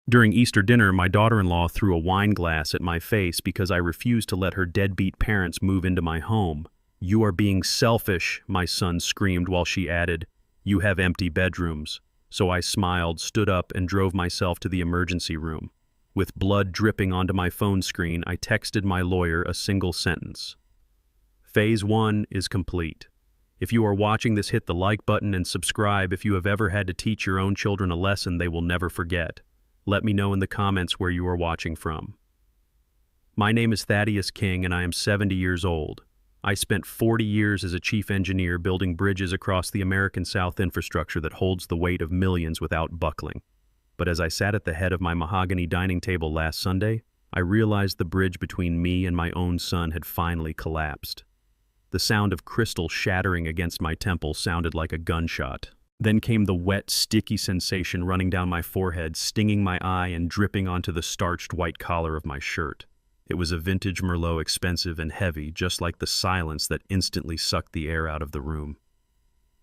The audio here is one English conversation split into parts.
During Easter dinner, my daughter-in-law threw a wine glass at my face because I refused to let her deadbeat parents move into my home. "You are being selfish," my son screamed while she added, "You have empty bedrooms." So I smiled, stood up, and drove myself to the emergency room. With blood dripping onto my phone screen, I texted my lawyer a single sentence. Phase 1 is complete. If you are watching this, hit the like button and subscribe if you have ever had to teach your own children a lesson they will never forget. Let me know in the comments where you are watching from. My name is Thaddeus King and I am 70 years old. I spent 40 years as a chief engineer building bridges across the American South, infrastructure that holds the weight of millions without buckling. But as I sat at the head of my mahogany dining table last Sunday, I realized the bridge between me and my own son had finally collapsed. The sound of crystal shattering against my temple sounded like a gunshot. Then came the wet, sticky sensation running down my forehead, stinging my eye and dripping onto the starched white collar of my shirt. It was a vintage Merlot, expensive and heavy, just like the silence that instantly sucked the air out of the room.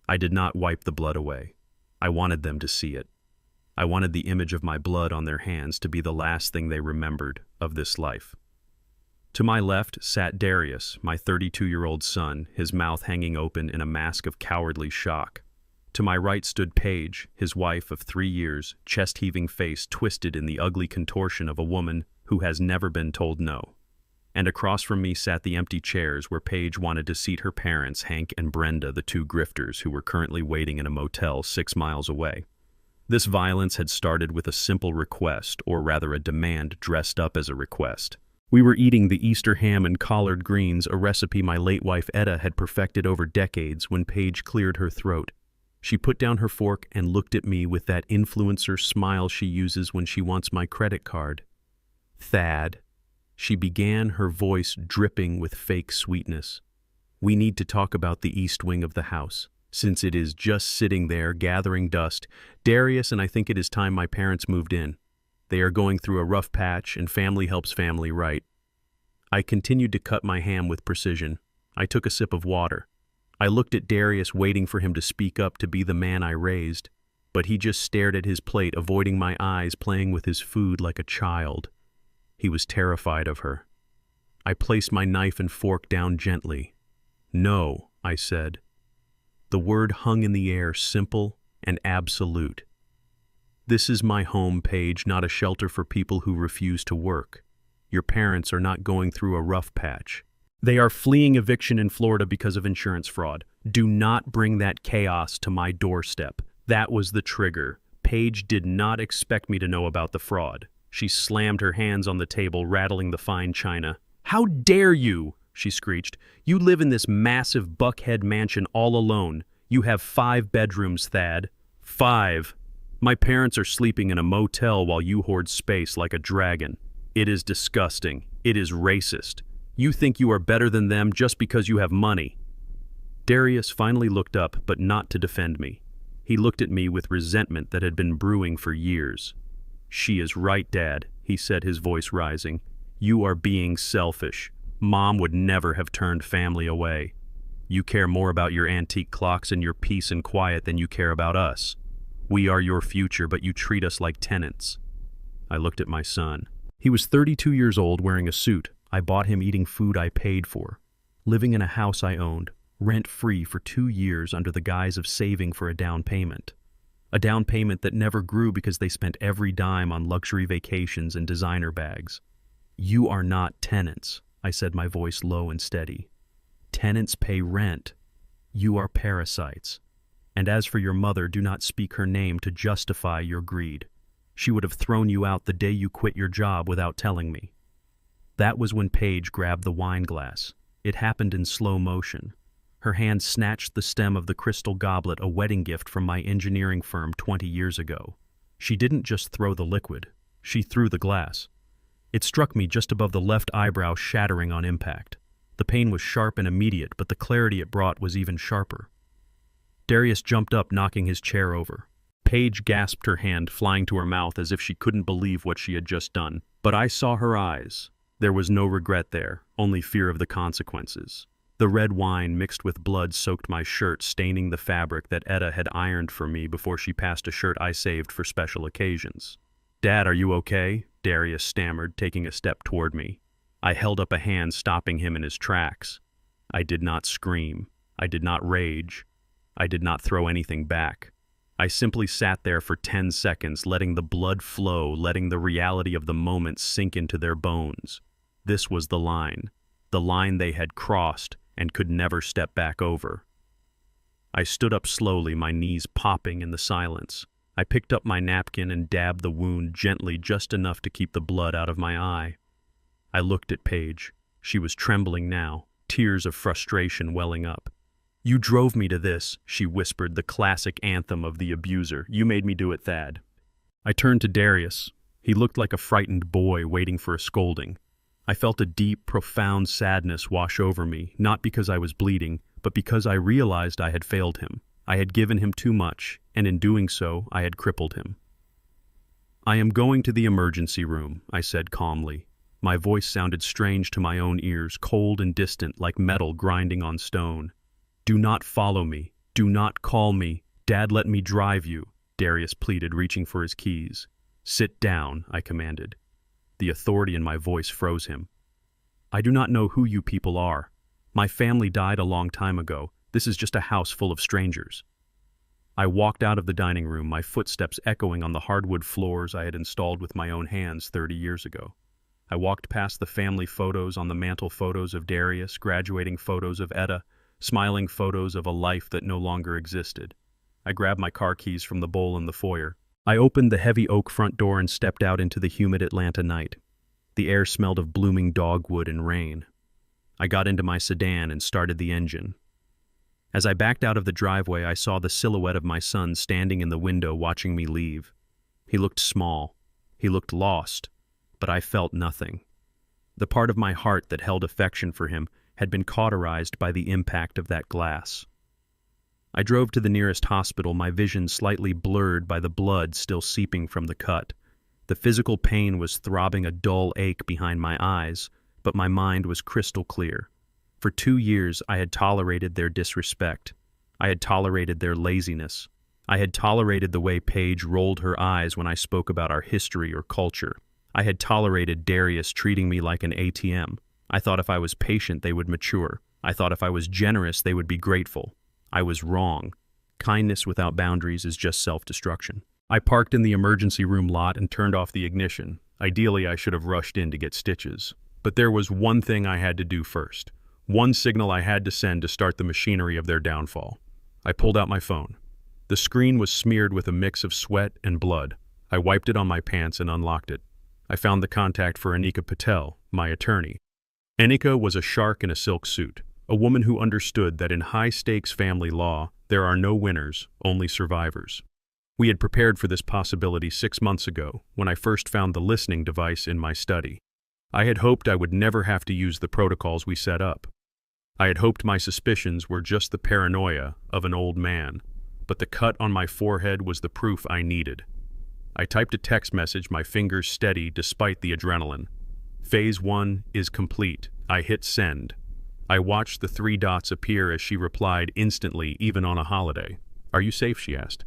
I did not wipe the blood away. I wanted them to see it. I wanted the image of my blood on their hands to be the last thing they remembered of this life. To my left sat Darius, my 32-year-old son, his mouth hanging open in a mask of cowardly shock. To my right stood Paige, his wife of 3 years, chest-heaving face twisted in the ugly contortion of a woman who has never been told no. And across from me sat the empty chairs where Paige wanted to seat her parents, Hank and Brenda, the two grifters who were currently waiting in a motel 6 miles away. This violence had started with a simple request, or rather a demand dressed up as a request. We were eating the Easter ham and collard greens, a recipe my late wife Etta had perfected over decades, when Paige cleared her throat. She put down her fork and looked at me with that influencer smile she uses when she wants my credit card. "Thad," she began, her voice dripping with fake sweetness. "We need to talk about the east wing of the house, since it is just sitting there gathering dust. Darius and I think it is time my parents moved in. They are going through a rough patch, and family helps family, right?" I continued to cut my ham with precision. I took a sip of water. I looked at Darius, waiting for him to speak up, to be the man I raised, but he just stared at his plate, avoiding my eyes, playing with his food like a child. He was terrified of her. I placed my knife and fork down gently. "No," I said. The word hung in the air, simple and absolute. "This is my home, Paige, not a shelter for people who refuse to work. Your parents are not going through a rough patch. They are fleeing eviction in Florida because of insurance fraud. Do not bring that chaos to my doorstep." That was the trigger. Paige did not expect me to know about the fraud. She slammed her hands on the table, rattling the fine china. "How dare you!" she screeched. "You live in this massive Buckhead mansion all alone. You have 5 bedrooms, Thad. 5. My parents are sleeping in a motel while you hoard space like a dragon. It is disgusting. It is racist. You think you are better than them just because you have money." Darius finally looked up, but not to defend me. He looked at me with resentment that had been brewing for years. "She is right, Dad," he said, his voice rising. "You are being selfish. Mom would never have turned family away. You care more about your antique clocks and your peace and quiet than you care about us. We are your future, but you treat us like tenants." I looked at my son. He was 32 years old, wearing a suit. I bought him, eating food I paid for, living in a house I owned, rent-free for 2 years under the guise of saving for a down payment. A down payment that never grew because they spent every dime on luxury vacations and designer bags. "You are not tenants," I said, my voice low and steady. "Tenants pay rent. You are parasites. And as for your mother, do not speak her name to justify your greed. She would have thrown you out the day you quit your job without telling me." That was when Paige grabbed the wine glass. It happened in slow motion. Her hand snatched the stem of the crystal goblet, a wedding gift from my engineering firm 20 years ago. She didn't just throw the liquid. She threw the glass. It struck me just above the left eyebrow, shattering on impact. The pain was sharp and immediate, but the clarity it brought was even sharper. Darius jumped up, knocking his chair over. Paige gasped, her hand flying to her mouth as if she couldn't believe what she had just done. But I saw her eyes. There was no regret there, only fear of the consequences. The red wine mixed with blood soaked my shirt, staining the fabric that Etta had ironed for me before she passed a shirt I saved for special occasions. Dad, are you okay? Darius stammered, taking a step toward me. I held up a hand, stopping him in his tracks. I did not scream. I did not rage. I did not throw anything back. I simply sat there for 10 seconds, letting the blood flow, letting the reality of the moment sink into their bones. This was the line they had crossed and could never step back over. I stood up slowly, my knees popping in the silence. I picked up my napkin and dabbed the wound gently, just enough to keep the blood out of my eye. I looked at Paige. She was trembling now, tears of frustration welling up. "You drove me to this," she whispered, the classic anthem of the abuser. "You made me do it, Thad." I turned to Darius. He looked like a frightened boy waiting for a scolding. I felt a deep, profound sadness wash over me, not because I was bleeding, but because I realized I had failed him. I had given him too much, and in doing so, I had crippled him. "I am going to the emergency room," I said calmly. My voice sounded strange to my own ears, cold and distant, like metal grinding on stone. "Do not follow me. Do not call me. Dad, let me drive you," Darius pleaded, reaching for his keys. "Sit down," I commanded. The authority in my voice froze him. "I do not know who you people are. My family died a long time ago. This is just a house full of strangers." I walked out of the dining room, my footsteps echoing on the hardwood floors I had installed with my own hands 30 years ago. I walked past the family photos on the mantle, photos of Darius, graduating photos of Etta, smiling photos of a life that no longer existed. I grabbed my car keys from the bowl in the foyer. I opened the heavy oak front door and stepped out into the humid Atlanta night. The air smelled of blooming dogwood and rain. I got into my sedan and started the engine. As I backed out of the driveway, I saw the silhouette of my son standing in the window watching me leave. He looked small. He looked lost. But I felt nothing. The part of my heart that held affection for him had been cauterized by the impact of that glass. I drove to the nearest hospital, my vision slightly blurred by the blood still seeping from the cut. The physical pain was throbbing a dull ache behind my eyes, but my mind was crystal clear. For 2 years, I had tolerated their disrespect. I had tolerated their laziness. I had tolerated the way Paige rolled her eyes when I spoke about our history or culture. I had tolerated Darius treating me like an ATM. I thought if I was patient, they would mature. I thought if I was generous, they would be grateful. I was wrong. Kindness without boundaries is just self-destruction. I parked in the emergency room lot and turned off the ignition. Ideally, I should have rushed in to get stitches. But there was one thing I had to do first. One signal I had to send to start the machinery of their downfall. I pulled out my phone. The screen was smeared with a mix of sweat and blood. I wiped it on my pants and unlocked it. I found the contact for Anika Patel, my attorney. Anika was a shark in a silk suit, a woman who understood that in high-stakes family law, there are no winners, only survivors. We had prepared for this possibility 6 months ago, when I first found the listening device in my study. I had hoped I would never have to use the protocols we set up. I had hoped my suspicions were just the paranoia of an old man, but the cut on my forehead was the proof I needed. I typed a text message, my fingers steady despite the adrenaline. "Phase 1 is complete." I hit send. I watched the 3 dots appear as she replied instantly, even on a holiday. "Are you safe?" she asked.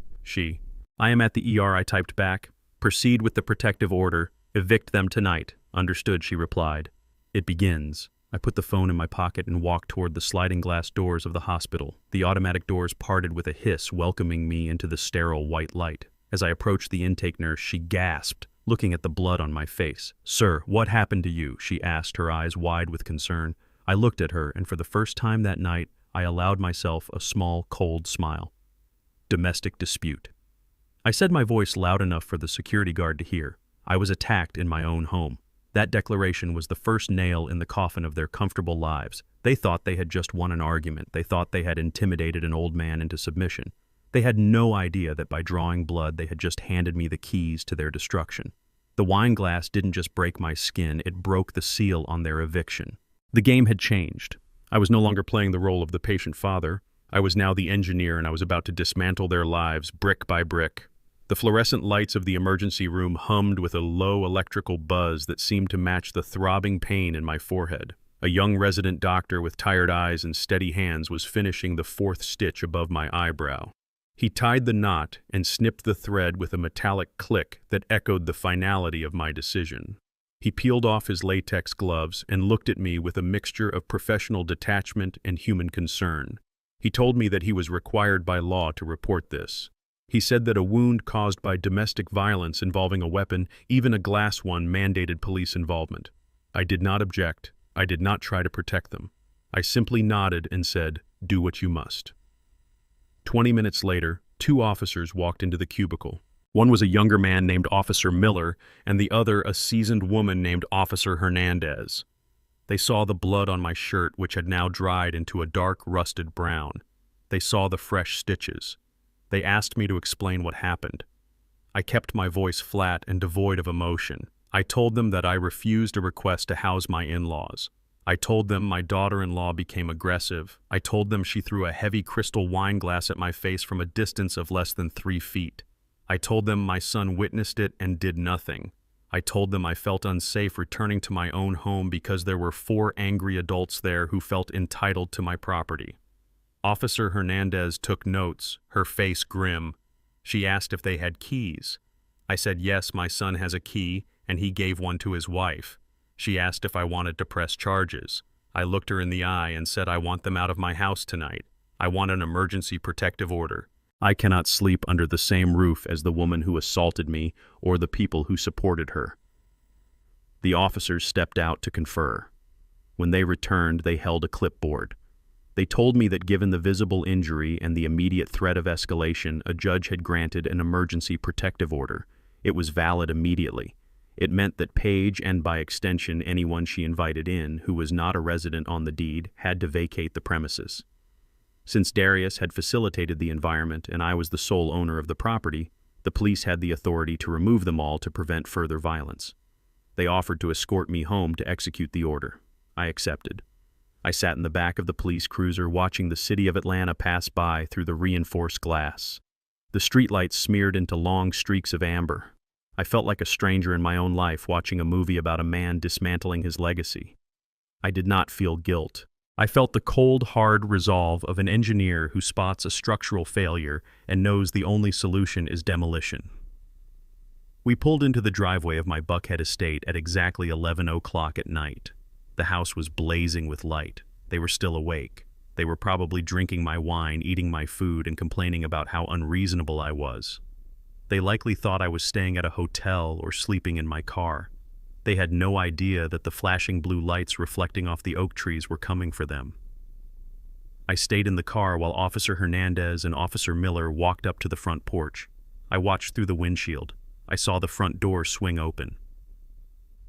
"I am at the ER," I typed back. "Proceed with the protective order. Evict them tonight." "Understood," she replied. "It begins." I put the phone in my pocket and walked toward the sliding glass doors of the hospital. The automatic doors parted with a hiss, welcoming me into the sterile white light. As I approached the intake nurse, she gasped, looking at the blood on my face. "Sir, what happened to you?" she asked, her eyes wide with concern. I looked at her, and for the first time that night, I allowed myself a small, cold smile. Domestic dispute. I said my voice loud enough for the security guard to hear. I was attacked in my own home. That declaration was the first nail in the coffin of their comfortable lives. They thought they had just won an argument. They thought they had intimidated an old man into submission. They had no idea that by drawing blood, they had just handed me the keys to their destruction. The wine glass didn't just break my skin, it broke the seal on their eviction. The game had changed. I was no longer playing the role of the patient father. I was now the engineer, and I was about to dismantle their lives brick by brick. The fluorescent lights of the emergency room hummed with a low electrical buzz that seemed to match the throbbing pain in my forehead. A young resident doctor with tired eyes and steady hands was finishing the 4th stitch above my eyebrow. He tied the knot and snipped the thread with a metallic click that echoed the finality of my decision. He peeled off his latex gloves and looked at me with a mixture of professional detachment and human concern. He told me that he was required by law to report this. He said that a wound caused by domestic violence involving a weapon, even a glass one, mandated police involvement. I did not object. I did not try to protect them. I simply nodded and said, "Do what you must." 20 minutes later, 2 officers walked into the cubicle. One was a younger man named Officer Miller, and the other a seasoned woman named Officer Hernandez. They saw the blood on my shirt, which had now dried into a dark, rusted brown. They saw the fresh stitches. They asked me to explain what happened. I kept my voice flat and devoid of emotion. I told them that I refused a request to house my in-laws. I told them my daughter-in-law became aggressive. I told them she threw a heavy crystal wine glass at my face from a distance of less than 3 feet. I told them my son witnessed it and did nothing. I told them I felt unsafe returning to my own home because there were 4 angry adults there who felt entitled to my property. Officer Hernandez took notes, her face grim. She asked if they had keys. I said yes, my son has a key, and he gave one to his wife. She asked if I wanted to press charges. I looked her in the eye and said I want them out of my house tonight. I want an emergency protective order. I cannot sleep under the same roof as the woman who assaulted me or the people who supported her. The officers stepped out to confer. When they returned, they held a clipboard. They told me that given the visible injury and the immediate threat of escalation, a judge had granted an emergency protective order. It was valid immediately. It meant that Paige, and by extension anyone she invited in who was not a resident on the deed, had to vacate the premises. Since Darius had facilitated the environment and I was the sole owner of the property, the police had the authority to remove them all to prevent further violence. They offered to escort me home to execute the order. I accepted. I sat in the back of the police cruiser watching the city of Atlanta pass by through the reinforced glass. The streetlights smeared into long streaks of amber. I felt like a stranger in my own life watching a movie about a man dismantling his legacy. I did not feel guilt. I felt the cold, hard resolve of an engineer who spots a structural failure and knows the only solution is demolition. We pulled into the driveway of my Buckhead estate at exactly 11 o'clock at night. The house was blazing with light. They were still awake. They were probably drinking my wine, eating my food, and complaining about how unreasonable I was. They likely thought I was staying at a hotel or sleeping in my car. They had no idea that the flashing blue lights reflecting off the oak trees were coming for them. I stayed in the car while Officer Hernandez and Officer Miller walked up to the front porch. I watched through the windshield. I saw the front door swing open.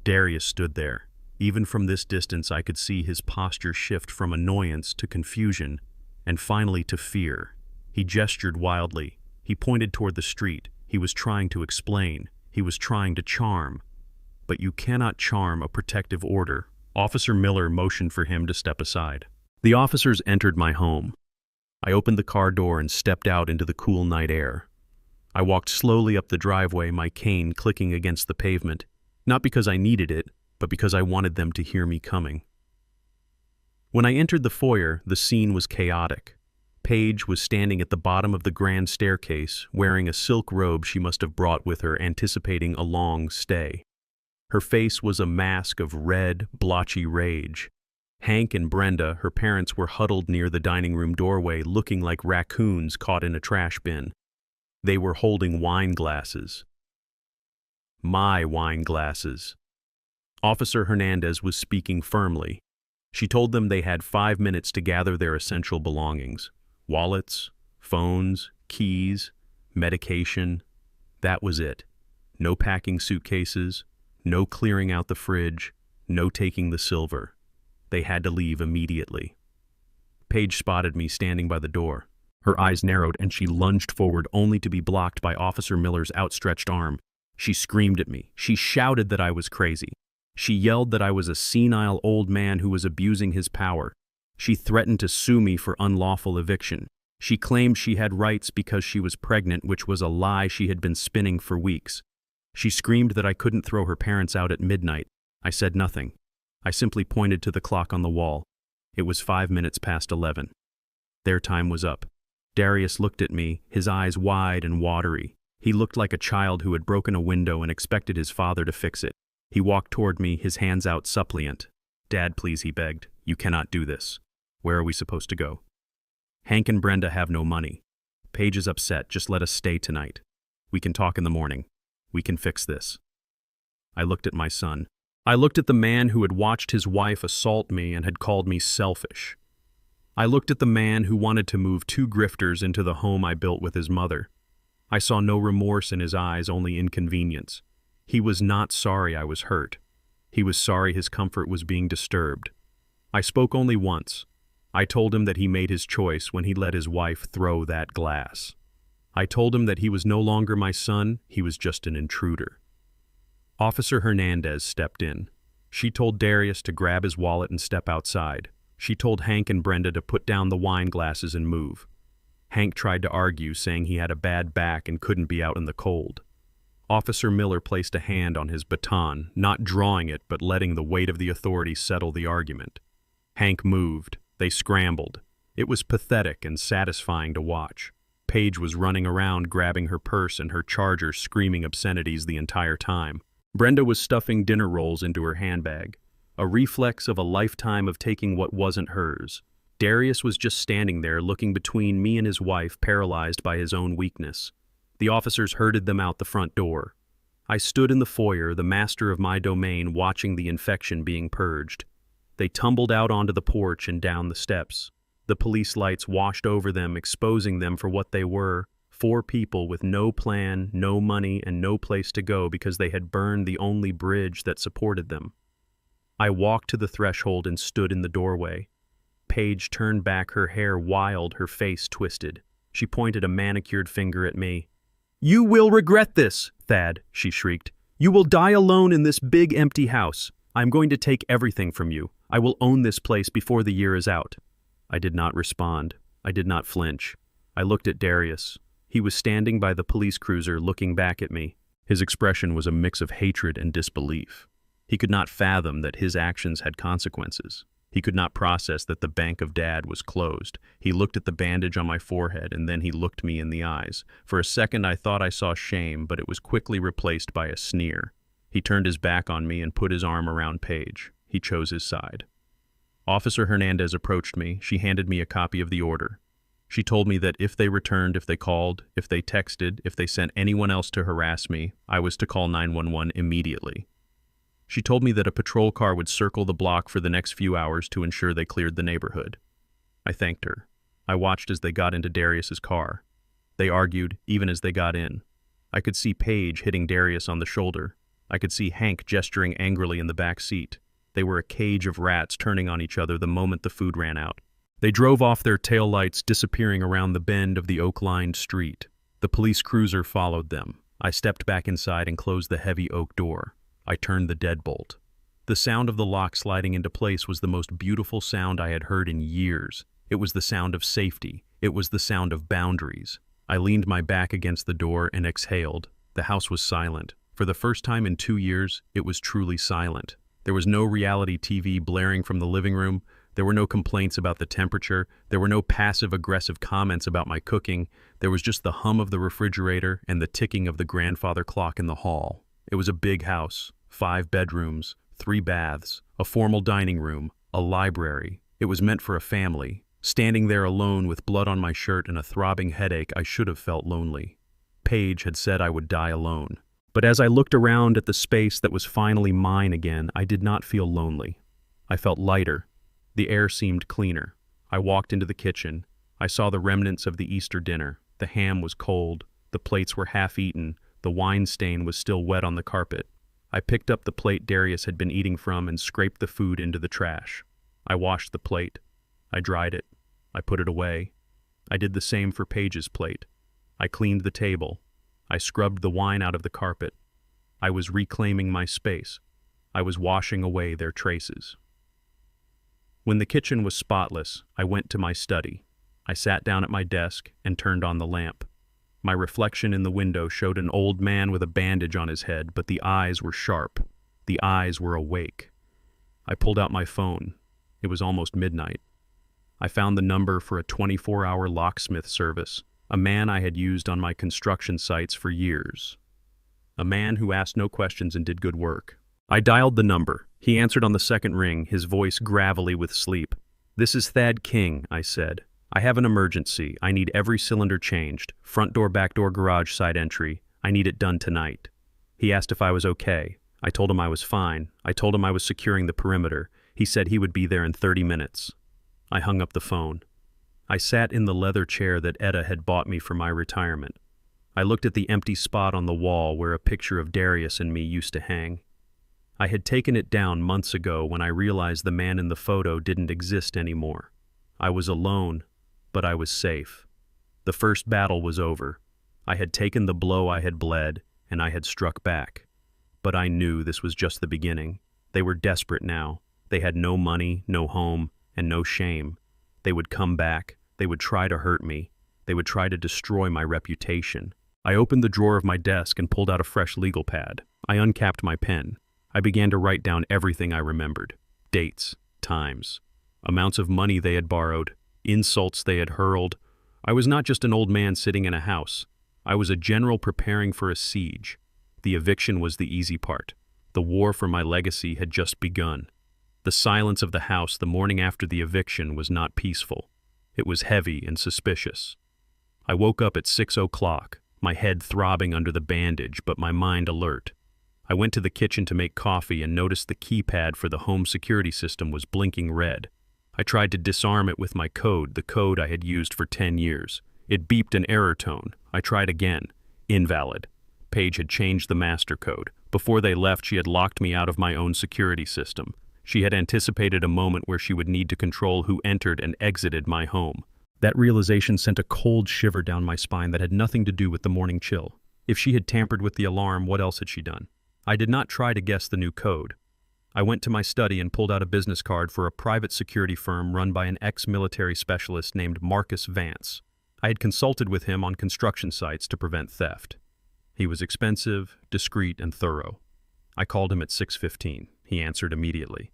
Darius stood there. Even from this distance, I could see his posture shift from annoyance to confusion, and finally to fear. He gestured wildly. He pointed toward the street. He was trying to explain. He was trying to charm. But you cannot charm a protective order. Officer Miller motioned for him to step aside. The officers entered my home. I opened the car door and stepped out into the cool night air. I walked slowly up the driveway, my cane clicking against the pavement, not because I needed it, but because I wanted them to hear me coming. When I entered the foyer, the scene was chaotic. Paige was standing at the bottom of the grand staircase, wearing a silk robe she must have brought with her, anticipating a long stay. Her face was a mask of red, blotchy rage. Hank and Brenda, her parents, were huddled near the dining room doorway, looking like raccoons caught in a trash bin. They were holding wine glasses. My wine glasses. Officer Hernandez was speaking firmly. She told them they had 5 minutes to gather their essential belongings. Wallets, phones, keys, medication. That was it. No packing suitcases, no clearing out the fridge, no taking the silver. They had to leave immediately. Paige spotted me standing by the door. Her eyes narrowed and she lunged forward only to be blocked by Officer Miller's outstretched arm. She screamed at me. She shouted that I was crazy. She yelled that I was a senile old man who was abusing his power. She threatened to sue me for unlawful eviction. She claimed she had rights because she was pregnant, which was a lie she had been spinning for weeks. She screamed that I couldn't throw her parents out at midnight. I said nothing. I simply pointed to the clock on the wall. It was 5 minutes past 11. Their time was up. Darius looked at me, his eyes wide and watery. He looked like a child who had broken a window and expected his father to fix it. He walked toward me, his hands out suppliant. "Dad, please," he begged. "You cannot do this. Where are we supposed to go?" "Hank and Brenda have no money. Paige is upset. Just let us stay tonight. We can talk in the morning. We can fix this." I looked at my son. I looked at the man who had watched his wife assault me and had called me selfish. I looked at the man who wanted to move two grifters into the home I built with his mother. I saw no remorse in his eyes, only inconvenience. He was not sorry I was hurt. He was sorry his comfort was being disturbed. I spoke only once. I told him that he made his choice when he let his wife throw that glass. I told him that he was no longer my son, he was just an intruder. Officer Hernandez stepped in. She told Darius to grab his wallet and step outside. She told Hank and Brenda to put down the wine glasses and move. Hank tried to argue, saying he had a bad back and couldn't be out in the cold. Officer Miller placed a hand on his baton, not drawing it but letting the weight of the authority settle the argument. Hank moved. They scrambled. It was pathetic and satisfying to watch. Paige was running around grabbing her purse and her charger, screaming obscenities the entire time. Brenda was stuffing dinner rolls into her handbag, a reflex of a lifetime of taking what wasn't hers. Darius was just standing there looking between me and his wife, paralyzed by his own weakness. The officers herded them out the front door. I stood in the foyer, the master of my domain, watching the infection being purged. They tumbled out onto the porch and down the steps. The police lights washed over them, exposing them for what they were, 4 people with no plan, no money, and no place to go because they had burned the only bridge that supported them. I walked to the threshold and stood in the doorway. Paige turned back, her hair wild, her face twisted. She pointed a manicured finger at me. "You will regret this, Thad," she shrieked. "You will die alone in this big empty house. I'm going to take everything from you. I will own this place before the year is out." I did not respond. I did not flinch. I looked at Darius. He was standing by the police cruiser looking back at me. His expression was a mix of hatred and disbelief. He could not fathom that his actions had consequences. He could not process that the bank of Dad was closed. He looked at the bandage on my forehead, and then he looked me in the eyes. For a second I thought I saw shame, but it was quickly replaced by a sneer. He turned his back on me and put his arm around Paige. He chose his side. Officer Hernandez approached me. She handed me a copy of the order. She told me that if they returned, if they called, if they texted, if they sent anyone else to harass me, I was to call 911 immediately. She told me that a patrol car would circle the block for the next few hours to ensure they cleared the neighborhood. I thanked her. I watched as they got into Darius's car. They argued, even as they got in. I could see Paige hitting Darius on the shoulder. I could see Hank gesturing angrily in the back seat. They were a cage of rats turning on each other the moment the food ran out. They drove off, their taillights disappearing around the bend of the oak-lined street. The police cruiser followed them. I stepped back inside and closed the heavy oak door. I turned the deadbolt. The sound of the lock sliding into place was the most beautiful sound I had heard in years. It was the sound of safety. It was the sound of boundaries. I leaned my back against the door and exhaled. The house was silent. For the first time in 2 years, it was truly silent. There was no reality TV blaring from the living room. There were no complaints about the temperature. There were no passive-aggressive comments about my cooking. There was just the hum of the refrigerator and the ticking of the grandfather clock in the hall. It was a big house, 5 bedrooms, 3 baths, a formal dining room, a library. It was meant for a family. Standing there alone with blood on my shirt and a throbbing headache, I should have felt lonely. Paige had said I would die alone. But as I looked around at the space that was finally mine again, I did not feel lonely. I felt lighter. The air seemed cleaner. I walked into the kitchen. I saw the remnants of the Easter dinner. The ham was cold. The plates were half-eaten. The wine stain was still wet on the carpet. I picked up the plate Darius had been eating from and scraped the food into the trash. I washed the plate. I dried it. I put it away. I did the same for Paige's plate. I cleaned the table. I scrubbed the wine out of the carpet. I was reclaiming my space. I was washing away their traces. When the kitchen was spotless, I went to my study. I sat down at my desk and turned on the lamp. My reflection in the window showed an old man with a bandage on his head, but the eyes were sharp. The eyes were awake. I pulled out my phone. It was almost midnight. I found the number for a 24-hour locksmith service, a man I had used on my construction sites for years. A man who asked no questions and did good work. I dialed the number. He answered on the second ring, his voice gravelly with sleep. "This is Thad King," I said. "I have an emergency. I need every cylinder changed. Front door, back door, garage, side entry. I need it done tonight." He asked if I was okay. I told him I was fine. I told him I was securing the perimeter. He said he would be there in 30 minutes. I hung up the phone. I sat in the leather chair that Etta had bought me for my retirement. I looked at the empty spot on the wall where a picture of Darius and me used to hang. I had taken it down months ago when I realized the man in the photo didn't exist anymore. I was alone, but I was safe. The first battle was over. I had taken the blow I had bled, and I had struck back. But I knew this was just the beginning. They were desperate now. They had no money, no home, and no shame. They would come back. They would try to hurt me. They would try to destroy my reputation. I opened the drawer of my desk and pulled out a fresh legal pad. I uncapped my pen. I began to write down everything I remembered. Dates, times, amounts of money they had borrowed, insults they had hurled. I was not just an old man sitting in a house. I was a general preparing for a siege. The eviction was the easy part. The war for my legacy had just begun. The silence of the house the morning after the eviction was not peaceful. It was heavy and suspicious. I woke up at 6 o'clock, my head throbbing under the bandage, but my mind alert. I went to the kitchen to make coffee and noticed the keypad for the home security system was blinking red. I tried to disarm it with my code, the code I had used for 10 years. It beeped an error tone. I tried again. Invalid. Paige had changed the master code. Before they left, she had locked me out of my own security system. She had anticipated a moment where she would need to control who entered and exited my home. That realization sent a cold shiver down my spine that had nothing to do with the morning chill. If she had tampered with the alarm, what else had she done? I did not try to guess the new code. I went to my study and pulled out a business card for a private security firm run by an ex-military specialist named Marcus Vance. I had consulted with him on construction sites to prevent theft. He was expensive, discreet, and thorough. I called him at 6:15. He answered immediately.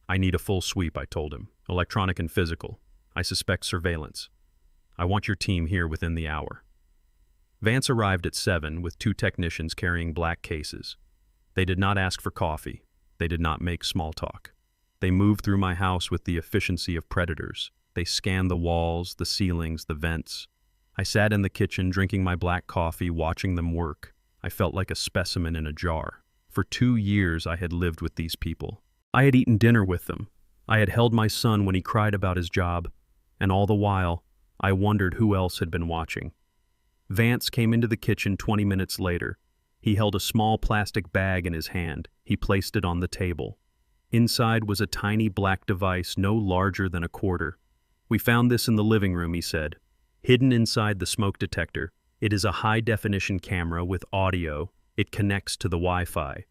"I need a full sweep," I told him. "Electronic and physical. I suspect surveillance. I want your team here within the hour." Vance arrived at 7 with 2 technicians carrying black cases. They did not ask for coffee. They did not make small talk. They moved through my house with the efficiency of predators. They scanned the walls, the ceilings, the vents. I sat in the kitchen drinking my black coffee, watching them work. I felt like a specimen in a jar. For 2 years I had lived with these people. I had eaten dinner with them. I had held my son when he cried about his job, and all the while, I wondered who else had been watching. Vance came into the kitchen 20 minutes later. He held a small plastic bag in his hand. He placed it on the table. Inside was a tiny black device no larger than a quarter. "We found this in the living room," he said. "Hidden inside the smoke detector. It is a high-definition camera with audio. It connects to the Wi-Fi."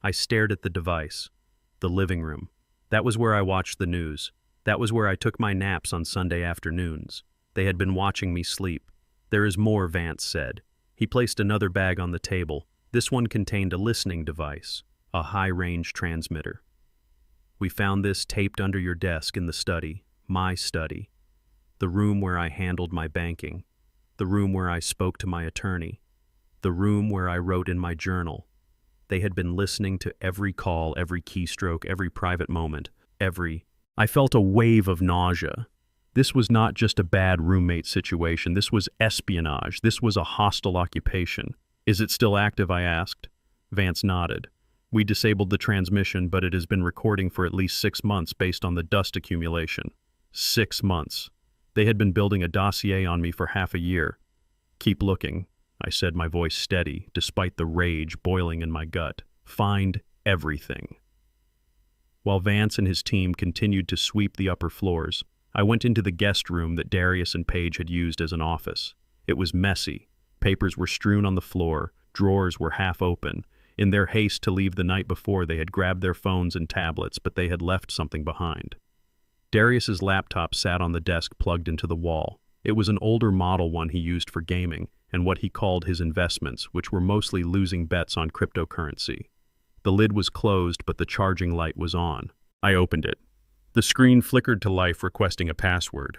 I stared at the device. The living room. That was where I watched the news. That was where I took my naps on Sunday afternoons. They had been watching me sleep. "There is more," Vance said. He placed another bag on the table. This one contained a listening device, a high-range transmitter. "We found this taped under your desk in the study, my study, the room where I handled my banking, the room where I spoke to my attorney, the room where I wrote in my journal." They had been listening to every call, every keystroke, every private moment, I felt a wave of nausea. This was not just a bad roommate situation. This was espionage. This was a hostile occupation. "Is it still active?" I asked. Vance nodded. "We disabled the transmission, but it has been recording for at least 6 months based on the dust accumulation." 6 months. They had been building a dossier on me for half a year. "Keep looking," I said, my voice steady, despite the rage boiling in my gut. "Find everything." While Vance and his team continued to sweep the upper floors, I went into the guest room that Darius and Paige had used as an office. It was messy. Papers were strewn on the floor. Drawers were half open. In their haste to leave the night before, they had grabbed their phones and tablets, but they had left something behind. Darius's laptop sat on the desk plugged into the wall. It was an older model one he used for gaming and what he called his investments, which were mostly losing bets on cryptocurrency. The lid was closed, but the charging light was on. I opened it. The screen flickered to life requesting a password.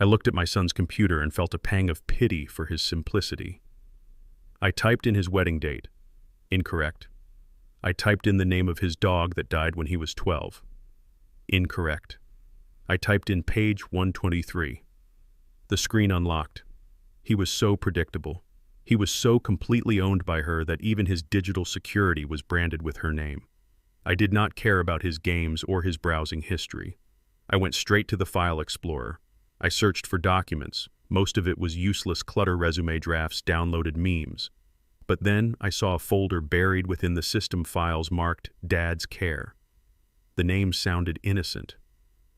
I looked at my son's computer and felt a pang of pity for his simplicity. I typed in his wedding date. Incorrect. I typed in the name of his dog that died when he was 12. Incorrect. I typed in page 123. The screen unlocked. He was so predictable. He was so completely owned by her that even his digital security was branded with her name. I did not care about his games or his browsing history. I went straight to the File Explorer. I searched for documents. Most of it was useless clutter resume drafts, downloaded memes. But then I saw a folder buried within the system files marked Dad's Care. The name sounded innocent.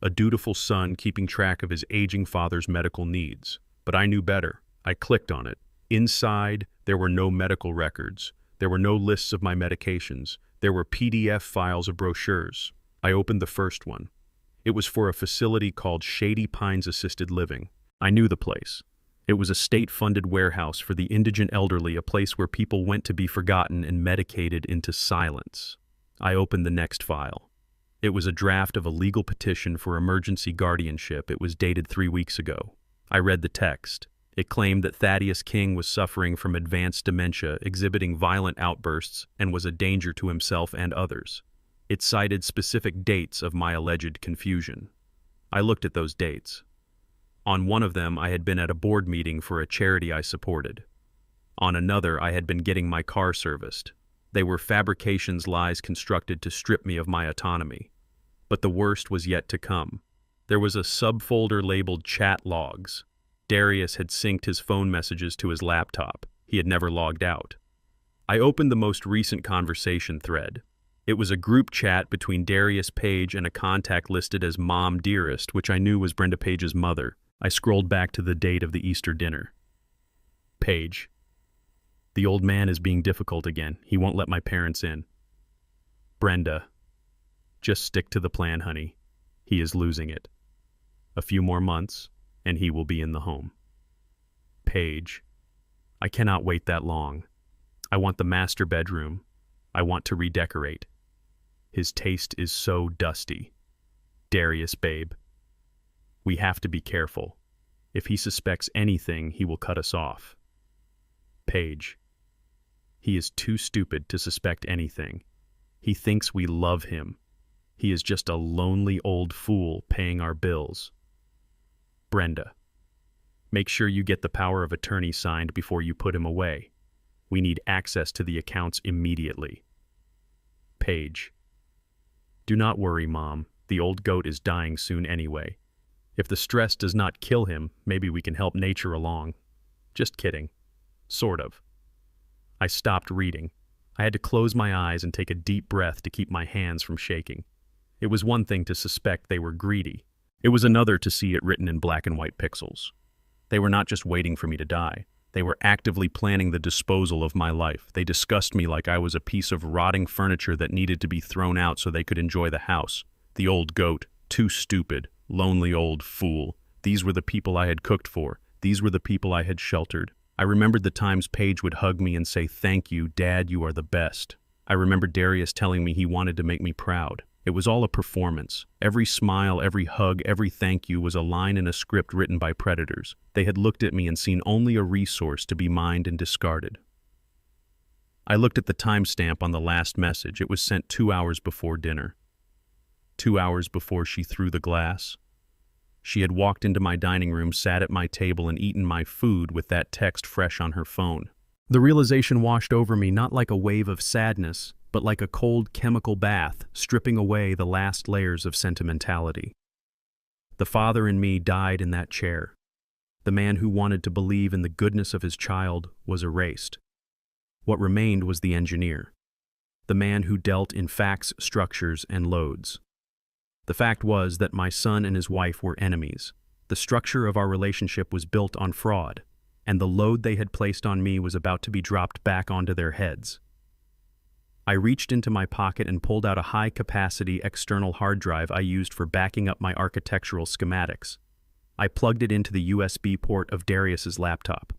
A dutiful son keeping track of his aging father's medical needs. But I knew better. I clicked on it. Inside, there were no medical records. There were no lists of my medications. There were PDF files of brochures. I opened the first one. It was for a facility called Shady Pines Assisted Living. I knew the place. It was a state-funded warehouse for the indigent elderly, a place where people went to be forgotten and medicated into silence. I opened the next file. It was a draft of a legal petition for emergency guardianship. It was dated 3 weeks ago. I read the text. It claimed that Thaddeus King was suffering from advanced dementia, exhibiting violent outbursts, and was a danger to himself and others. It cited specific dates of my alleged confusion. I looked at those dates. On one of them, I had been at a board meeting for a charity I supported. On another, I had been getting my car serviced. They were fabrications, lies constructed to strip me of my autonomy. But the worst was yet to come. There was a subfolder labeled Chat Logs. Darius had synced his phone messages to his laptop. He had never logged out. I opened the most recent conversation thread. It was a group chat between Darius Page and a contact listed as Mom Dearest, which I knew was Brenda Page's mother. I scrolled back to the date of the Easter dinner. Page. The old man is being difficult again. He won't let my parents in. Brenda. Just stick to the plan, honey. He is losing it. A few more months, and he will be in the home. Page. I cannot wait that long. I want the master bedroom. I want to redecorate. His taste is so dusty. Darius, babe. We have to be careful. If he suspects anything, he will cut us off. Page. He is too stupid to suspect anything. He thinks we love him. He is just a lonely old fool paying our bills. Brenda. Make sure you get the power of attorney signed before you put him away. We need access to the accounts immediately. Page. Do not worry, Mom. The old goat is dying soon anyway. If the stress does not kill him, maybe we can help nature along. Just kidding. Sort of. I stopped reading. I had to close my eyes and take a deep breath to keep my hands from shaking. It was one thing to suspect they were greedy. It was another to see it written in black and white pixels. They were not just waiting for me to die. They were actively planning the disposal of my life. They discussed me like I was a piece of rotting furniture that needed to be thrown out so they could enjoy the house. The old goat, too stupid, lonely old fool. These were the people I had cooked for. These were the people I had sheltered. I remembered the times Paige would hug me and say, "Thank you, Dad, you are the best." I remembered Darius telling me he wanted to make me proud. It was all a performance. Every smile, every hug, every thank you was a line in a script written by predators. They had looked at me and seen only a resource to be mined and discarded. I looked at the timestamp on the last message. It was sent 2 hours before dinner. 2 hours before she threw the glass. She had walked into my dining room, sat at my table, and eaten my food with that text fresh on her phone. The realization washed over me, not like a wave of sadness, but like a cold chemical bath, stripping away the last layers of sentimentality. The father in me died in that chair. The man who wanted to believe in the goodness of his child was erased. What remained was the engineer, the man who dealt in facts, structures, and loads. The fact was that my son and his wife were enemies. The structure of our relationship was built on fraud, and the load they had placed on me was about to be dropped back onto their heads. I reached into my pocket and pulled out a high-capacity external hard drive I used for backing up my architectural schematics. I plugged it into the USB port of Darius's laptop.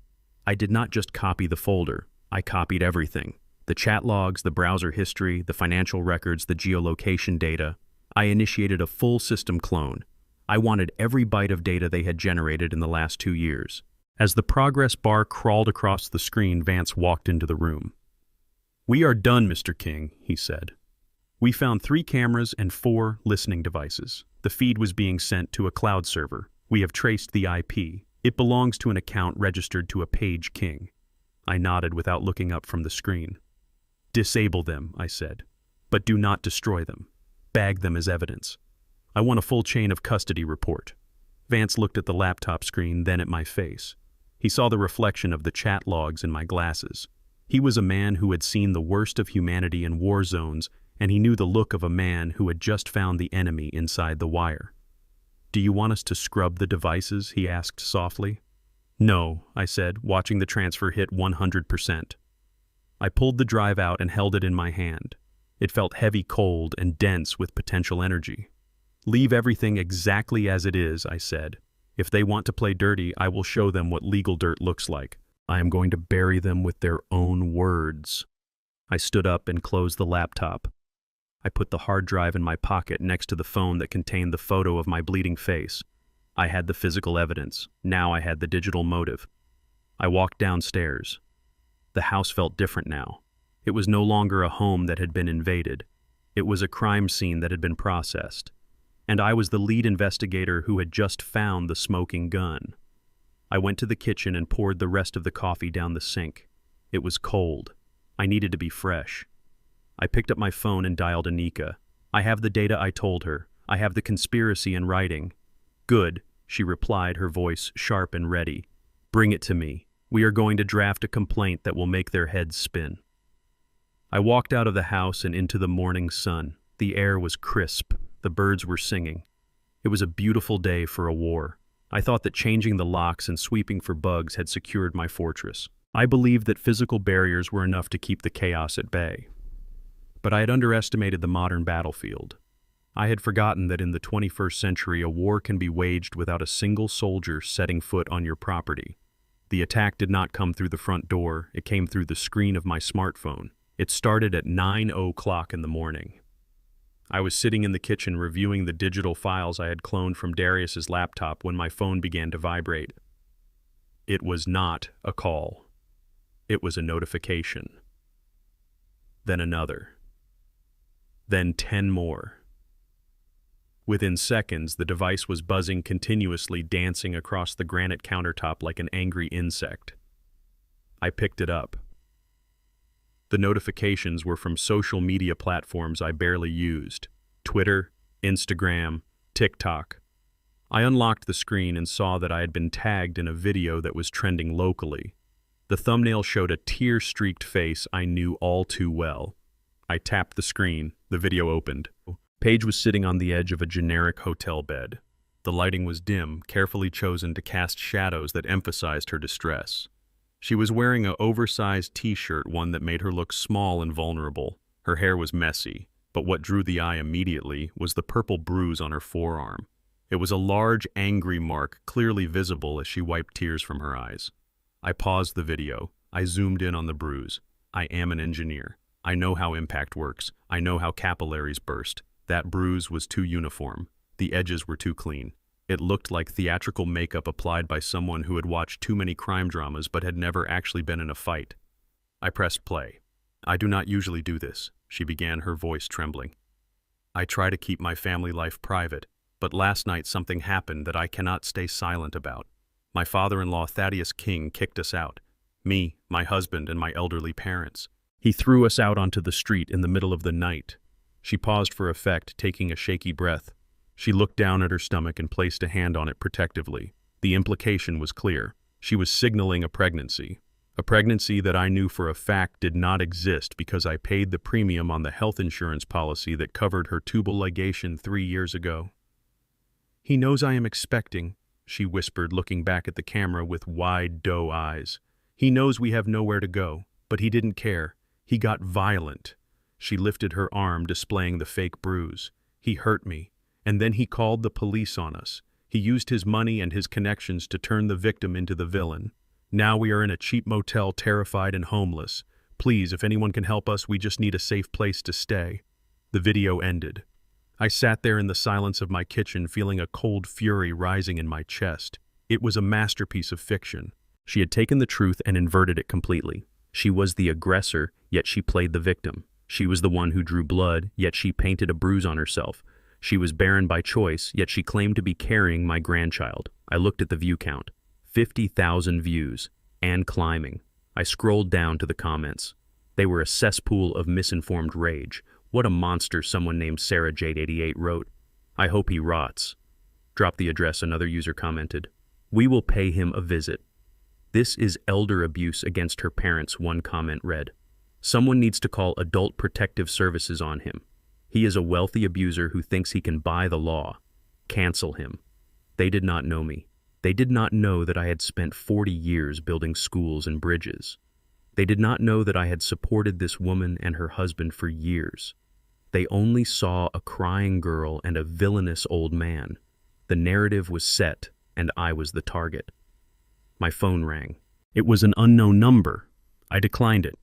I did not just copy the folder, I copied everything. The chat logs, the browser history, the financial records, the geolocation data. I initiated a full system clone. I wanted every byte of data they had generated in the last 2 years. As the progress bar crawled across the screen, Vance walked into the room. "We are done, Mr. King," he said. "We found 3 cameras and 4 listening devices. The feed was being sent to a cloud server. We have traced the IP. It belongs to an account registered to a Page King." I nodded without looking up from the screen. "Disable them," I said, "but do not destroy them. Bag them as evidence. I want a full chain of custody report." Vance looked at the laptop screen, then at my face. He saw the reflection of the chat logs in my glasses. He was a man who had seen the worst of humanity in war zones, and he knew the look of a man who had just found the enemy inside the wire. "Do you want us to scrub the devices?" he asked softly. "No," I said, watching the transfer hit 100%. I pulled the drive out and held it in my hand. It felt heavy, cold, and dense with potential energy. "Leave everything exactly as it is," I said. "If they want to play dirty, I will show them what legal dirt looks like. I am going to bury them with their own words." I stood up and closed the laptop. I put the hard drive in my pocket next to the phone that contained the photo of my bleeding face. I had the physical evidence. Now I had the digital motive. I walked downstairs. The house felt different now. It was no longer a home that had been invaded. It was a crime scene that had been processed. And I was the lead investigator who had just found the smoking gun. I went to the kitchen and poured the rest of the coffee down the sink. It was cold. I needed to be fresh. I picked up my phone and dialed Anika. "I have the data I told her. I have the conspiracy in writing." "Good," she replied, her voice sharp and ready. "Bring it to me. We are going to draft a complaint that will make their heads spin." I walked out of the house and into the morning sun. The air was crisp. The birds were singing. It was a beautiful day for a war. I thought that changing the locks and sweeping for bugs had secured my fortress. I believed that physical barriers were enough to keep the chaos at bay. But I had underestimated the modern battlefield. I had forgotten that in the 21st century a war can be waged without a single soldier setting foot on your property. The attack did not come through the front door, it came through the screen of my smartphone. It started at 9:00 in the morning. I was sitting in the kitchen reviewing the digital files I had cloned from Darius's laptop when my phone began to vibrate. It was not a call. It was a notification. Then another. Then 10 more. Within seconds, the device was buzzing continuously, dancing across the granite countertop like an angry insect. I picked it up. The notifications were from social media platforms I barely used: Twitter, Instagram, TikTok. I unlocked the screen and saw that I had been tagged in a video that was trending locally. The thumbnail showed a tear-streaked face I knew all too well. I tapped the screen. The video opened. Paige was sitting on the edge of a generic hotel bed. The lighting was dim, carefully chosen to cast shadows that emphasized her distress. She was wearing an oversized t-shirt, one that made her look small and vulnerable. Her hair was messy, but what drew the eye immediately was the purple bruise on her forearm. It was a large, angry mark, clearly visible as she wiped tears from her eyes. I paused the video. I zoomed in on the bruise. I am an engineer. I know how impact works. I know how capillaries burst. That bruise was too uniform. The edges were too clean. It looked like theatrical makeup applied by someone who had watched too many crime dramas but had never actually been in a fight. I pressed play. "I do not usually do this," she began, her voice trembling. "I try to keep my family life private, but last night something happened that I cannot stay silent about. My father-in-law, Thaddeus King, kicked us out. Me, my husband, and my elderly parents. He threw us out onto the street in the middle of the night." She paused for effect, taking a shaky breath. She looked down at her stomach and placed a hand on it protectively. The implication was clear. She was signaling a pregnancy that I knew for a fact did not exist because I paid the premium on the health insurance policy that covered her tubal ligation 3 years ago. "He knows I am expecting," she whispered, looking back at the camera with wide doe eyes. "He knows we have nowhere to go, but he didn't care. He got violent." She lifted her arm, displaying the fake bruise. "He hurt me. And then he called the police on us. He used his money and his connections to turn the victim into the villain. Now we are in a cheap motel, terrified and homeless. Please, if anyone can help us, we just need a safe place to stay." The video ended. I sat there in the silence of my kitchen, feeling a cold fury rising in my chest. It was a masterpiece of fiction. She had taken the truth and inverted it completely. She was the aggressor, yet she played the victim. She was the one who drew blood, yet she painted a bruise on herself. She was barren by choice, yet she claimed to be carrying my grandchild. I looked at the view count. 50,000 views, and climbing. I scrolled down to the comments. They were a cesspool of misinformed rage. What a monster, someone named Sarah Jade 88 wrote. I hope he rots. Drop the address, another user commented. We will pay him a visit. This is elder abuse against her parents, one comment read. Someone needs to call Adult Protective Services on him. He is a wealthy abuser who thinks he can buy the law. Cancel him. They did not know me. They did not know that I had spent 40 years building schools and bridges. They did not know that I had supported this woman and her husband for years. They only saw a crying girl and a villainous old man. The narrative was set, and I was the target. My phone rang. It was an unknown number. I declined it.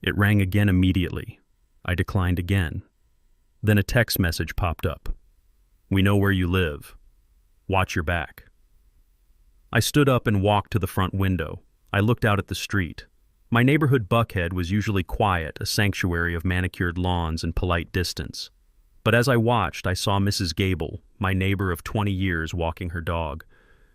It rang again immediately. I declined again. Then a text message popped up. We know where you live. Watch your back. I stood up and walked to the front window. I looked out at the street. My neighborhood Buckhead was usually quiet, a sanctuary of manicured lawns and polite distance. But as I watched, I saw Mrs. Gable, my neighbor of 20 years, walking her dog.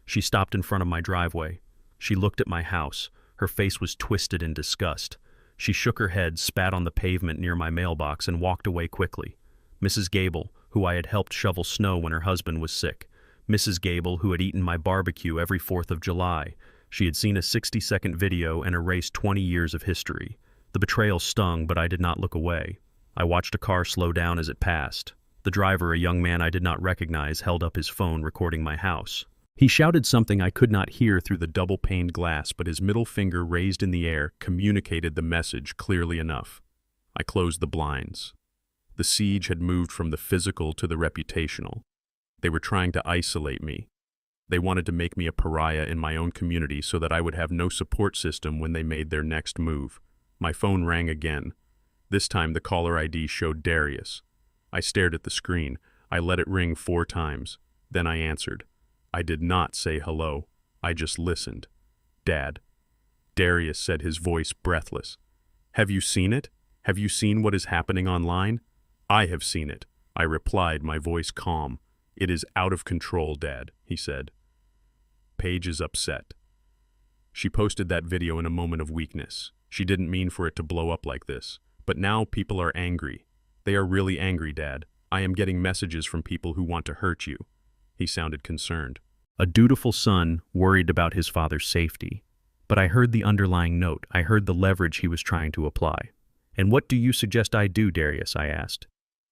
She stopped in front of my driveway. She looked at my house. Her face was twisted in disgust. She shook her head, spat on the pavement near my mailbox, and walked away quickly. Mrs. Gable, who I had helped shovel snow when her husband was sick. Mrs. Gable, who had eaten my barbecue every 4th of July. She had seen a 60-second video and erased 20 years of history. The betrayal stung, but I did not look away. I watched a car slow down as it passed. The driver, a young man I did not recognize, held up his phone recording my house. He shouted something I could not hear through the double-paned glass, but his middle finger raised in the air communicated the message clearly enough. I closed the blinds. The siege had moved from the physical to the reputational. They were trying to isolate me. They wanted to make me a pariah in my own community so that I would have no support system when they made their next move. My phone rang again. This time the caller ID showed Darius. I stared at the screen. I let it ring 4 times. Then I answered. I did not say hello. I just listened. Dad. Darius said, his voice breathless. Have you seen it? Have you seen what is happening online? I have seen it. I replied, my voice calm. It is out of control, Dad, he said. Paige is upset. She posted that video in a moment of weakness. She didn't mean for it to blow up like this. But now people are angry. They are really angry, Dad. I am getting messages from people who want to hurt you. He sounded concerned. A dutiful son worried about his father's safety. But I heard the underlying note. I heard the leverage he was trying to apply. And what do you suggest I do, Darius? I asked.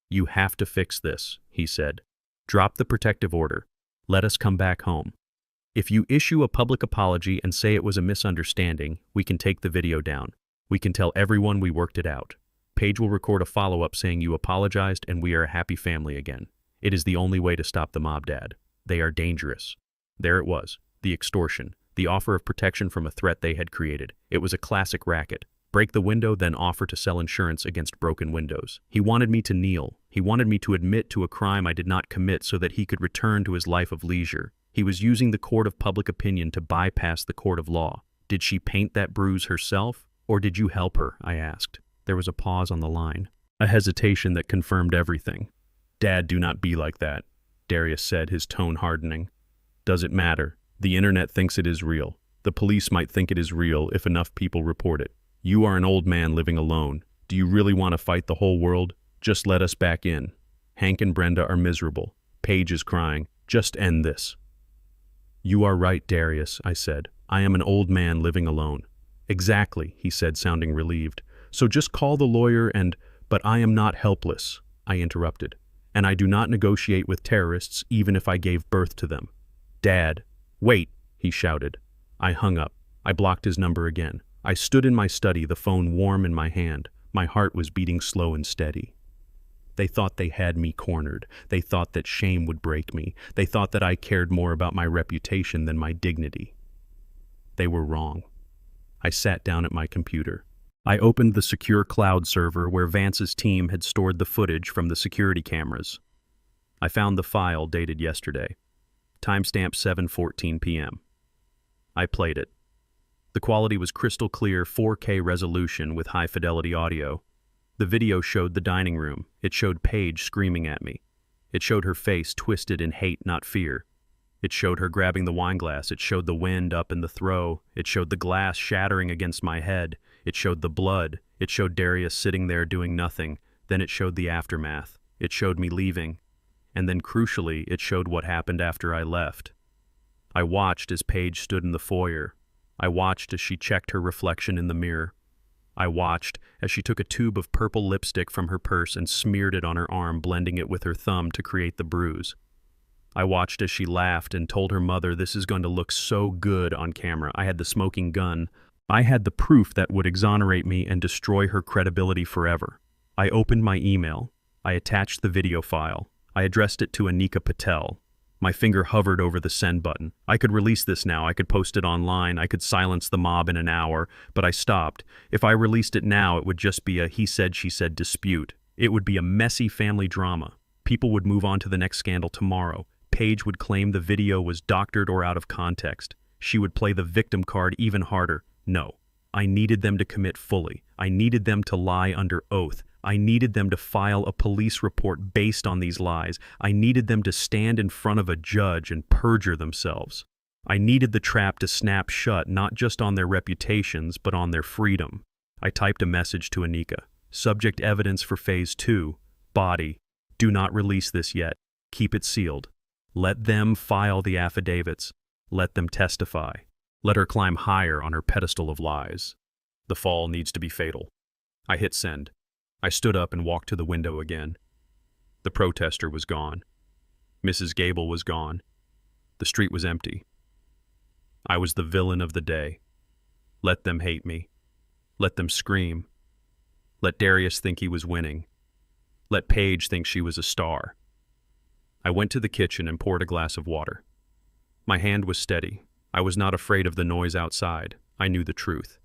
You have to fix this, he said. Drop the protective order. Let us come back home. If you issue a public apology and say it was a misunderstanding, we can take the video down. We can tell everyone we worked it out. Paige will record a follow-up saying you apologized and we are a happy family again. It is the only way to stop the mob, Dad. They are dangerous. There it was. The extortion. The offer of protection from a threat they had created. It was a classic racket. Break the window, then offer to sell insurance against broken windows. He wanted me to kneel. He wanted me to admit to a crime I did not commit so that he could return to his life of leisure. He was using the court of public opinion to bypass the court of law. Did she paint that bruise herself, or did you help her? I asked. There was a pause on the line. A hesitation that confirmed everything. Dad, do not be like that, Darius said, his tone hardening. Does it matter? The internet thinks it is real. The police might think it is real if enough people report it. You are an old man living alone. Do you really want to fight the whole world? Just let us back in. Hank and Brenda are miserable. Paige is crying. Just end this. You are right, Darius, I said. I am an old man living alone. Exactly, he said, sounding relieved. So just call the lawyer but I am not helpless, I interrupted. And I do not negotiate with terrorists even if I gave birth to them. Dad, wait, he shouted. I hung up. I blocked his number again. I stood in my study, the phone warm in my hand. My heart was beating slow and steady. They thought they had me cornered. They thought that shame would break me. They thought that I cared more about my reputation than my dignity. They were wrong. I sat down at my computer. I opened the secure cloud server where Vance's team had stored the footage from the security cameras. I found the file dated yesterday. Timestamp 7:14 p.m. I played it. The quality was crystal clear 4K resolution with high-fidelity audio. The video showed the dining room. It showed Paige screaming at me. It showed her face twisted in hate, not fear. It showed her grabbing the wine glass. It showed the wind up in the throw. It showed the glass shattering against my head. It showed the blood. It showed Darius sitting there doing nothing. Then it showed the aftermath. It showed me leaving. And then, crucially, it showed what happened after I left. I watched as Paige stood in the foyer. I watched as she checked her reflection in the mirror. I watched as she took a tube of purple lipstick from her purse and smeared it on her arm, blending it with her thumb to create the bruise. I watched as she laughed and told her mother, "This is going to look so good on camera." I had the smoking gun. I had the proof that would exonerate me and destroy her credibility forever. I opened my email. I attached the video file. I addressed it to Anika Patel. My finger hovered over the send button. I could release this now. I could post it online. I could silence the mob in an hour, but I stopped. If I released it now, it would just be a he said, she said dispute. It would be a messy family drama. People would move on to the next scandal tomorrow. Paige would claim the video was doctored or out of context. She would play the victim card even harder. No, I needed them to commit fully. I needed them to lie under oath. I needed them to file a police report based on these lies. I needed them to stand in front of a judge and perjure themselves. I needed the trap to snap shut, not just on their reputations, but on their freedom. I typed a message to Anika. Subject evidence for Phase 2. Body. Do not release this yet. Keep it sealed. Let them file the affidavits. Let them testify. Let her climb higher on her pedestal of lies. The fall needs to be fatal. I hit send. I stood up and walked to the window again. The protester was gone. Mrs. Gable was gone. The street was empty. I was the villain of the day. Let them hate me. Let them scream. Let Darius think he was winning. Let Paige think she was a star. I went to the kitchen and poured a glass of water. My hand was steady. I was not afraid of the noise outside. I knew the truth.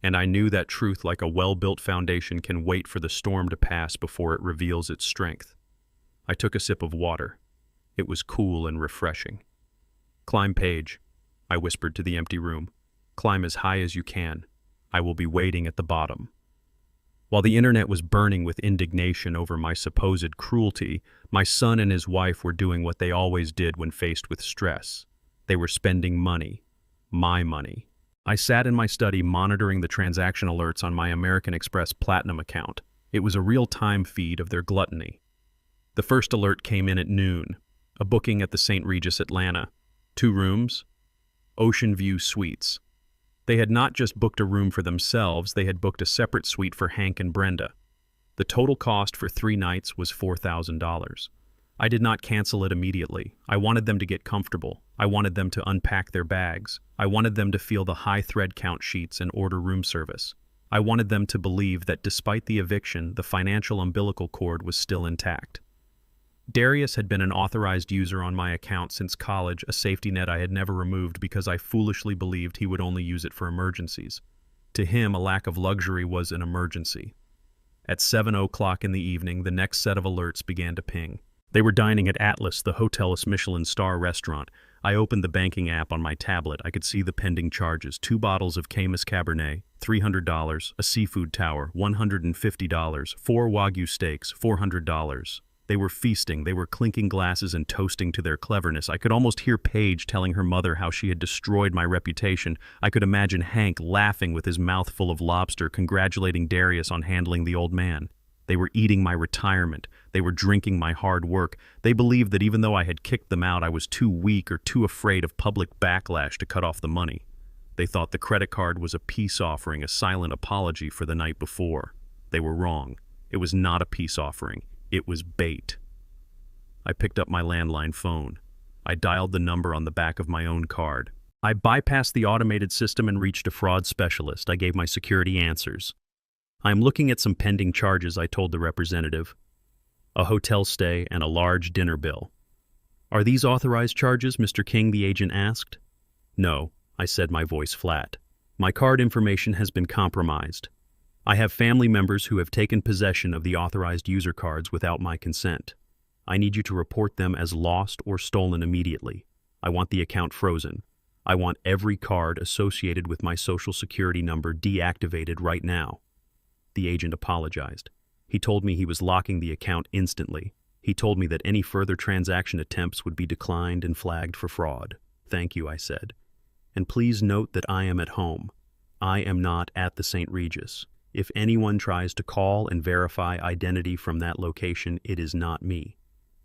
And I knew that truth, like a well-built foundation, can wait for the storm to pass before it reveals its strength. I took a sip of water. It was cool and refreshing. "Climb, Paige," I whispered to the empty room. "Climb as high as you can. I will be waiting at the bottom." While the internet was burning with indignation over my supposed cruelty, my son and his wife were doing what they always did when faced with stress. They were spending money. My money. I sat in my study monitoring the transaction alerts on my American Express Platinum account. It was a real-time feed of their gluttony. The first alert came in at noon. A booking at the St. Regis Atlanta. 2 rooms. Ocean View Suites. They had not just booked a room for themselves, they had booked a separate suite for Hank and Brenda. The total cost for 3 nights was $4,000. I did not cancel it immediately. I wanted them to get comfortable. I wanted them to unpack their bags. I wanted them to feel the high thread count sheets and order room service. I wanted them to believe that despite the eviction, the financial umbilical cord was still intact. Darius had been an authorized user on my account since college, a safety net I had never removed because I foolishly believed he would only use it for emergencies. To him, a lack of luxury was an emergency. At 7:00 in the evening, the next set of alerts began to ping. They were dining at Atlas, the hotel's Michelin star restaurant. I opened the banking app on my tablet. I could see the pending charges: 2 bottles of Caymus Cabernet, $300, a seafood tower, $150, 4 Wagyu steaks, $400. They were feasting, they were clinking glasses and toasting to their cleverness. I could almost hear Paige telling her mother how she had destroyed my reputation. I could imagine Hank laughing with his mouth full of lobster, congratulating Darius on handling the old man. They were eating my retirement. They were drinking my hard work. They believed that even though I had kicked them out, I was too weak or too afraid of public backlash to cut off the money. They thought the credit card was a peace offering, a silent apology for the night before. They were wrong. It was not a peace offering. It was bait. I picked up my landline phone. I dialed the number on the back of my own card. I bypassed the automated system and reached a fraud specialist. I gave my security answers. "I am looking at some pending charges," I told the representative. "A hotel stay and a large dinner bill." "Are these authorized charges?" Mr. King, the agent, asked. "No," I said, my voice flat. "My card information has been compromised. I have family members who have taken possession of the authorized user cards without my consent. I need you to report them as lost or stolen immediately. I want the account frozen. I want every card associated with my social security number deactivated right now." The agent apologized. He told me he was locking the account instantly. He told me that any further transaction attempts would be declined and flagged for fraud. "Thank you," I said. "And please note that I am at home. I am not at the St. Regis. If anyone tries to call and verify identity from that location, it is not me."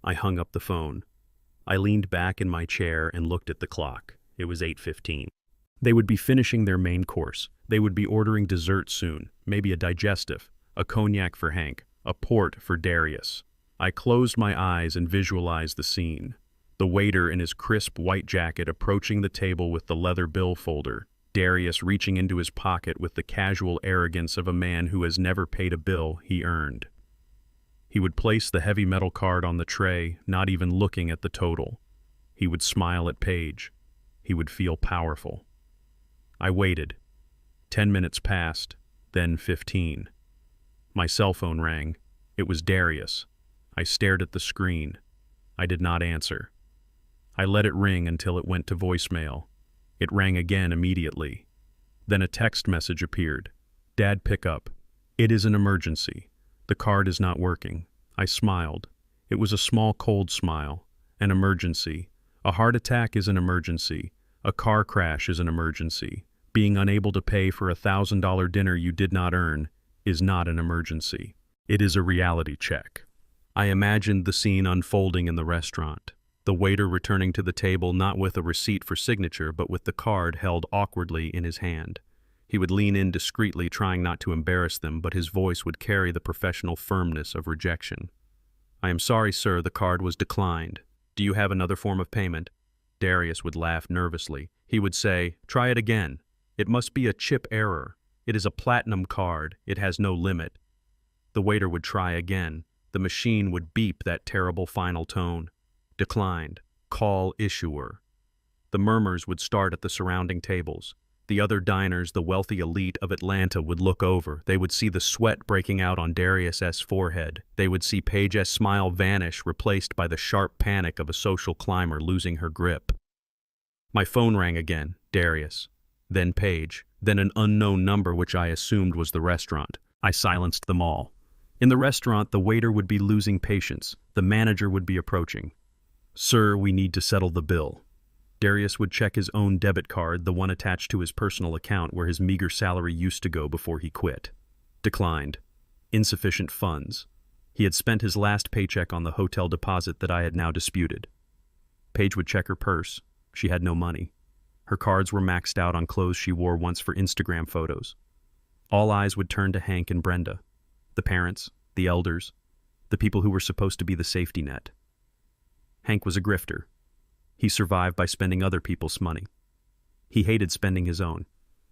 I hung up the phone. I leaned back in my chair and looked at the clock. It was 8:15. They would be finishing their main course. They would be ordering dessert soon, maybe a digestive, a cognac for Hank, a port for Darius. I closed my eyes and visualized the scene. The waiter in his crisp white jacket approaching the table with the leather bill folder, Darius reaching into his pocket with the casual arrogance of a man who has never paid a bill he earned. He would place the heavy metal card on the tray, not even looking at the total. He would smile at Paige. He would feel powerful. I waited. 10 minutes passed, then 15. My cell phone rang. It was Darius. I stared at the screen. I did not answer. I let it ring until it went to voicemail. It rang again immediately. Then a text message appeared. "Dad, pick up. It is an emergency. The card is not working." I smiled. It was a small, cold smile. An emergency. A heart attack is an emergency. A car crash is an emergency. Being unable to pay for a $1,000 dinner you did not earn is not an emergency. It is a reality check. I imagined the scene unfolding in the restaurant. The waiter returning to the table not with a receipt for signature, but with the card held awkwardly in his hand. He would lean in discreetly, trying not to embarrass them, but his voice would carry the professional firmness of rejection. "I am sorry, sir, the card was declined. Do you have another form of payment?" Darius would laugh nervously. He would say, "Try it again. It must be a chip error. It is a platinum card. It has no limit." The waiter would try again. The machine would beep that terrible final tone. "Declined. Call issuer." The murmurs would start at the surrounding tables. The other diners, the wealthy elite of Atlanta, would look over. They would see the sweat breaking out on Darius' forehead. They would see Paige's smile vanish, replaced by the sharp panic of a social climber losing her grip. My phone rang again. Darius. Then Paige. Then an unknown number which I assumed was the restaurant. I silenced them all. In the restaurant, the waiter would be losing patience. The manager would be approaching. "Sir, we need to settle the bill." Darius would check his own debit card, the one attached to his personal account where his meager salary used to go before he quit. Declined. Insufficient funds. He had spent his last paycheck on the hotel deposit that I had now disputed. Paige would check her purse. She had no money. Her cards were maxed out on clothes she wore once for Instagram photos. All eyes would turn to Hank and Brenda. The parents, the elders, the people who were supposed to be the safety net. Hank was a grifter. He survived by spending other people's money. He hated spending his own.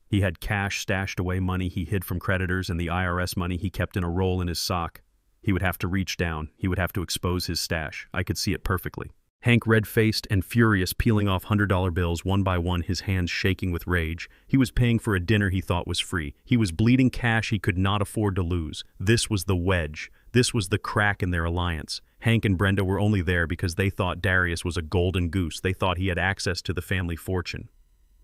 He had cash stashed away, money he hid from creditors, and the IRS money he kept in a roll in his sock. He would have to reach down. He would have to expose his stash. I could see it perfectly. Hank, red-faced and furious, peeling off $100 bills one by one, his hands shaking with rage. He was paying for a dinner he thought was free. He was bleeding cash he could not afford to lose. This was the wedge. This was the crack in their alliance. Hank and Brenda were only there because they thought Darius was a golden goose. They thought he had access to the family fortune.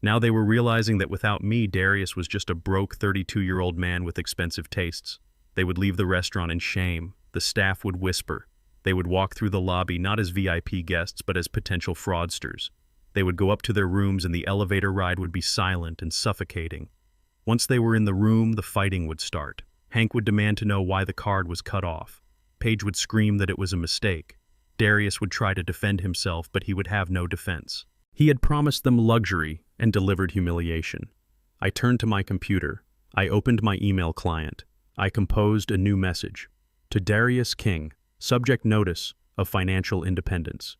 Now they were realizing that without me, Darius was just a broke 32-year-old man with expensive tastes. They would leave the restaurant in shame. The staff would whisper. They would walk through the lobby not as VIP guests, but as potential fraudsters. They would go up to their rooms and the elevator ride would be silent and suffocating. Once they were in the room, the fighting would start. Hank would demand to know why the card was cut off. Paige would scream that it was a mistake. Darius would try to defend himself, but he would have no defense. He had promised them luxury and delivered humiliation. I turned to my computer. I opened my email client. I composed a new message. To Darius King, subject notice of financial independence.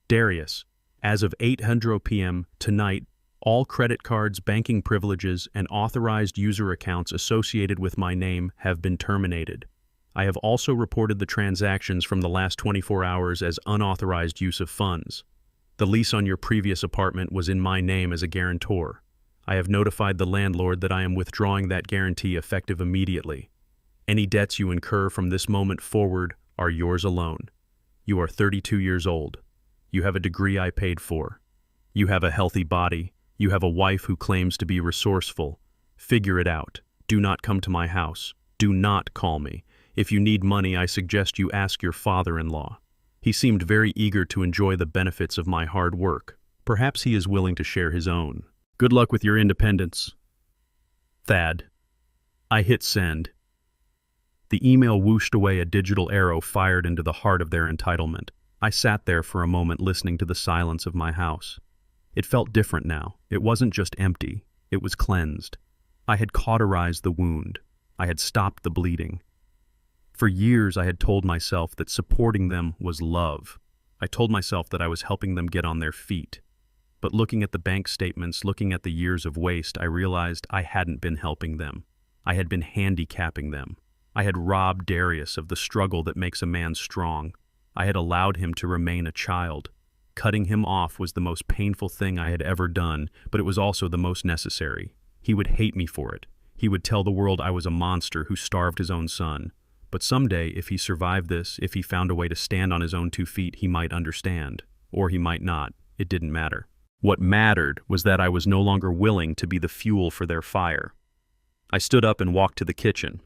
Darius, as of 8:00 p.m. tonight, all credit cards, banking privileges, and authorized user accounts associated with my name have been terminated. I have also reported the transactions from the last 24 hours as unauthorized use of funds. The lease on your previous apartment was in my name as a guarantor. I have notified the landlord that I am withdrawing that guarantee effective immediately. Any debts you incur from this moment forward are yours alone. You are 32 years old. You have a degree I paid for. You have a healthy body. You have a wife who claims to be resourceful. Figure it out. Do not come to my house. Do not call me. If you need money, I suggest you ask your father-in-law. He seemed very eager to enjoy the benefits of my hard work. Perhaps he is willing to share his own. Good luck with your independence. Thad. I hit send. The email whooshed away, a digital arrow fired into the heart of their entitlement. I sat there for a moment listening to the silence of my house. It felt different now. It wasn't just empty. It was cleansed. I had cauterized the wound. I had stopped the bleeding. For years I had told myself that supporting them was love. I told myself that I was helping them get on their feet. But looking at the bank statements, looking at the years of waste, I realized I hadn't been helping them. I had been handicapping them. I had robbed Darius of the struggle that makes a man strong. I had allowed him to remain a child. Cutting him off was the most painful thing I had ever done, but it was also the most necessary. He would hate me for it. He would tell the world I was a monster who starved his own son. But someday, if he survived this, if he found a way to stand on his own 2 feet, he might understand. Or he might not. It didn't matter. What mattered was that I was no longer willing to be the fuel for their fire. I stood up and walked to the kitchen.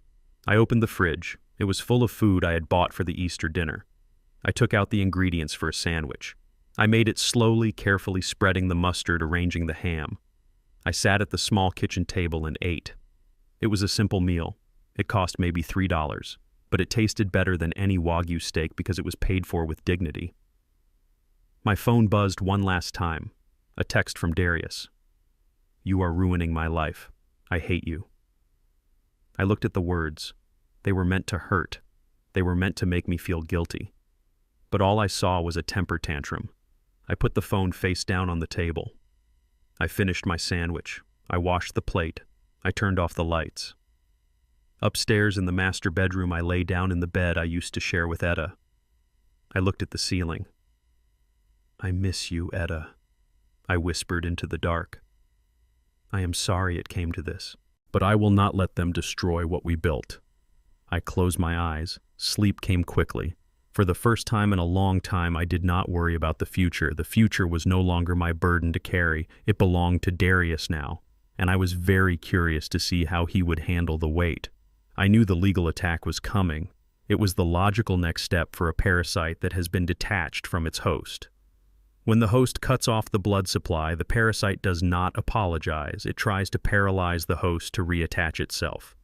I opened the fridge. It was full of food I had bought for the Easter dinner. I took out the ingredients for a sandwich. I made it slowly, carefully spreading the mustard, arranging the ham. I sat at the small kitchen table and ate. It was a simple meal. It cost maybe $3, but it tasted better than any Wagyu steak because it was paid for with dignity. My phone buzzed one last time. A text from Darius. You are ruining my life. I hate you. I looked at the words. They were meant to hurt. They were meant to make me feel guilty. But all I saw was a temper tantrum. I put the phone face down on the table. I finished my sandwich. I washed the plate. I turned off the lights. Upstairs in the master bedroom, I lay down in the bed I used to share with Etta. I looked at the ceiling. I miss you, Etta, I whispered into the dark. I am sorry it came to this, but I will not let them destroy what we built. I closed my eyes. Sleep came quickly. For the first time in a long time, I did not worry about the future. The future was no longer my burden to carry. It belonged to Darius now, and I was very curious to see how he would handle the weight. I knew the legal attack was coming. It was the logical next step for a parasite that has been detached from its host. When the host cuts off the blood supply, the parasite does not apologize. It tries to paralyze the host to reattach itself.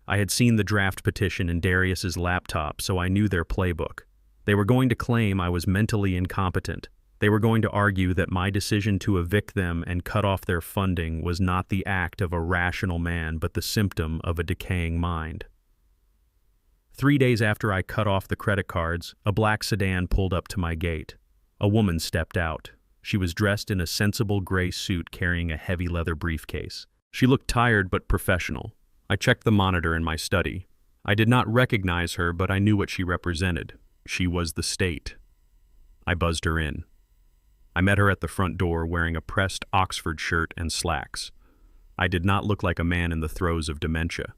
I had seen the draft petition in Darius's laptop, so I knew their playbook. They were going to claim I was mentally incompetent. They were going to argue that my decision to evict them and cut off their funding was not the act of a rational man, but the symptom of a decaying mind. 3 days after I cut off the credit cards, a black sedan pulled up to my gate. A woman stepped out. She was dressed in a sensible gray suit carrying a heavy leather briefcase. She looked tired but professional. I checked the monitor in my study. I did not recognize her, but I knew what she represented. She was the state. I buzzed her in. I met her at the front door wearing a pressed Oxford shirt and slacks. I did not look like a man in the throes of dementia.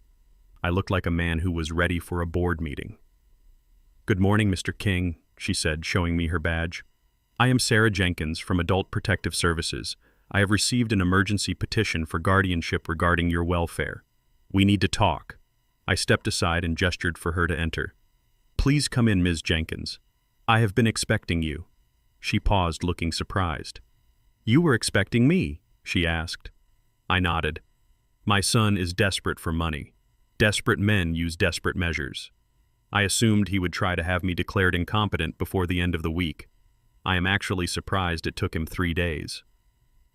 I looked like a man who was ready for a board meeting. Good morning, Mr. King, she said, showing me her badge. I am Sarah Jenkins from Adult Protective Services. I have received an emergency petition for guardianship regarding your welfare. We need to talk. I stepped aside and gestured for her to enter. Please come in, Ms. Jenkins. I have been expecting you. She paused, looking surprised. You were expecting me? She asked. I nodded. My son is desperate for money. Desperate men use desperate measures. I assumed he would try to have me declared incompetent before the end of the week. I am actually surprised it took him 3 days.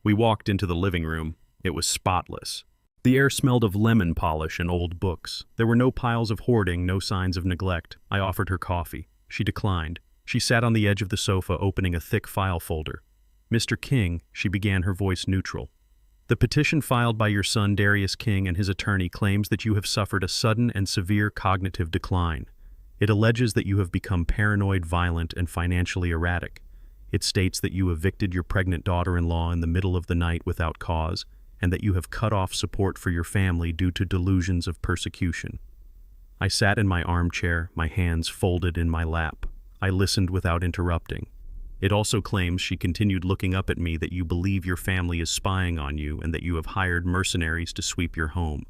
We walked into the living room. It was spotless. The air smelled of lemon polish and old books. There were no piles of hoarding, no signs of neglect. I offered her coffee. She declined. She sat on the edge of the sofa, opening a thick file folder. Mr. King, she began, her voice neutral. The petition filed by your son Darius King and his attorney claims that you have suffered a sudden and severe cognitive decline. It alleges that you have become paranoid, violent, and financially erratic. It states that you evicted your pregnant daughter-in-law in the middle of the night without cause, and that you have cut off support for your family due to delusions of persecution. I sat in my armchair, my hands folded in my lap. I listened without interrupting. It also claims, she continued looking up at me, that you believe your family is spying on you and that you have hired mercenaries to sweep your home.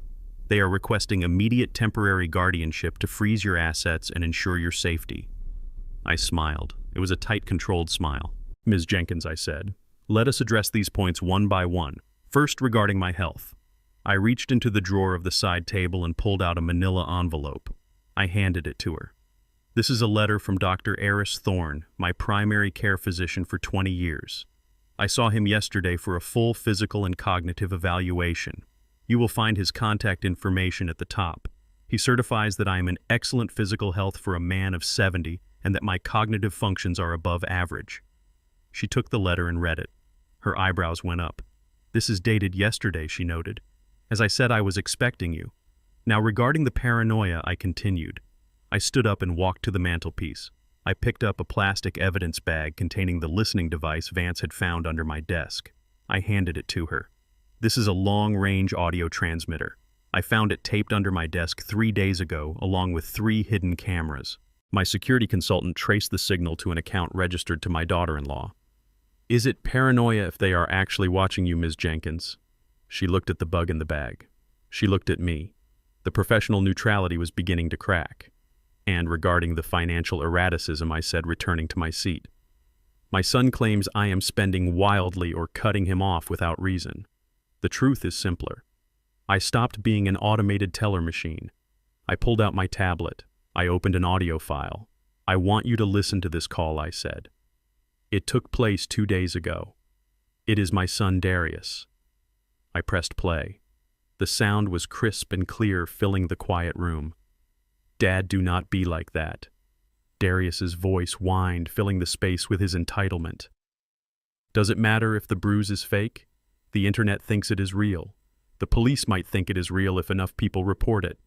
They are requesting immediate temporary guardianship to freeze your assets and ensure your safety. I smiled. It was a tight, controlled smile. Ms. Jenkins, I said, let us address these points one by one. First, regarding my health. I reached into the drawer of the side table and pulled out a manila envelope. I handed it to her. This is a letter from Dr. Eris Thorne, my primary care physician for 20 years. I saw him yesterday for a full physical and cognitive evaluation. You will find his contact information at the top. He certifies that I am in excellent physical health for a man of 70 and that my cognitive functions are above average. She took the letter and read it. Her eyebrows went up. This is dated yesterday, she noted. As I said, I was expecting you. Now, regarding the paranoia, I continued. I stood up and walked to the mantelpiece. I picked up a plastic evidence bag containing the listening device Vance had found under my desk. I handed it to her. This is a long-range audio transmitter. I found it taped under my desk 3 days ago, along with 3 hidden cameras. My security consultant traced the signal to an account registered to my daughter-in-law. Is it paranoia if they are actually watching you, Ms. Jenkins? She looked at the bug in the bag. She looked at me. The professional neutrality was beginning to crack. And regarding the financial erraticism, I said, returning to my seat. My son claims I am spending wildly or cutting him off without reason. The truth is simpler. I stopped being an automated teller machine. I pulled out my tablet. I opened an audio file. I want you to listen to this call, I said. It took place 2 days ago. It is my son Darius. I pressed play. The sound was crisp and clear, filling the quiet room. Dad, do not be like that. Darius's voice whined, filling the space with his entitlement. Does it matter if the bruise is fake? The internet thinks it is real. The police might think it is real if enough people report it.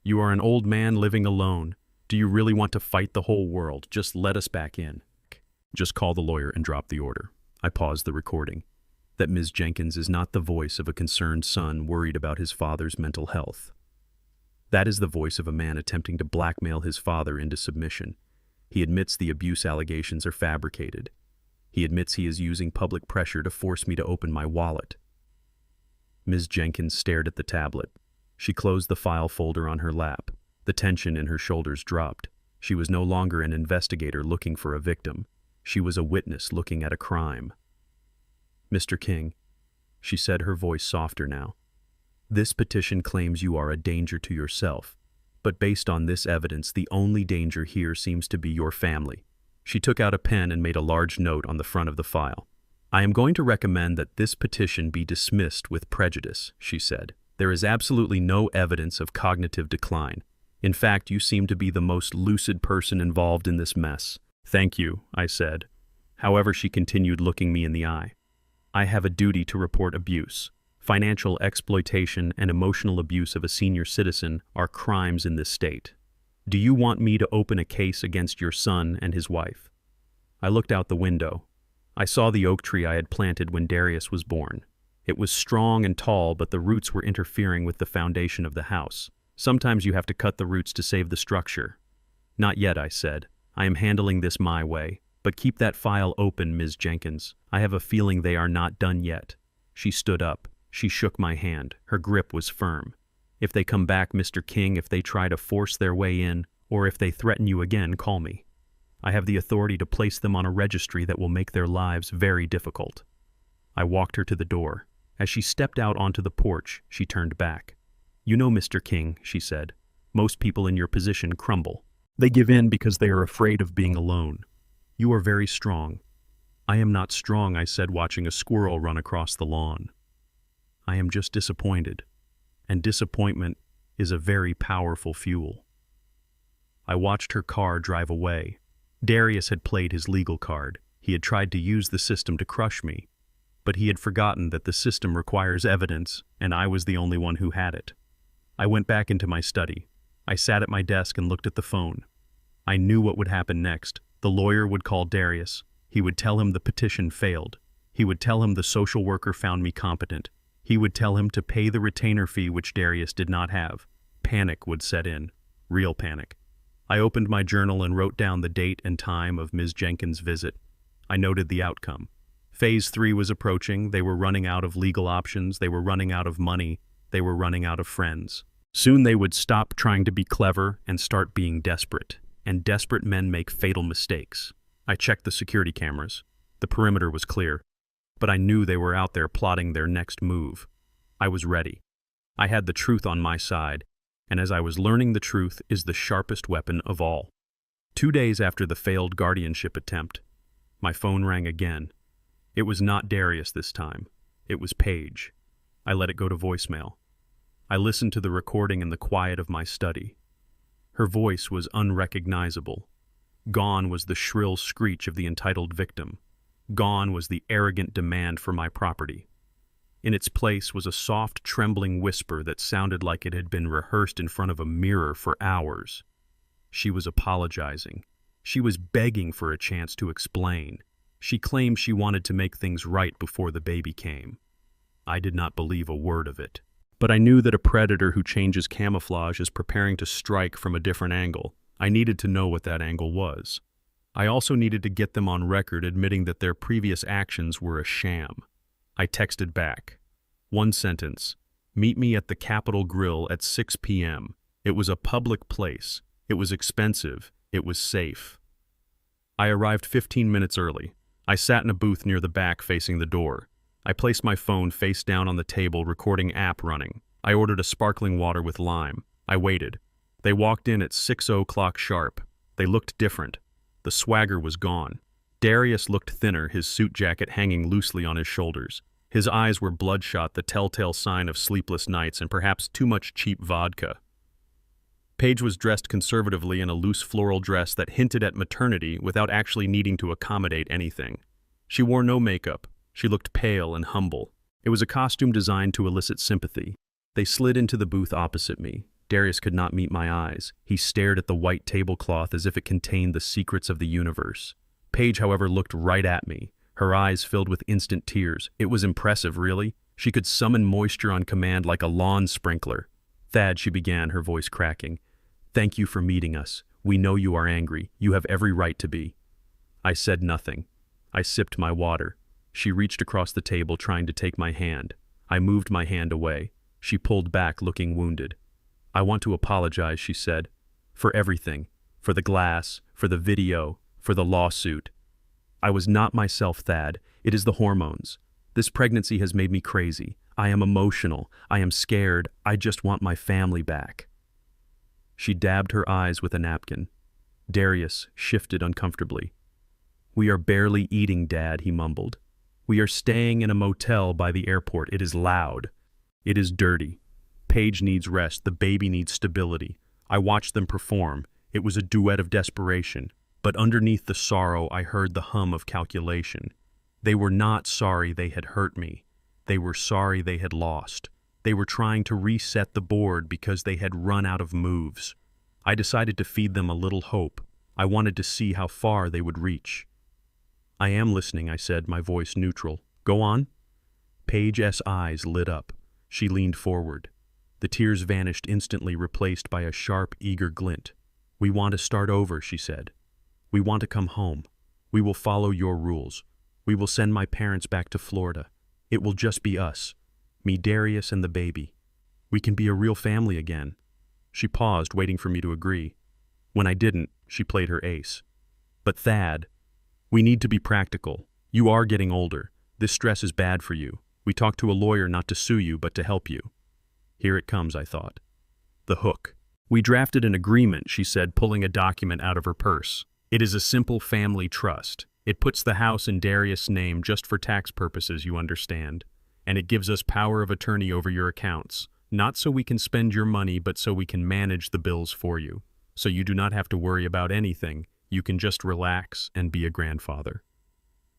You are an old man living alone. Do you really want to fight the whole world? Just let us back in. Just call the lawyer and drop the order. I paused the recording. That Ms. Jenkins is not the voice of a concerned son worried about his father's mental health. That is the voice of a man attempting to blackmail his father into submission. He admits the abuse allegations are fabricated. He admits he is using public pressure to force me to open my wallet. Ms. Jenkins stared at the tablet. She closed the file folder on her lap. The tension in her shoulders dropped. She was no longer an investigator looking for a victim. She was a witness looking at a crime. Mr. King, she said, her voice softer now. This petition claims you are a danger to yourself, but based on this evidence, the only danger here seems to be your family. She took out a pen and made a large note on the front of the file. I am going to recommend that this petition be dismissed with prejudice, she said. There is absolutely no evidence of cognitive decline. In fact, you seem to be the most lucid person involved in this mess. Thank you, I said. However, she continued, looking me in the eye. I have a duty to report abuse. Financial exploitation and emotional abuse of a senior citizen are crimes in this state. Do you want me to open a case against your son and his wife? I looked out the window. I saw the oak tree I had planted when Darius was born. It was strong and tall, but the roots were interfering with the foundation of the house. Sometimes you have to cut the roots to save the structure. Not yet, I said. I am handling this my way. But keep that file open, Ms. Jenkins. I have a feeling they are not done yet. She stood up. She shook my hand. Her grip was firm. If they come back, Mr. King, if they try to force their way in, or if they threaten you again, call me. I have the authority to place them on a registry that will make their lives very difficult. I walked her to the door. As she stepped out onto the porch, she turned back. You know, Mr. King, she said, most people in your position crumble. They give in because they are afraid of being alone. You are very strong. I am not strong, I said, watching a squirrel run across the lawn. I am just disappointed, and disappointment is a very powerful fuel. I watched her car drive away. Darius had played his legal card. He had tried to use the system to crush me, but he had forgotten that the system requires evidence, and I was the only one who had it. I went back into my study. I sat at my desk and looked at the phone. I knew what would happen next. The lawyer would call Darius. He would tell him the petition failed. He would tell him the social worker found me competent. He would tell him to pay the retainer fee, which Darius did not have. Panic would set in. Real panic. I opened my journal and wrote down the date and time of Ms. Jenkins' visit. I noted the outcome. Phase 3 was approaching. They were running out of legal options. They were running out of money. They were running out of friends. Soon they would stop trying to be clever and start being desperate. And desperate men make fatal mistakes. I checked the security cameras. The perimeter was clear. But I knew they were out there plotting their next move. I was ready. I had the truth on my side. And as I was learning, the truth is the sharpest weapon of all. 2 days after the failed guardianship attempt, my phone rang again. It was not Darius this time. It was Paige. I let it go to voicemail. I listened to the recording in the quiet of my study. Her voice was unrecognizable. Gone was the shrill screech of the entitled victim. Gone was the arrogant demand for my property. In its place was a soft, trembling whisper that sounded like it had been rehearsed in front of a mirror for hours. She was apologizing. She was begging for a chance to explain. She claimed she wanted to make things right before the baby came. I did not believe a word of it. But I knew that a predator who changes camouflage is preparing to strike from a different angle. I needed to know what that angle was. I also needed to get them on record admitting that their previous actions were a sham. I texted back. One sentence. Meet me at the Capitol Grill at 6 p.m. It was a public place. It was expensive. It was safe. I arrived 15 minutes early. I sat in a booth near the back facing the door. I placed my phone face down on the table, recording app running. I ordered a sparkling water with lime. I waited. They walked in at 6:00 sharp. They looked different. The swagger was gone. Darius looked thinner, his suit jacket hanging loosely on his shoulders. His eyes were bloodshot, the telltale sign of sleepless nights and perhaps too much cheap vodka. Paige was dressed conservatively in a loose floral dress that hinted at maternity without actually needing to accommodate anything. She wore no makeup. She looked pale and humble. It was a costume designed to elicit sympathy. They slid into the booth opposite me. Darius could not meet my eyes. He stared at the white tablecloth as if it contained the secrets of the universe. Paige, however, looked right at me, her eyes filled with instant tears. It was impressive, really. She could summon moisture on command like a lawn sprinkler. Thad, she began, her voice cracking. Thank you for meeting us. We know you are angry. You have every right to be. I said nothing. I sipped my water. She reached across the table, trying to take my hand. I moved my hand away. She pulled back, looking wounded. I want to apologize, she said. For everything. For the glass, for the video, for the lawsuit. I was not myself, Thad. It is the hormones. This pregnancy has made me crazy. I am emotional. I am scared. I just want my family back. She dabbed her eyes with a napkin. Darius shifted uncomfortably. We are barely eating, Dad, he mumbled. We are staying in a motel by the airport. It is loud. It is dirty. Paige needs rest. The baby needs stability. I watched them perform. It was a duet of desperation. But underneath the sorrow, I heard the hum of calculation. They were not sorry they had hurt me. They were sorry they had lost. They were trying to reset the board because they had run out of moves. I decided to feed them a little hope. I wanted to see how far they would reach. I am listening, I said, my voice neutral. Go on. Paige's eyes lit up. She leaned forward. The tears vanished instantly, replaced by a sharp, eager glint. We want to start over, she said. We want to come home. We will follow your rules. We will send my parents back to Florida. It will just be us. Me, Darius, and the baby. We can be a real family again. She paused, waiting for me to agree. When I didn't, she played her ace. But Thad, we need to be practical. You are getting older. This stress is bad for you. We talked to a lawyer not to sue you, but to help you. Here it comes, I thought. The hook. We drafted an agreement, she said, pulling a document out of her purse. It is a simple family trust. It puts the house in Darius' name just for tax purposes, you understand. And it gives us power of attorney over your accounts. Not so we can spend your money, but so we can manage the bills for you. So you do not have to worry about anything. You can just relax and be a grandfather.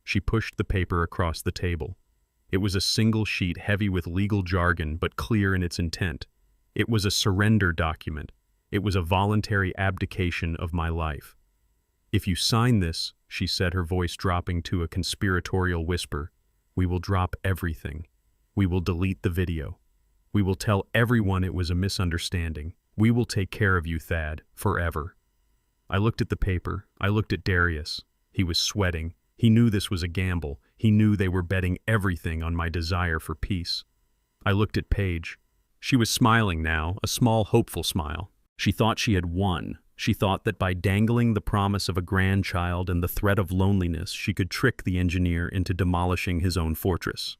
She pushed the paper across the table. It was a single sheet heavy with legal jargon but clear in its intent. It was a surrender document. It was a voluntary abdication of my life. If you sign this, she said, her voice dropping to a conspiratorial whisper, we will drop everything. We will delete the video. We will tell everyone it was a misunderstanding. We will take care of you, Thad, forever. I looked at the paper. I looked at Darius. He was sweating. He knew this was a gamble. He knew they were betting everything on my desire for peace. I looked at Paige. She was smiling now, a small, hopeful smile. She thought she had won. She thought that by dangling the promise of a grandchild and the threat of loneliness, she could trick the engineer into demolishing his own fortress.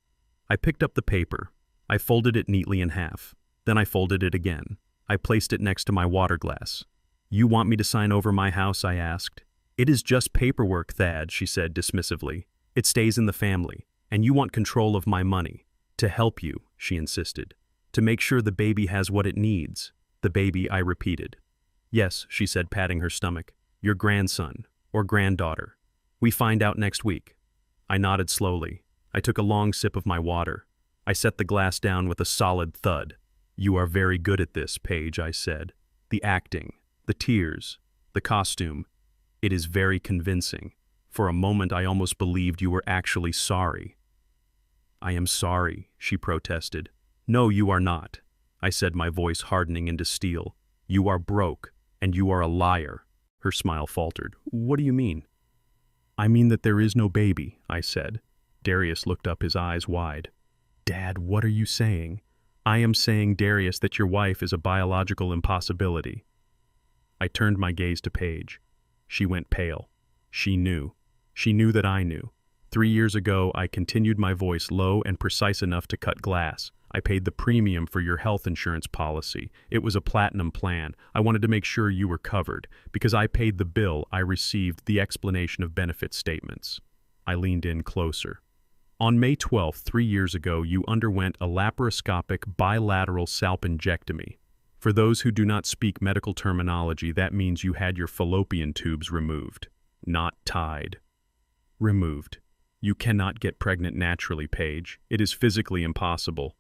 I picked up the paper. I folded it neatly in half. Then I folded it again. I placed it next to my water glass. "You want me to sign over my house?" I asked. "It is just paperwork, Thad," she said dismissively. "It stays in the family, and you want control of my money." "To help you," she insisted. "To make sure the baby has what it needs." "The baby," I repeated. "Yes," she said, patting her stomach. "Your grandson, or granddaughter. We find out next week." I nodded slowly. I took a long sip of my water. I set the glass down with a solid thud. "You are very good at this, Paige," I said. "The acting, the tears, the costume. It is very convincing. For a moment I almost believed you were actually sorry." "I am sorry," she protested. "No, you are not," I said, my voice hardening into steel. "You are broke, and you are a liar." Her smile faltered. "What do you mean?" "I mean that there is no baby," I said. Darius looked up, his eyes wide. "Dad, what are you saying?" "I am saying, Darius, that your wife is a biological impossibility." I turned my gaze to Paige. She went pale. She knew. She knew that I knew. 3 years ago, I continued my voice low and precise enough to cut glass. "I paid the premium for your health insurance policy. It was a platinum plan. I wanted to make sure you were covered. Because I paid the bill, I received the explanation of benefit statements." I leaned in closer. "On May 12th, 3 years ago, you underwent a laparoscopic bilateral salpingectomy. For those who do not speak medical terminology, that means you had your fallopian tubes removed. Not tied. Removed. You cannot get pregnant naturally, Paige. It is physically impossible."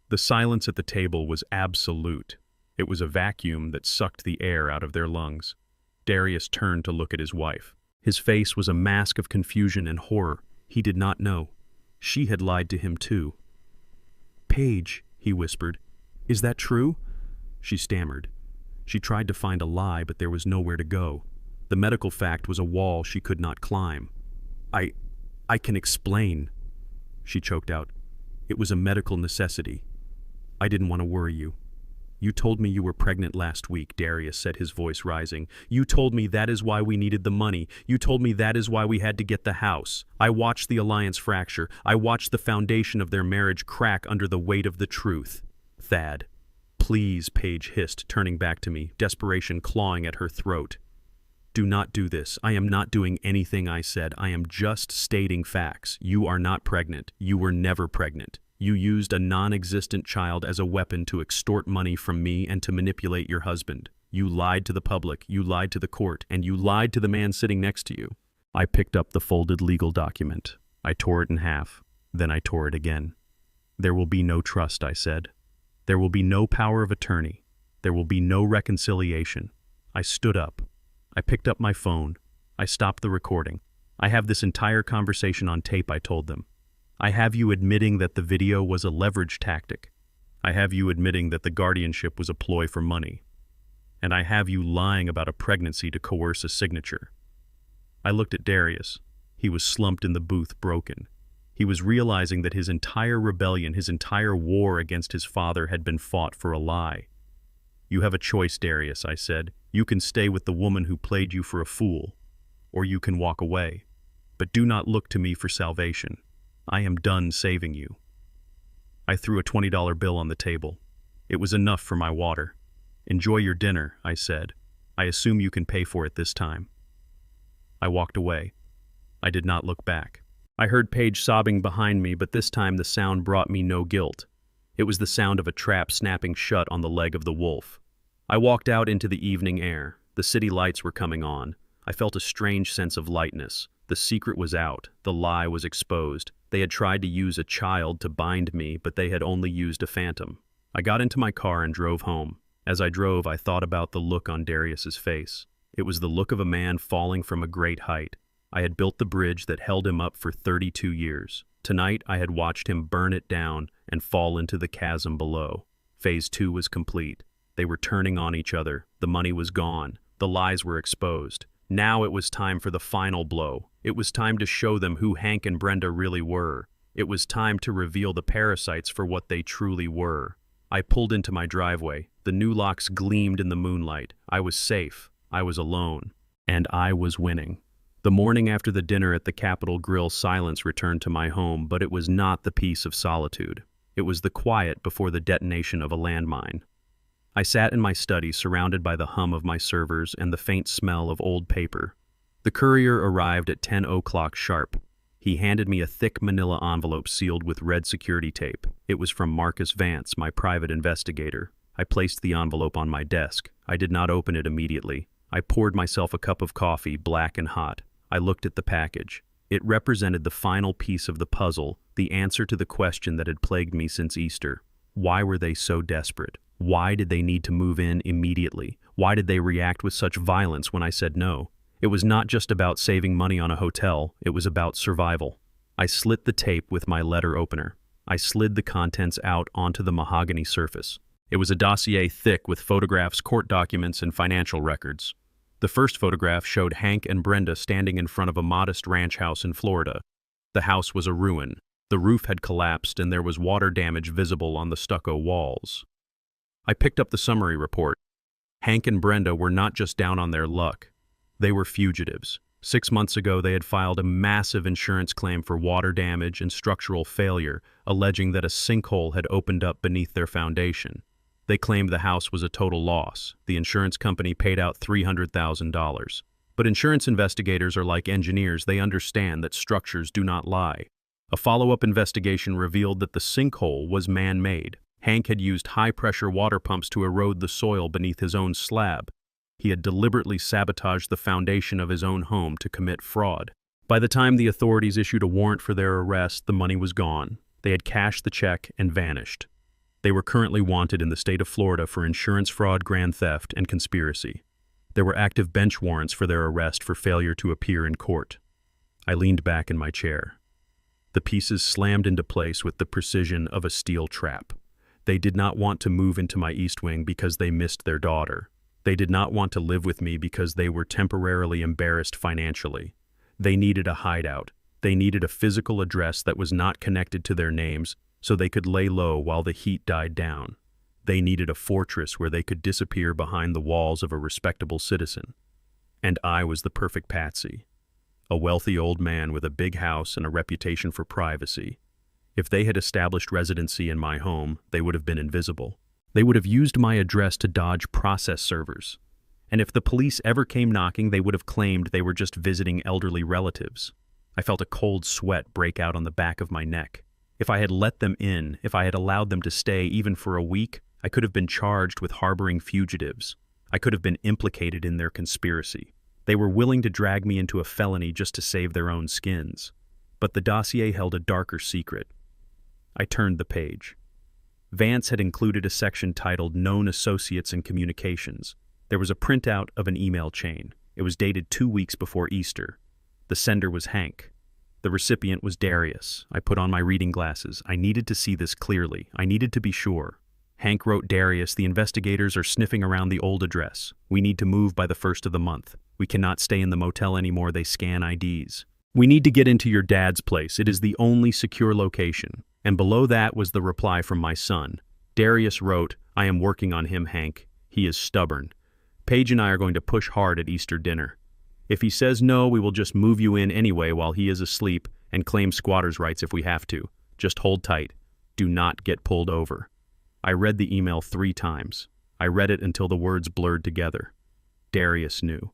The silence at the table was absolute. It was a vacuum that sucked the air out of their lungs. Darius turned to look at his wife. His face was a mask of confusion and horror. He did not know. She had lied to him too. "Paige," he whispered, "is that true?" She stammered. She tried to find a lie, but there was nowhere to go. The medical fact was a wall she could not climb. I can explain," she choked out. "It was a medical necessity. I didn't want to worry you." "You told me you were pregnant last week," Darius said, his voice rising. "You told me that is why we needed the money. You told me that is why we had to get the house. I watched the alliance fracture. I watched the foundation of their marriage crack under the weight of the truth." "Thad." "Please," Paige hissed, turning back to me, desperation clawing at her throat. "Do not do this. I am not doing anything," I said. "I am just stating facts. You are not pregnant. You were never pregnant. You used a non-existent child as a weapon to extort money from me and to manipulate your husband. You lied to the public, you lied to the court, and you lied to the man sitting next to you." I picked up the folded legal document. I tore it in half. Then I tore it again. "There will be no trust," I said. "There will be no power of attorney. There will be no reconciliation." I stood up. I picked up my phone. I stopped the recording. "I have this entire conversation on tape," I told them. "I have you admitting that the video was a leverage tactic. I have you admitting that the guardianship was a ploy for money. And I have you lying about a pregnancy to coerce a signature." I looked at Darius. He was slumped in the booth, broken. He was realizing that his entire rebellion, his entire war against his father had been fought for a lie. "You have a choice, Darius," I said. "You can stay with the woman who played you for a fool, or you can walk away. But do not look to me for salvation. I am done saving you." I threw a $20 bill on the table. It was enough for my water. "Enjoy your dinner," I said. "I assume you can pay for it this time." I walked away. I did not look back. I heard Paige sobbing behind me, but this time the sound brought me no guilt. It was the sound of a trap snapping shut on the leg of the wolf. I walked out into the evening air. The city lights were coming on. I felt a strange sense of lightness. The secret was out. The lie was exposed. They had tried to use a child to bind me, but they had only used a phantom. I got into my car and drove home. As I drove, I thought about the look on Darius's face. It was the look of a man falling from a great height. I had built the bridge that held him up for 32 years. Tonight, I had watched him burn it down and fall into the chasm below. Phase 2 was complete. They were turning on each other. The money was gone. The lies were exposed. Now it was time for the final blow. It was time to show them who Hank and Brenda really were. It was time to reveal the parasites for what they truly were. I pulled into my driveway. The new locks gleamed in the moonlight. I was safe. I was alone. And I was winning. The morning after the dinner at the Capitol Grill, silence returned to my home, but it was not the peace of solitude. It was the quiet before the detonation of a landmine. I sat in my study, surrounded by the hum of my servers and the faint smell of old paper. The courier arrived at 10 o'clock sharp. He handed me a thick manila envelope sealed with red security tape. It was from Marcus Vance, my private investigator. I placed the envelope on my desk. I did not open it immediately. I poured myself a cup of coffee, black and hot. I looked at the package. It represented the final piece of the puzzle, the answer to the question that had plagued me since Easter. Why were they so desperate? Why did they need to move in immediately? Why did they react with such violence when I said no? It was not just about saving money on a hotel, it was about survival. I slit the tape with my letter opener. I slid the contents out onto the mahogany surface. It was a dossier thick with photographs, court documents, and financial records. The first photograph showed Hank and Brenda standing in front of a modest ranch house in Florida. The house was a ruin. The roof had collapsed and there was water damage visible on the stucco walls. I picked up the summary report. Hank and Brenda were not just down on their luck. They were fugitives. 6 months ago, they had filed a massive insurance claim for water damage and structural failure, alleging that a sinkhole had opened up beneath their foundation. They claimed the house was a total loss. The insurance company paid out $300,000. But insurance investigators are like engineers. They understand that structures do not lie. A follow-up investigation revealed that the sinkhole was man-made. Hank had used high-pressure water pumps to erode the soil beneath his own slab. He had deliberately sabotaged the foundation of his own home to commit fraud. By the time the authorities issued a warrant for their arrest, the money was gone. They had cashed the check and vanished. They were currently wanted in the state of Florida for insurance fraud, grand theft, and conspiracy. There were active bench warrants for their arrest for failure to appear in court. I leaned back in my chair. The pieces slammed into place with the precision of a steel trap. They did not want to move into my East Wing because they missed their daughter. They did not want to live with me because they were temporarily embarrassed financially. They needed a hideout. They needed a physical address that was not connected to their names so they could lay low while the heat died down. They needed a fortress where they could disappear behind the walls of a respectable citizen. And I was the perfect patsy. A wealthy old man with a big house and a reputation for privacy. If they had established residency in my home, they would have been invisible. They would have used my address to dodge process servers. And if the police ever came knocking, they would have claimed they were just visiting elderly relatives. I felt a cold sweat break out on the back of my neck. If I had let them in, if I had allowed them to stay even for a week, I could have been charged with harboring fugitives. I could have been implicated in their conspiracy. They were willing to drag me into a felony just to save their own skins. But the dossier held a darker secret. I turned the page. Vance had included a section titled Known Associates in Communications. There was a printout of an email chain. It was dated 2 weeks before Easter. The sender was Hank. The recipient was Darius. I put on my reading glasses. I needed to see this clearly. I needed to be sure. Hank wrote Darius, "The investigators are sniffing around the old address. We need to move by the 1st of the month. We cannot stay in the motel anymore. They scan IDs. We need to get into your dad's place. It is the only secure location." And below that was the reply from my son. Darius wrote, "I am working on him, Hank. He is stubborn. Paige and I are going to push hard at Easter dinner. If he says no, we will just move you in anyway while he is asleep and claim squatters' rights if we have to. Just hold tight. Do not get pulled over." I read the email 3 times. I read it until the words blurred together. Darius knew.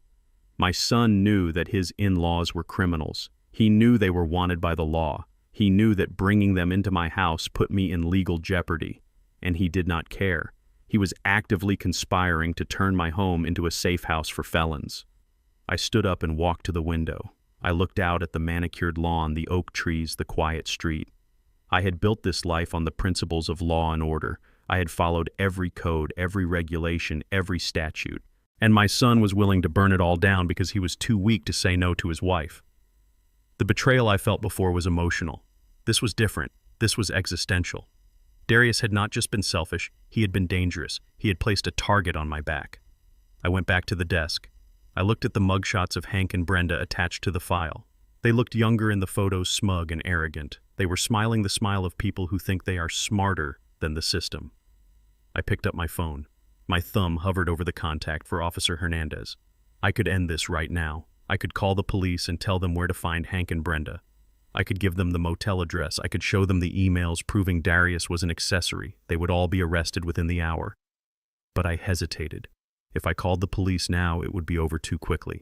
My son knew that his in-laws were criminals. He knew they were wanted by the law. He knew that bringing them into my house put me in legal jeopardy. And he did not care. He was actively conspiring to turn my home into a safe house for felons. I stood up and walked to the window. I looked out at the manicured lawn, the oak trees, the quiet street. I had built this life on the principles of law and order. I had followed every code, every regulation, every statute. And my son was willing to burn it all down because he was too weak to say no to his wife. The betrayal I felt before was emotional. This was different. This was existential. Darius had not just been selfish, he had been dangerous. He had placed a target on my back. I went back to the desk. I looked at the mugshots of Hank and Brenda attached to the file. They looked younger in the photos, smug and arrogant. They were smiling the smile of people who think they are smarter than the system. I picked up my phone. My thumb hovered over the contact for Officer Hernandez. I could end this right now. I could call the police and tell them where to find Hank and Brenda. I could give them the motel address. I could show them the emails proving Darius was an accessory. They would all be arrested within the hour. But I hesitated. If I called the police now, it would be over too quickly.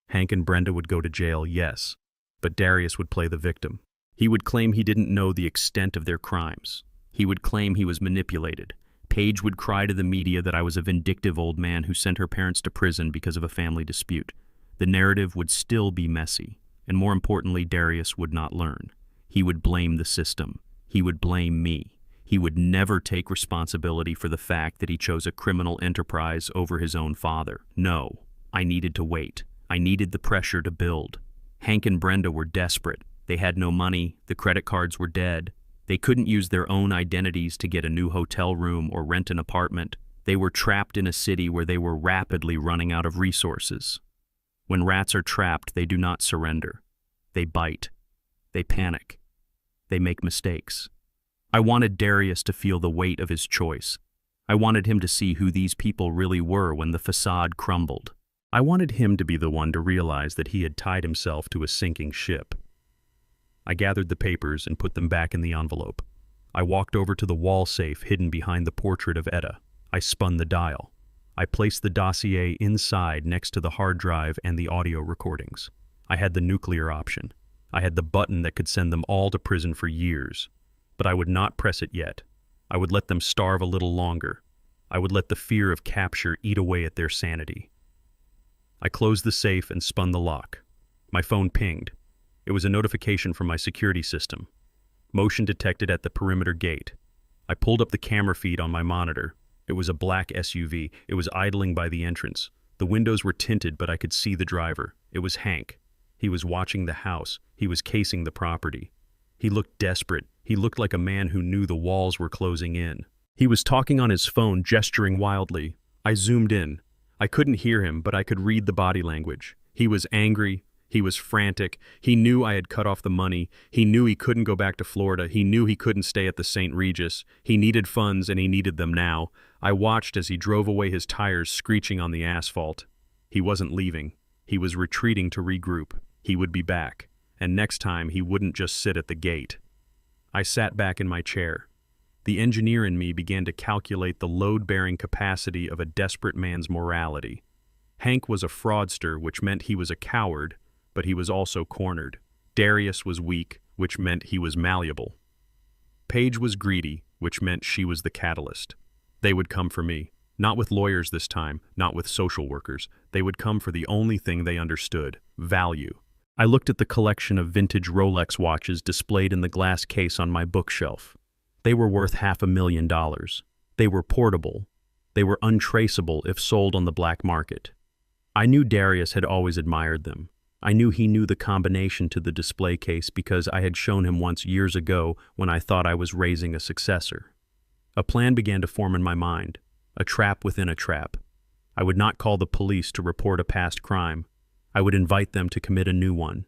Hank and Brenda would go to jail, yes, but Darius would play the victim. He would claim he didn't know the extent of their crimes. He would claim he was manipulated. Paige would cry to the media that I was a vindictive old man who sent her parents to prison because of a family dispute. The narrative would still be messy, and more importantly, Darius would not learn. He would blame the system. He would blame me. He would never take responsibility for the fact that he chose a criminal enterprise over his own father. No, I needed to wait. I needed the pressure to build. Hank and Brenda were desperate. They had no money. The credit cards were dead. They couldn't use their own identities to get a new hotel room or rent an apartment. They were trapped in a city where they were rapidly running out of resources. When rats are trapped, they do not surrender. They bite. They panic. They make mistakes. I wanted Darius to feel the weight of his choice. I wanted him to see who these people really were when the facade crumbled. I wanted him to be the one to realize that he had tied himself to a sinking ship. I gathered the papers and put them back in the envelope. I walked over to the wall safe hidden behind the portrait of Etta. I spun the dial. I placed the dossier inside next to the hard drive and the audio recordings. I had the nuclear option. I had the button that could send them all to prison for years. But I would not press it yet. I would let them starve a little longer. I would let the fear of capture eat away at their sanity. I closed the safe and spun the lock. My phone pinged. It was a notification from my security system. Motion detected at the perimeter gate. I pulled up the camera feed on my monitor. It was a black SUV. It was idling by the entrance. The windows were tinted, but I could see the driver. It was Hank. He was watching the house. He was casing the property. He looked desperate. He looked like a man who knew the walls were closing in. He was talking on his phone, gesturing wildly. I zoomed in. I couldn't hear him, but I could read the body language. He was angry. He was frantic. He knew I had cut off the money. He knew he couldn't go back to Florida. He knew he couldn't stay at the St. Regis. He needed funds, and he needed them now. I watched as he drove away, his tires screeching on the asphalt. He wasn't leaving. He was retreating to regroup. He would be back. And next time, he wouldn't just sit at the gate. I sat back in my chair. The engineer in me began to calculate the load-bearing capacity of a desperate man's morality. Hank was a fraudster, which meant he was a coward, but he was also cornered. Darius was weak, which meant he was malleable. Paige was greedy, which meant she was the catalyst. They would come for me. Not with lawyers this time, not with social workers. They would come for the only thing they understood: value. I looked at the collection of vintage Rolex watches displayed in the glass case on my bookshelf. They were worth $500,000. They were portable. They were untraceable if sold on the black market. I knew Darius had always admired them. I knew he knew the combination to the display case because I had shown him once years ago when I thought I was raising a successor. A plan began to form in my mind, a trap within a trap. I would not call the police to report a past crime. I would invite them to commit a new one.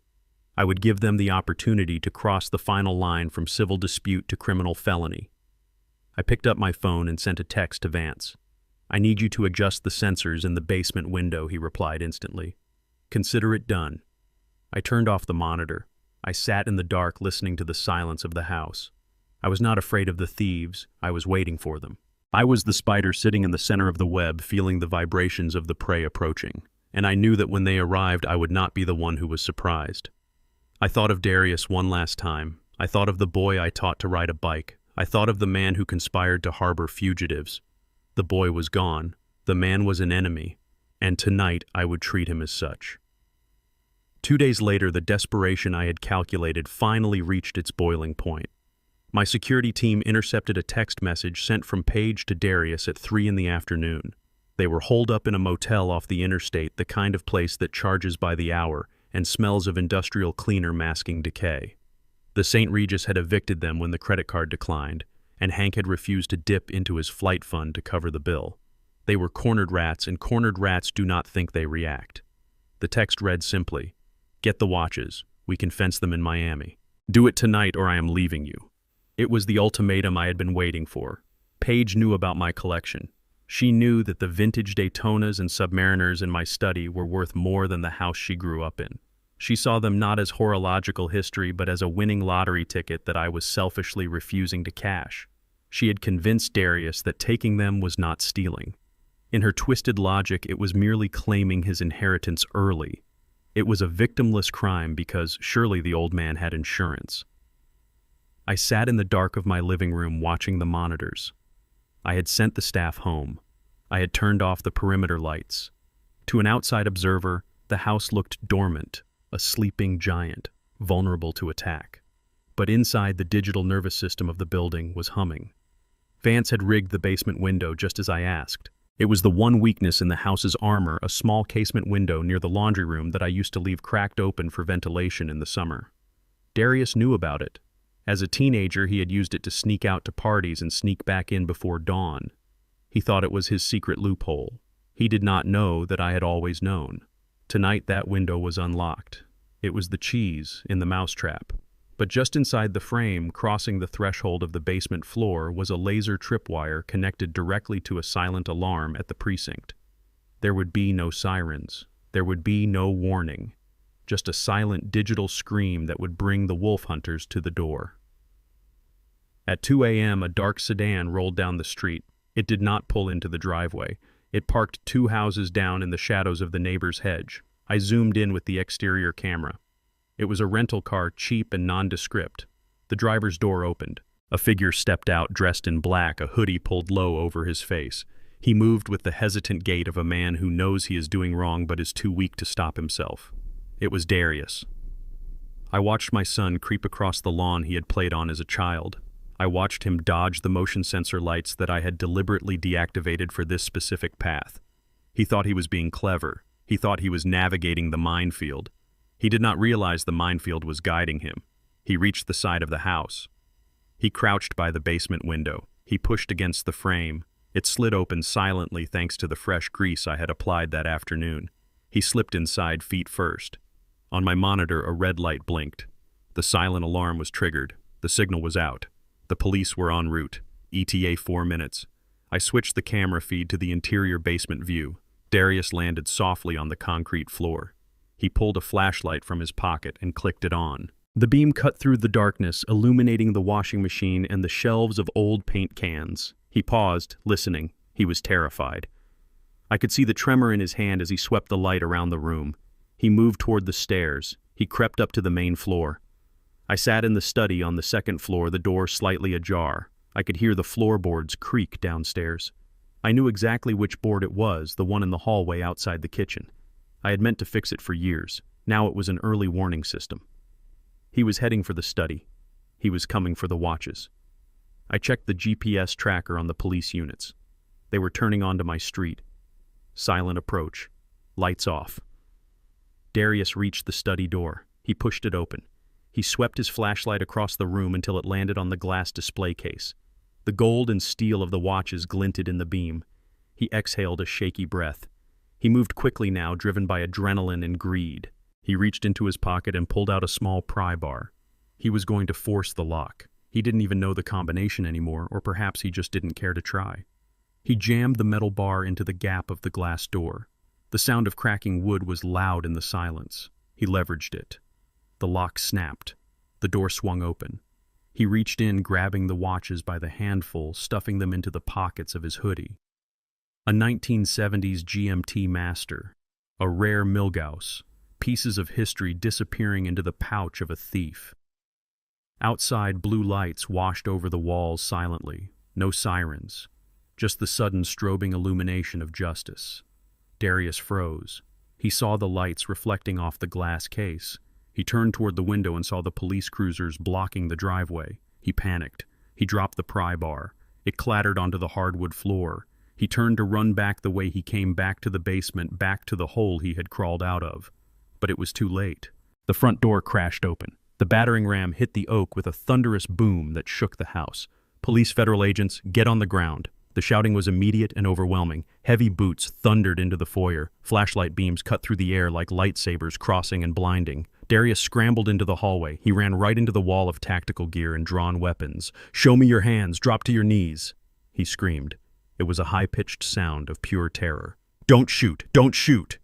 I would give them the opportunity to cross the final line from civil dispute to criminal felony. I picked up my phone and sent a text to Vance. "I need you to adjust the sensors in the basement window," he replied instantly. "Consider it done." I turned off the monitor. I sat in the dark listening to the silence of the house. I was not afraid of the thieves. I was waiting for them. I was the spider sitting in the center of the web, feeling the vibrations of the prey approaching. And I knew that when they arrived, I would not be the one who was surprised. I thought of Darius one last time. I thought of the boy I taught to ride a bike. I thought of the man who conspired to harbor fugitives. The boy was gone. The man was an enemy. And tonight I would treat him as such. 2 days later, the desperation I had calculated finally reached its boiling point. My security team intercepted a text message sent from Paige to Darius at 3 in the afternoon. They were holed up in a motel off the interstate, the kind of place that charges by the hour and smells of industrial cleaner masking decay. The St. Regis had evicted them when the credit card declined, and Hank had refused to dip into his flight fund to cover the bill. They were cornered rats, and cornered rats do not think they react. The text read simply, "Get the watches. We can fence them in Miami. Do it tonight or I am leaving you." It was the ultimatum I had been waiting for. Paige knew about my collection. She knew that the vintage Daytonas and Submariners in my study were worth more than the house she grew up in. She saw them not as horological history but as a winning lottery ticket that I was selfishly refusing to cash. She had convinced Darius that taking them was not stealing. In her twisted logic, it was merely claiming his inheritance early. It was a victimless crime because surely the old man had insurance. I sat in the dark of my living room watching the monitors. I had sent the staff home. I had turned off the perimeter lights. To an outside observer, the house looked dormant, a sleeping giant, vulnerable to attack. But inside, the digital nervous system of the building was humming. Vance had rigged the basement window just as I asked. It was the one weakness in the house's armor, a small casement window near the laundry room that I used to leave cracked open for ventilation in the summer. Darius knew about it. As a teenager, he had used it to sneak out to parties and sneak back in before dawn. He thought it was his secret loophole. He did not know that I had always known. Tonight, that window was unlocked. It was the cheese in the mousetrap. But just inside the frame, crossing the threshold of the basement floor, was a laser tripwire connected directly to a silent alarm at the precinct. There would be no sirens. There would be no warning. Just a silent digital scream that would bring the wolf hunters to the door. At 2 a.m., a dark sedan rolled down the street. It did not pull into the driveway. It parked 2 houses down in the shadows of the neighbor's hedge. I zoomed in with the exterior camera. It was a rental car, cheap and nondescript. The driver's door opened. A figure stepped out, dressed in black, a hoodie pulled low over his face. He moved with the hesitant gait of a man who knows he is doing wrong but is too weak to stop himself. It was Darius. I watched my son creep across the lawn he had played on as a child. I watched him dodge the motion sensor lights that I had deliberately deactivated for this specific path. He thought he was being clever. He thought he was navigating the minefield. He did not realize the minefield was guiding him. He reached the side of the house. He crouched by the basement window. He pushed against the frame. It slid open silently thanks to the fresh grease I had applied that afternoon. He slipped inside feet first. On my monitor, a red light blinked. The silent alarm was triggered. The signal was out. The police were en route. ETA 4 minutes. I switched the camera feed to the interior basement view. Darius landed softly on the concrete floor. He pulled a flashlight from his pocket and clicked it on. The beam cut through the darkness, illuminating the washing machine and the shelves of old paint cans. He paused, listening. He was terrified. I could see the tremor in his hand as he swept the light around the room. He moved toward the stairs. He crept up to the main floor. I sat in the study on the second floor, the door slightly ajar. I could hear the floorboards creak downstairs. I knew exactly which board it was, the one in the hallway outside the kitchen. I had meant to fix it for years. Now it was an early warning system. He was heading for the study. He was coming for the watches. I checked the GPS tracker on the police units. They were turning onto my street. Silent approach. Lights off. Darius reached the study door. He pushed it open. He swept his flashlight across the room until it landed on the glass display case. The gold and steel of the watches glinted in the beam. He exhaled a shaky breath. He moved quickly now, driven by adrenaline and greed. He reached into his pocket and pulled out a small pry bar. He was going to force the lock. He didn't even know the combination anymore, or perhaps he just didn't care to try. He jammed the metal bar into the gap of the glass door. The sound of cracking wood was loud in the silence. He leveraged it. The lock snapped. The door swung open. He reached in, grabbing the watches by the handful, stuffing them into the pockets of his hoodie. A 1970s GMT Master, a rare Milgauss, pieces of history disappearing into the pouch of a thief. Outside, blue lights washed over the walls silently. No sirens, just the sudden strobing illumination of justice. Darius froze. He saw the lights reflecting off the glass case. He turned toward the window and saw the police cruisers blocking the driveway. He panicked. He dropped the pry bar. It clattered onto the hardwood floor. He turned to run back the way he came, back to the basement, back to the hole he had crawled out of. But it was too late. The front door crashed open. The battering ram hit the oak with a thunderous boom that shook the house. "Police, federal agents, get on the ground." The The shouting was immediate and overwhelming. Heavy boots thundered into the foyer. Flashlight beams cut through the air like lightsabers, crossing and blinding. Darius scrambled into the hallway. He ran right into the wall of tactical gear and drawn weapons. "Show me your hands! Drop to your knees!" he screamed. It was a high-pitched sound of pure terror. "Don't shoot! Don't shoot!"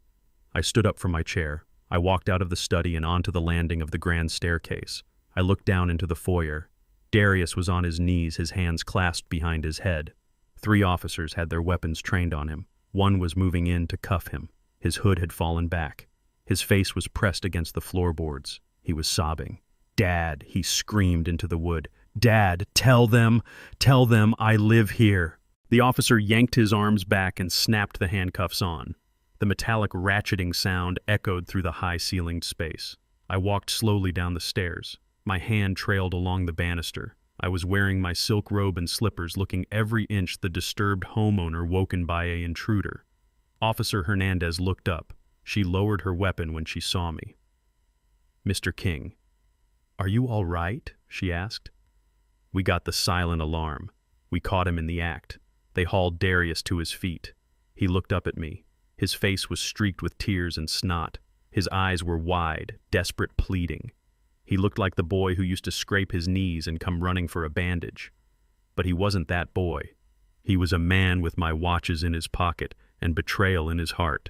I stood up from my chair. I walked out of the study and onto the landing of the grand staircase. I looked down into the foyer. Darius was on his knees, his hands clasped behind his head. 3 officers had their weapons trained on him. One was moving in to cuff him. His hood had fallen back. His face was pressed against the floorboards. He was sobbing. "Dad," he screamed into the wood. "Dad, tell them I live here." The officer yanked his arms back and snapped the handcuffs on. The metallic ratcheting sound echoed through the high-ceilinged space. I walked slowly down the stairs. My hand trailed along the banister. I was wearing my silk robe and slippers, looking every inch the disturbed homeowner woken by an intruder. Officer Hernandez looked up. She lowered her weapon when she saw me. "Mr. King, are you all right?" she asked. We got the silent alarm. We caught him in the act. They hauled Darius to his feet. He looked up at me. His face was streaked with tears and snot. His eyes were wide, desperate pleading. He looked like the boy who used to scrape his knees and come running for a bandage. But he wasn't that boy. He was a man with my watches in his pocket and betrayal in his heart.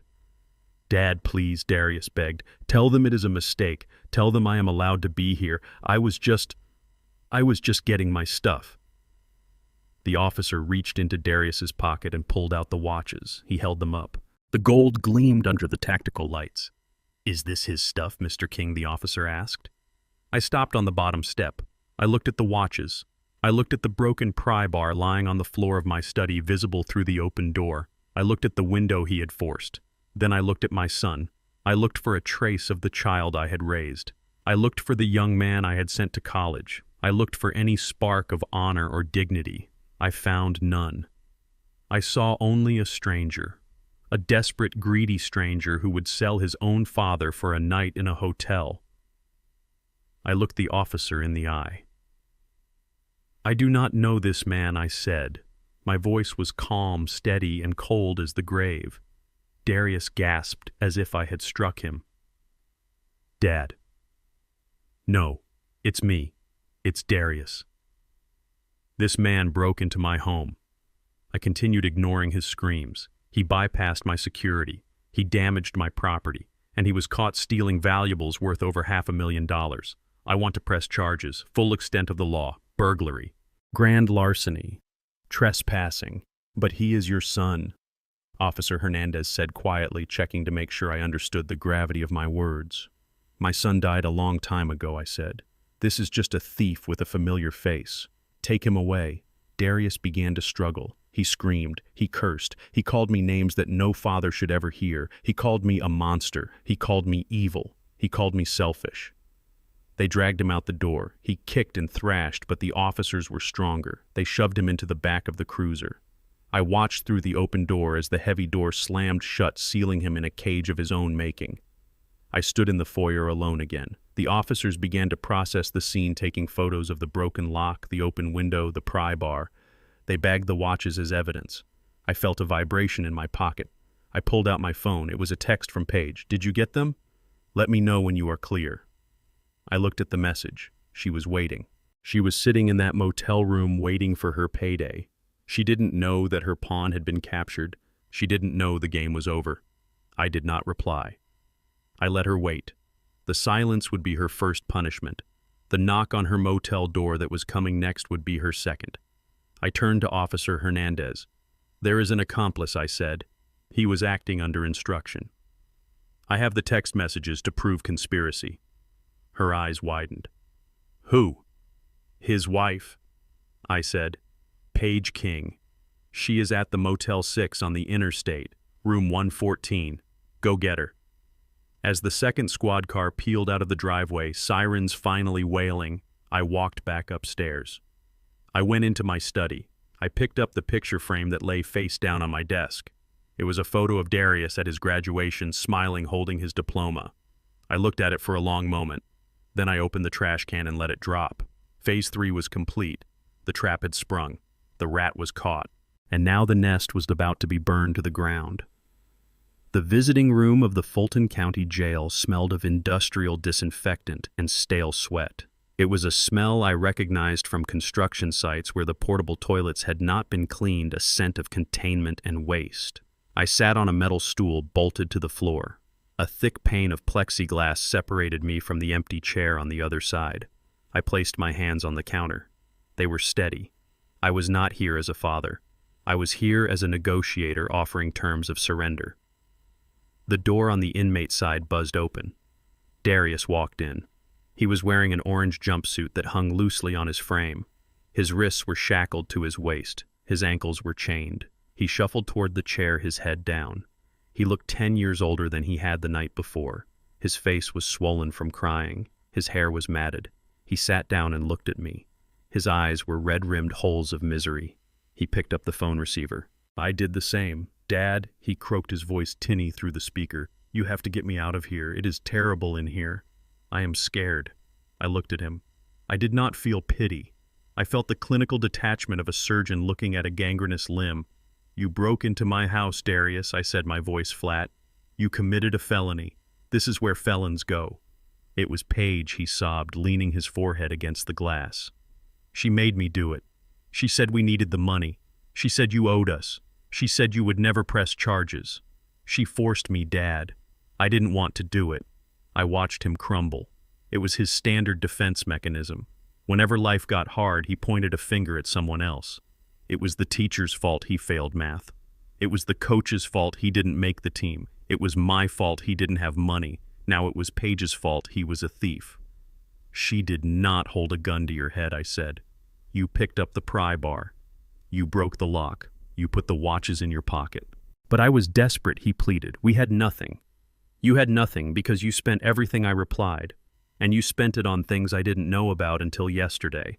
"Dad, please," Darius begged. "Tell them it is a mistake. Tell them I am allowed to be here. I was just getting my stuff." The officer reached into Darius's pocket and pulled out the watches. He held them up. The gold gleamed under the tactical lights. "Is this his stuff, Mr. King?" the officer asked. I stopped on the bottom step. I looked at the watches. I looked at the broken pry bar lying on the floor of my study, visible through the open door. I looked at the window he had forced. Then I looked at my son. I looked for a trace of the child I had raised. I looked for the young man I had sent to college. I looked for any spark of honor or dignity. I found none. I saw only a stranger. A desperate, greedy stranger who would sell his own father for a night in a hotel. I looked the officer in the eye. "I do not know this man," I said. My voice was calm, steady, and cold as the grave. Darius gasped as if I had struck him. "Dad." "No, it's me. It's Darius." This man broke into my home. I continued ignoring his screams. He bypassed my security. He damaged my property. And he was caught stealing valuables worth over $500,000. I want to press charges, full extent of the law, burglary, grand larceny, trespassing. "But he is your son," Officer Hernandez said quietly, checking to make sure I understood the gravity of my words. "My son died a long time ago," I said. "This is just a thief with a familiar face. Take him away." Darius began to struggle. He screamed. He cursed. He called me names that no father should ever hear. He called me a monster. He called me evil. He called me selfish. They dragged him out the door. He kicked and thrashed, but the officers were stronger. They shoved him into the back of the cruiser. I watched through the open door as the heavy door slammed shut, sealing him in a cage of his own making. I stood in the foyer alone again. The officers began to process the scene, taking photos of the broken lock, the open window, the pry bar. They bagged the watches as evidence. I felt a vibration in my pocket. I pulled out my phone. It was a text from Paige. "Did you get them? Let me know when you are clear." I looked at the message. She was waiting. She was sitting in that motel room waiting for her payday. She didn't know that her pawn had been captured. She didn't know the game was over. I did not reply. I let her wait. The silence would be her first punishment. The knock on her motel door that was coming next would be her second. I turned to Officer Hernandez. "There is an accomplice," I said. He was acting under instruction. "I have the text messages to prove conspiracy." Her eyes widened. "Who?" "His wife," I said. "Paige King. She is at the Motel 6 on the interstate, room 114. Go get her." As the second squad car peeled out of the driveway, sirens finally wailing, I walked back upstairs. I went into my study. I picked up the picture frame that lay face down on my desk. It was a photo of Darius at his graduation, smiling, holding his diploma. I looked at it for a long moment. Then I opened the trash can and let it drop. Phase 3 was complete. The trap had sprung. The rat was caught. and now the nest was about to be burned to the ground. The visiting room of the Fulton County Jail smelled of industrial disinfectant and stale sweat. It was a smell I recognized from construction sites where the portable toilets had not been cleaned, a scent of containment and waste. I sat on a metal stool bolted to the floor. A thick pane of plexiglass separated me from the empty chair on the other side. I placed my hands on the counter. They were steady. I was not here as a father. I was here as a negotiator offering terms of surrender. The door on the inmate side buzzed open. Darius walked in. He was wearing an orange jumpsuit that hung loosely on his frame. His wrists were shackled to his waist. His ankles were chained. He shuffled toward the chair, his head down. He looked 10 years older than he had the night before. His face was swollen from crying. His hair was matted. He sat down and looked at me. His eyes were red-rimmed holes of misery. He picked up the phone receiver. I did the same. Dad, he croaked, his voice tinny through the speaker. You have to get me out of here. It is terrible in here. I am scared. I looked at him. I did not feel pity. I felt the clinical detachment of a surgeon looking at a gangrenous limb. You broke into my house, Darius, I said, my voice flat. You committed a felony. This is where felons go. It was Paige, he sobbed, leaning his forehead against the glass. She made me do it. She said we needed the money. She said you owed us. She said you would never press charges. She forced me, Dad. I didn't want to do it. I watched him crumble. It was his standard defense mechanism. Whenever life got hard, he pointed a finger at someone else. It was the teacher's fault he failed math. It was the coach's fault he didn't make the team. It was my fault he didn't have money. Now it was Paige's fault he was a thief. She did not hold a gun to your head, I said. You picked up the pry bar. You broke the lock. You put the watches in your pocket. But I was desperate, he pleaded. We had nothing. You had nothing because you spent everything, I replied. And you spent it on things I didn't know about until yesterday.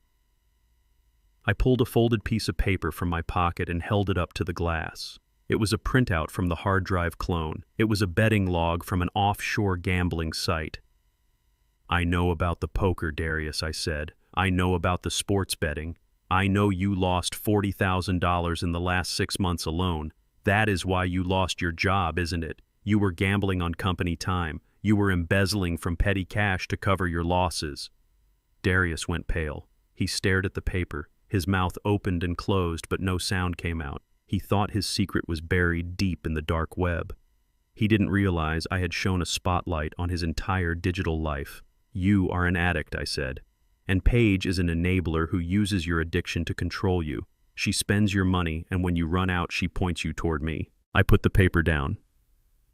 I pulled a folded piece of paper from my pocket and held it up to the glass. It was a printout from the hard drive clone. It was a betting log from an offshore gambling site. I know about the poker, Darius, I said. I know about the sports betting. I know you lost $40,000 in the last 6 months alone. That is why you lost your job, isn't it? You were gambling on company time. You were embezzling from petty cash to cover your losses. Darius went pale. He stared at the paper. His mouth opened and closed, but no sound came out. He thought his secret was buried deep in the dark web. He didn't realize I had shone a spotlight on his entire digital life. You are an addict, I said. And Paige is an enabler who uses your addiction to control you. She spends your money, and when you run out, she points you toward me. I put the paper down.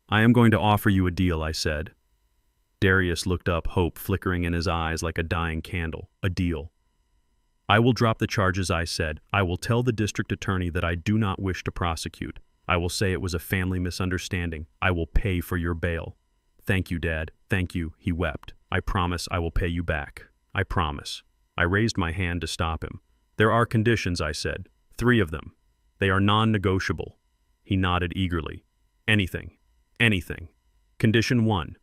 I am going to offer you a deal, I said. Darius looked up, hope flickering in his eyes like a dying candle. A deal. I will drop the charges, I said. I will tell the district attorney that I do not wish to prosecute. I will say it was a family misunderstanding. I will pay for your bail. Thank you, Dad. Thank you, he wept. I promise I will pay you back. I promise. I raised my hand to stop him. There are conditions, I said. 3 of them. They are non-negotiable. He nodded eagerly. Anything. Anything. Condition 1,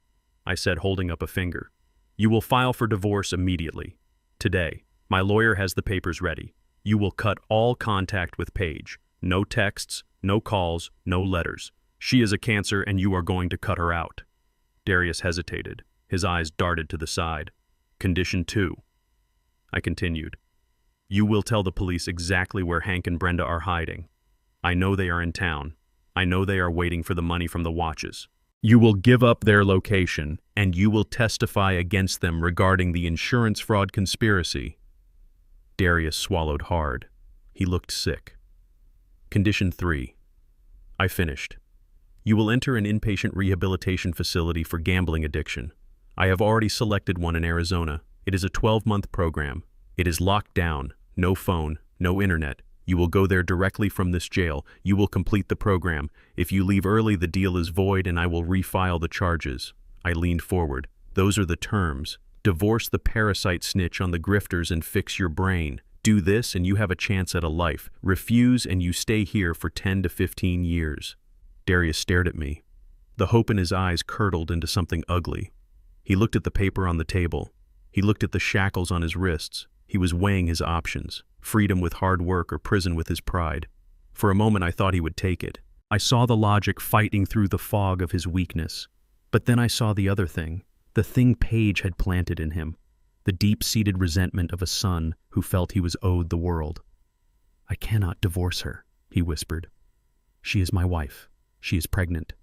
I said, holding up a finger. You will file for divorce immediately. Today. My lawyer has the papers ready. You will cut all contact with Paige. No texts, no calls, no letters. She is a cancer and you are going to cut her out. Darius hesitated. His eyes darted to the side. Condition 2. I continued. You will tell the police exactly where Hank and Brenda are hiding. I know they are in town. I know they are waiting for the money from the watches. You will give up their location, and you will testify against them regarding the insurance fraud conspiracy. Darius swallowed hard. He looked sick. Condition 3. I finished. You will enter an inpatient rehabilitation facility for gambling addiction. I have already selected one in Arizona. It is a 12-month program. It is locked down. No phone, no internet. You will go there directly from this jail. You will complete the program. If you leave early, the deal is void and I will refile the charges. I leaned forward. Those are the terms. Divorce the parasite snitch on the grifters and fix your brain. Do this and you have a chance at a life. Refuse and you stay here for 10 to 15 years. Darius stared at me. The hope in his eyes curdled into something ugly. He looked at the paper on the table. He looked at the shackles on his wrists. He was weighing his options. Freedom with hard work or prison with his pride. For a moment I thought he would take it. I saw the logic fighting through the fog of his weakness. But then I saw the other thing, the thing Paige had planted in him, the deep-seated resentment of a son who felt he was owed the world. "I cannot divorce her," he whispered. "She is my wife. She is pregnant."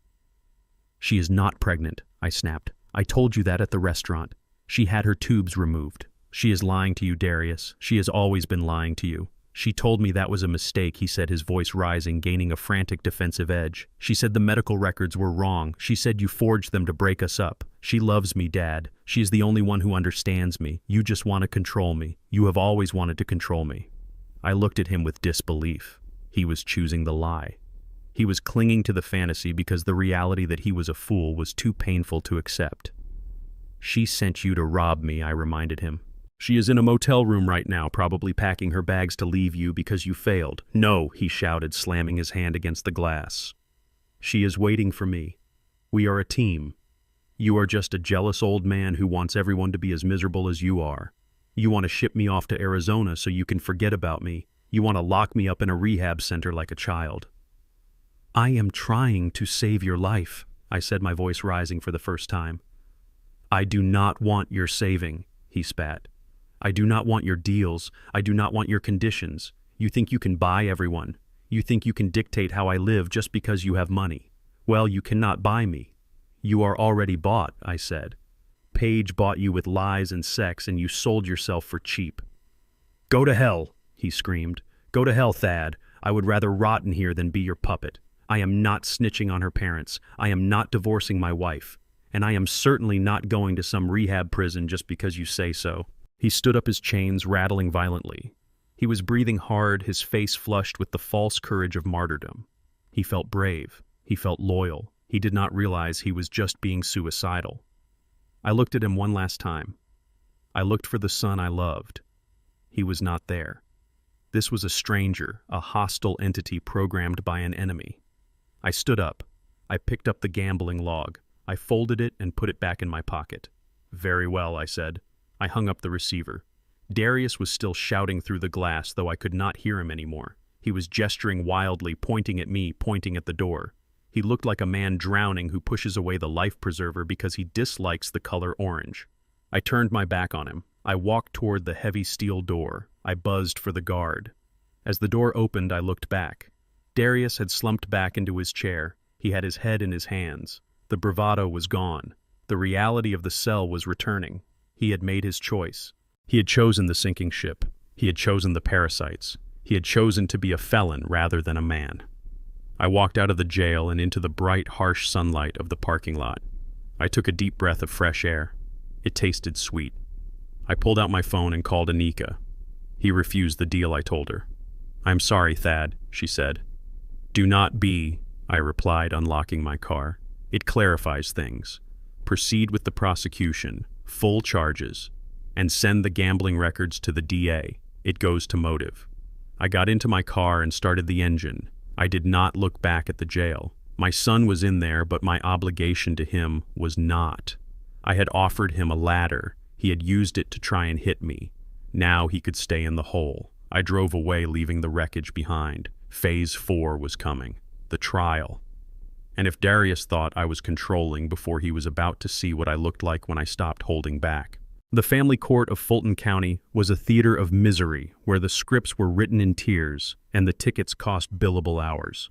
"She is not pregnant," I snapped. "I told you that at the restaurant. She had her tubes removed. She is lying to you, Darius. She has always been lying to you." "She told me that was a mistake," he said, his voice rising, gaining a frantic defensive edge. "She said the medical records were wrong. She said you forged them to break us up. She loves me, Dad. She is the only one who understands me. You just want to control me. You have always wanted to control me." I looked at him with disbelief. He was choosing the lie. He was clinging to the fantasy because the reality that he was a fool was too painful to accept. "She sent you to rob me," I reminded him. "She is in a motel room right now, probably packing her bags to leave you because you failed." "No," he shouted, slamming his hand against the glass. "She is waiting for me. We are a team. You are just a jealous old man who wants everyone to be as miserable as you are. You want to ship me off to Arizona so you can forget about me. You want to lock me up in a rehab center like a child." "I am trying to save your life," I said, my voice rising for the first time. "I do not want your saving," he spat. "I do not want your deals. I do not want your conditions. You think you can buy everyone. You think you can dictate how I live just because you have money. Well, you cannot buy me. You are already bought," I said. "Paige bought you with lies and sex, and you sold yourself for cheap." "Go to hell," he screamed. "Go to hell, Thad. I would rather rot in here than be your puppet. I am not snitching on her parents. I am not divorcing my wife. And I am certainly not going to some rehab prison just because you say so." He stood up his chains, rattling violently. He was breathing hard, his face flushed with the false courage of martyrdom. He felt brave. He felt loyal. He did not realize he was just being suicidal. I looked at him one last time. I looked for the son I loved. He was not there. This was a stranger, a hostile entity programmed by an enemy. I stood up. I picked up the gambling log. I folded it and put it back in my pocket. "Very well," I said. I hung up the receiver. Darius was still shouting through the glass, though I could not hear him anymore. He was gesturing wildly, pointing at me, pointing at the door. He looked like a man drowning who pushes away the life preserver because he dislikes the color orange. I turned my back on him. I walked toward the heavy steel door. I buzzed for the guard. As the door opened, I looked back. Darius had slumped back into his chair. He had his head in his hands. The bravado was gone. The reality of the cell was returning. He had made his choice. He had chosen the sinking ship. He had chosen the parasites. He had chosen to be a felon rather than a man. I walked out of the jail and into the bright, harsh sunlight of the parking lot. I took a deep breath of fresh air. It tasted sweet. I pulled out my phone and called Anika. He refused the deal, I told her. "I'm sorry, Thad," she said. "Do not be," I replied, unlocking my car. "It clarifies things. Proceed with the prosecution, full charges, and send the gambling records to the DA. It goes to motive." I got into my car and started the engine. I did not look back at the jail. My son was in there, but my obligation to him was not. I had offered him a ladder. He had used it to try and hit me. Now he could stay in the hole. I drove away, leaving the wreckage behind. Phase 4 was coming. The trial. And if Darius thought I was controlling before he was about to see what I looked like when I stopped holding back. The family court of Fulton County was a theater of misery where the scripts were written in tears and the tickets cost billable hours.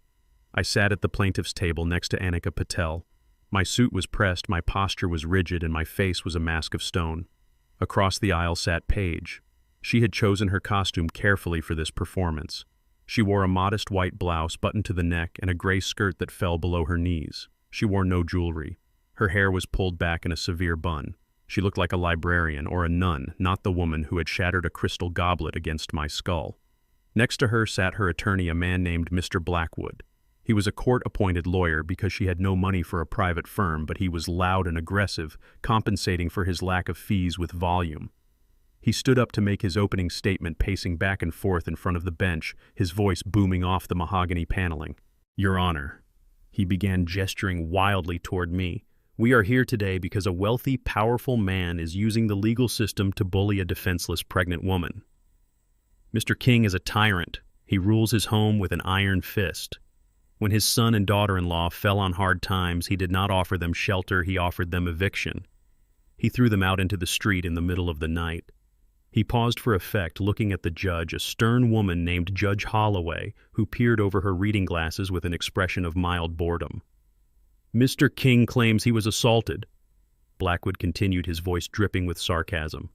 I sat at the plaintiff's table next to Anika Patel. My suit was pressed, my posture was rigid, and my face was a mask of stone. Across the aisle sat Paige. She had chosen her costume carefully for this performance. She wore a modest white blouse buttoned to the neck and a gray skirt that fell below her knees. She wore no jewelry. Her hair was pulled back in a severe bun. She looked like a librarian or a nun, not the woman who had shattered a crystal goblet against my skull. Next to her sat her attorney, a man named Mr. Blackwood. He was a court-appointed lawyer because she had no money for a private firm, but he was loud and aggressive, compensating for his lack of fees with volume. He stood up to make his opening statement, pacing back and forth in front of the bench, his voice booming off the mahogany paneling. "Your Honor," he began, gesturing wildly toward me, "we are here today because a wealthy, powerful man is using the legal system to bully a defenseless pregnant woman. Mr. King is a tyrant. He rules his home with an iron fist. When his son and daughter-in-law fell on hard times, he did not offer them shelter, he offered them eviction. He threw them out into the street in the middle of the night. He paused for effect, looking at the judge, a stern woman named Judge Holloway, who peered over her reading glasses with an expression of mild boredom. "Mr. King claims he was assaulted." Blackwood continued, his voice dripping with sarcasm.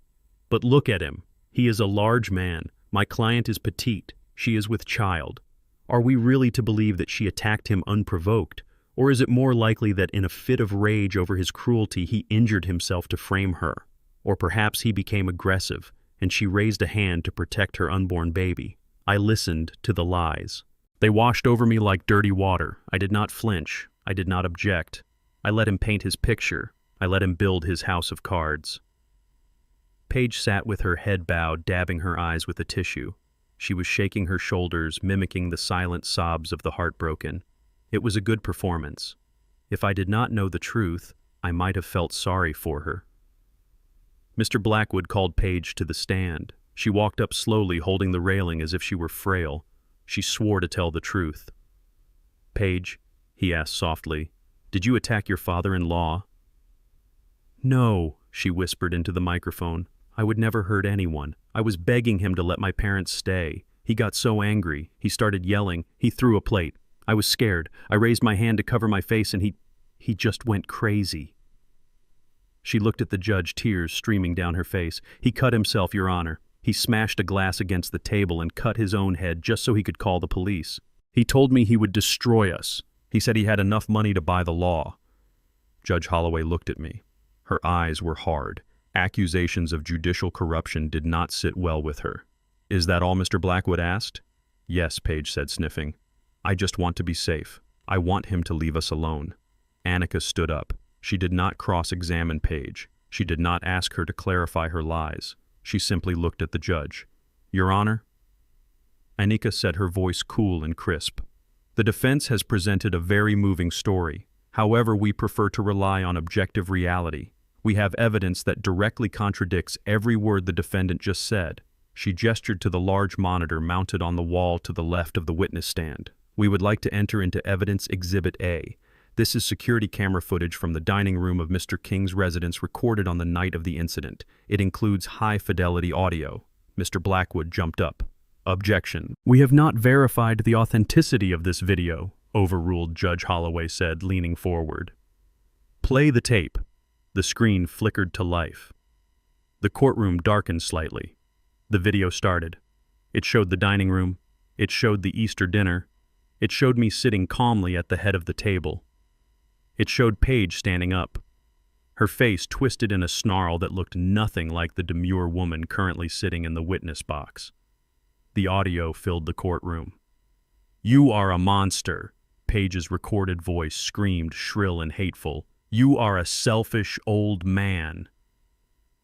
"But look at him. He is a large man. My client is petite. She is with child. Are we really to believe that she attacked him unprovoked, or is it more likely that in a fit of rage over his cruelty he injured himself to frame her? Or perhaps he became aggressive, and she raised a hand to protect her unborn baby. I listened to the lies. They washed over me like dirty water. I did not flinch. I did not object. I let him paint his picture. I let him build his house of cards." Paige sat with her head bowed, dabbing her eyes with a tissue. She was shaking her shoulders, mimicking the silent sobs of the heartbroken. It was a good performance. If I did not know the truth, I might have felt sorry for her. Mr. Blackwood called Paige to the stand. She walked up slowly, holding the railing as if she were frail. She swore to tell the truth. "Paige," he asked softly, "did you attack your father-in-law?" "No," she whispered into the microphone. "I would never hurt anyone. I was begging him to let my parents stay. He got so angry. He started yelling. He threw a plate. I was scared. I raised my hand to cover my face and he just went crazy." She looked at the judge, tears streaming down her face. "He cut himself, Your Honor. He smashed a glass against the table and cut his own head just so he could call the police. He told me he would destroy us. He said he had enough money to buy the law." Judge Holloway looked at me. Her eyes were hard. Accusations of judicial corruption did not sit well with her. "Is that all Mr. Blackwood asked?" "Yes," Paige said, sniffing. "I just want to be safe. I want him to leave us alone." Annika stood up. She did not cross-examine Paige. She did not ask her to clarify her lies. She simply looked at the judge. "Your Honor?" Annika said, her voice cool and crisp. "The defense has presented a very moving story. However, we prefer to rely on objective reality. We have evidence that directly contradicts every word the defendant just said." She gestured to the large monitor mounted on the wall to the left of the witness stand. "We would like to enter into Evidence Exhibit A. This is security camera footage from the dining room of Mr. King's residence recorded on the night of the incident. It includes high-fidelity audio." Mr. Blackwood jumped up. "Objection. We have not verified the authenticity of this video," overruled Judge Holloway said, leaning forward. "Play the tape." The screen flickered to life. The courtroom darkened slightly. The video started. It showed the dining room. It showed the Easter dinner. It showed me sitting calmly at the head of the table. It showed Paige standing up, her face twisted in a snarl that looked nothing like the demure woman currently sitting in the witness box. The audio filled the courtroom. "You are a monster," Paige's recorded voice screamed, shrill and hateful. "You are a selfish old man."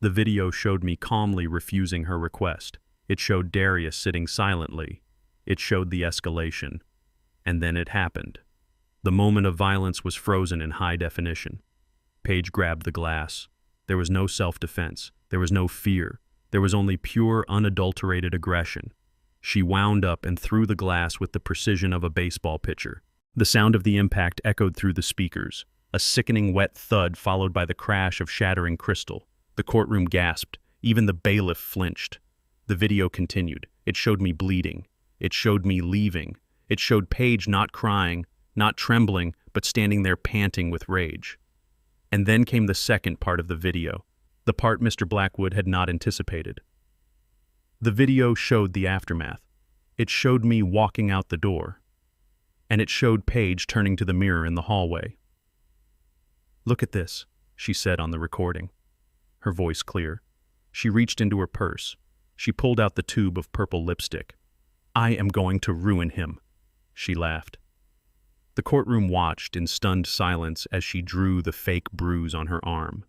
The video showed me calmly refusing her request. It showed Darius sitting silently. It showed the escalation. And then it happened. The moment of violence was frozen in high definition. Paige grabbed the glass. There was no self-defense. There was no fear. There was only pure, unadulterated aggression. She wound up and threw the glass with the precision of a baseball pitcher. The sound of the impact echoed through the speakers, a sickening wet thud followed by the crash of shattering crystal. The courtroom gasped. Even the bailiff flinched. The video continued. It showed me bleeding. It showed me leaving. It showed Paige not crying, not trembling, but standing there panting with rage. And then came the second part of the video, the part Mr. Blackwood had not anticipated. The video showed the aftermath. It showed me walking out the door. And it showed Paige turning to the mirror in the hallway. "Look at this," she said on the recording, her voice clear. She reached into her purse. She pulled out the tube of purple lipstick. "I am going to ruin him," she laughed. The courtroom watched in stunned silence as she drew the fake bruise on her arm.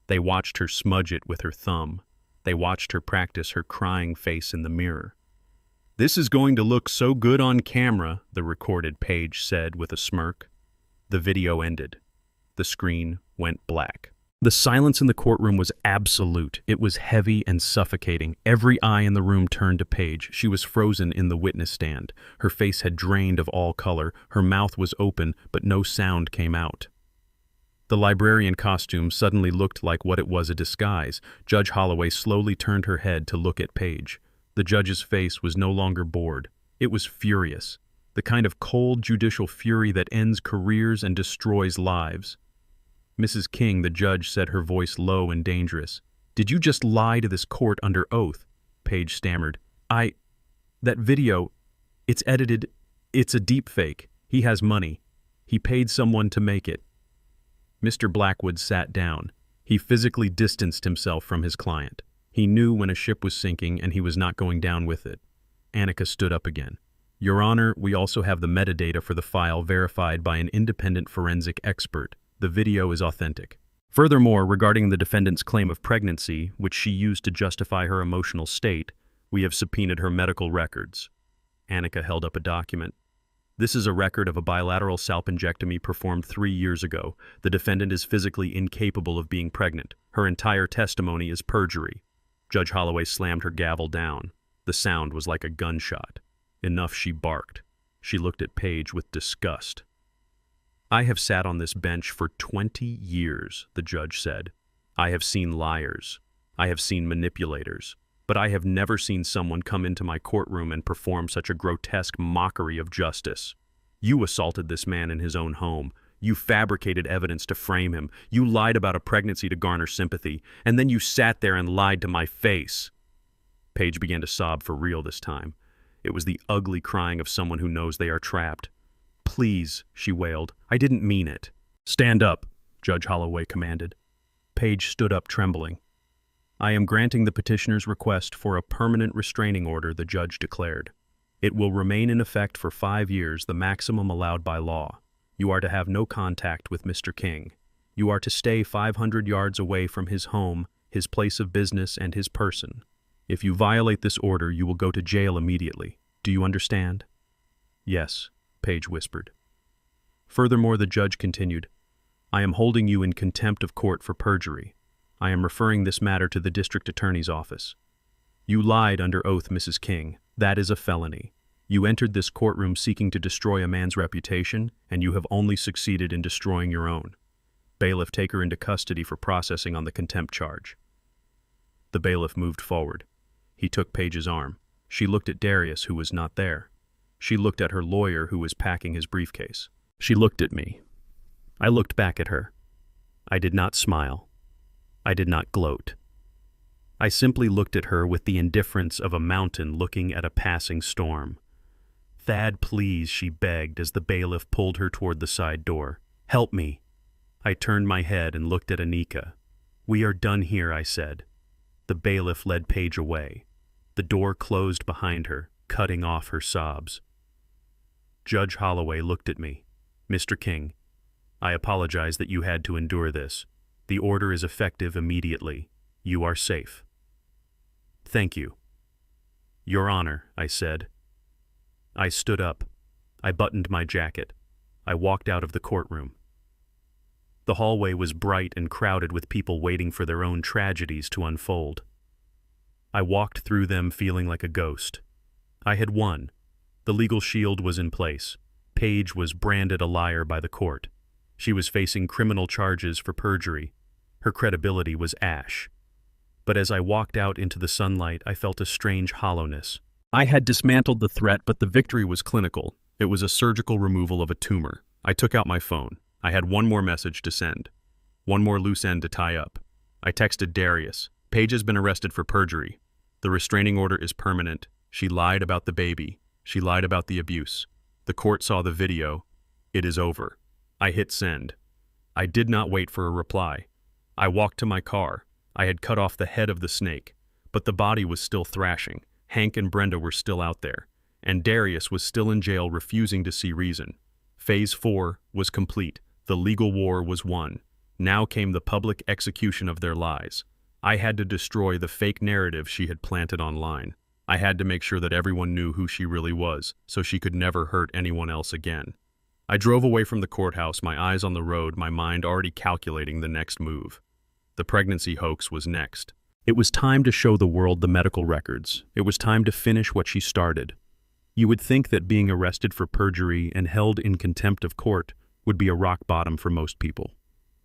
They watched her smudge it with her thumb. They watched her practice her crying face in the mirror. "This is going to look so good on camera," the recorded Paige said with a smirk. The video ended. The screen went black. The silence in the courtroom was absolute. It was heavy and suffocating. Every eye in the room turned to Paige. She was frozen in the witness stand. Her face had drained of all color. Her mouth was open, but no sound came out. The librarian costume suddenly looked like what it was, a disguise. Judge Holloway slowly turned her head to look at Paige. The judge's face was no longer bored. It was furious. The kind of cold judicial fury that ends careers and destroys lives. Mrs. King, the judge said, her voice low and dangerous. "Did you just lie to this court under oath?" Paige stammered. That video, it's edited. It's a deep fake. He has money. He paid someone to make it." Mr. Blackwood sat down. He physically distanced himself from his client. He knew when a ship was sinking and he was not going down with it. Annika stood up again. "Your Honor, we also have the metadata for the file verified by an independent forensic expert. The video is authentic. Furthermore, regarding the defendant's claim of pregnancy, which she used to justify her emotional state, we have subpoenaed her medical records." Annika held up a document. "This is a record of a bilateral salpingectomy performed 3 years ago. The defendant is physically incapable of being pregnant. Her entire testimony is perjury." Judge Holloway slammed her gavel down. The sound was like a gunshot. "Enough," she barked. She looked at Paige with disgust. "I have sat on this bench for 20 years, the judge said. "I have seen liars. I have seen manipulators. But I have never seen someone come into my courtroom and perform such a grotesque mockery of justice. You assaulted this man in his own home. You fabricated evidence to frame him. You lied about a pregnancy to garner sympathy. And then you sat there and lied to my face." Paige began to sob for real this time. It was the ugly crying of someone who knows they are trapped. "Please," she wailed. "I didn't mean it." "Stand up," Judge Holloway commanded. Paige stood up, trembling. "I am granting the petitioner's request for a permanent restraining order," the judge declared. "It will remain in effect for 5 years, the maximum allowed by law. You are to have no contact with Mr. King. You are to stay 500 yards away from his home, his place of business, and his person. If you violate this order, you will go to jail immediately. Do you understand?" "Yes," Paige whispered. Furthermore, the judge continued, "I am holding you in contempt of court for perjury. I am referring this matter to the district attorney's office. You lied under oath, Mrs. King. That is a felony. You entered this courtroom seeking to destroy a man's reputation, and you have only succeeded in destroying your own. Bailiff, take her into custody for processing on the contempt charge." The bailiff moved forward. He took Paige's arm. She looked at Darius, who was not there. She looked at her lawyer, who was packing his briefcase. She looked at me. I looked back at her. I did not smile. I did not gloat. I simply looked at her with the indifference of a mountain looking at a passing storm. "Thad, please," she begged as the bailiff pulled her toward the side door. "Help me." I turned my head and looked at Annika. "We are done here," I said. The bailiff led Paige away. The door closed behind her, cutting off her sobs. Judge Holloway looked at me. "Mr. King, I apologize that you had to endure this. The order is effective immediately. You are safe." "Thank you." "Your Honor," I said. I stood up. I buttoned my jacket. I walked out of the courtroom. The hallway was bright and crowded with people waiting for their own tragedies to unfold. I walked through them feeling like a ghost. I had won. The legal shield was in place. Paige was branded a liar by the court. She was facing criminal charges for perjury. Her credibility was ash. But as I walked out into the sunlight, I felt a strange hollowness. I had dismantled the threat, but the victory was clinical. It was a surgical removal of a tumor. I took out my phone. I had one more message to send. One more loose end to tie up. I texted Darius. "Paige has been arrested for perjury. The restraining order is permanent. She lied about the baby. She lied about the abuse. The court saw the video. It is over." I hit send. I did not wait for a reply. I walked to my car. I had cut off the head of the snake, but the body was still thrashing. Hank and Brenda were still out there, and Darius was still in jail, refusing to see reason. Phase 4 was complete. The legal war was won. Now came the public execution of their lies. I had to destroy the fake narrative she had planted online. I had to make sure that everyone knew who she really was, so she could never hurt anyone else again. I drove away from the courthouse, my eyes on the road, my mind already calculating the next move. The pregnancy hoax was next. It was time to show the world the medical records. It was time to finish what she started. You would think that being arrested for perjury and held in contempt of court would be a rock bottom for most people.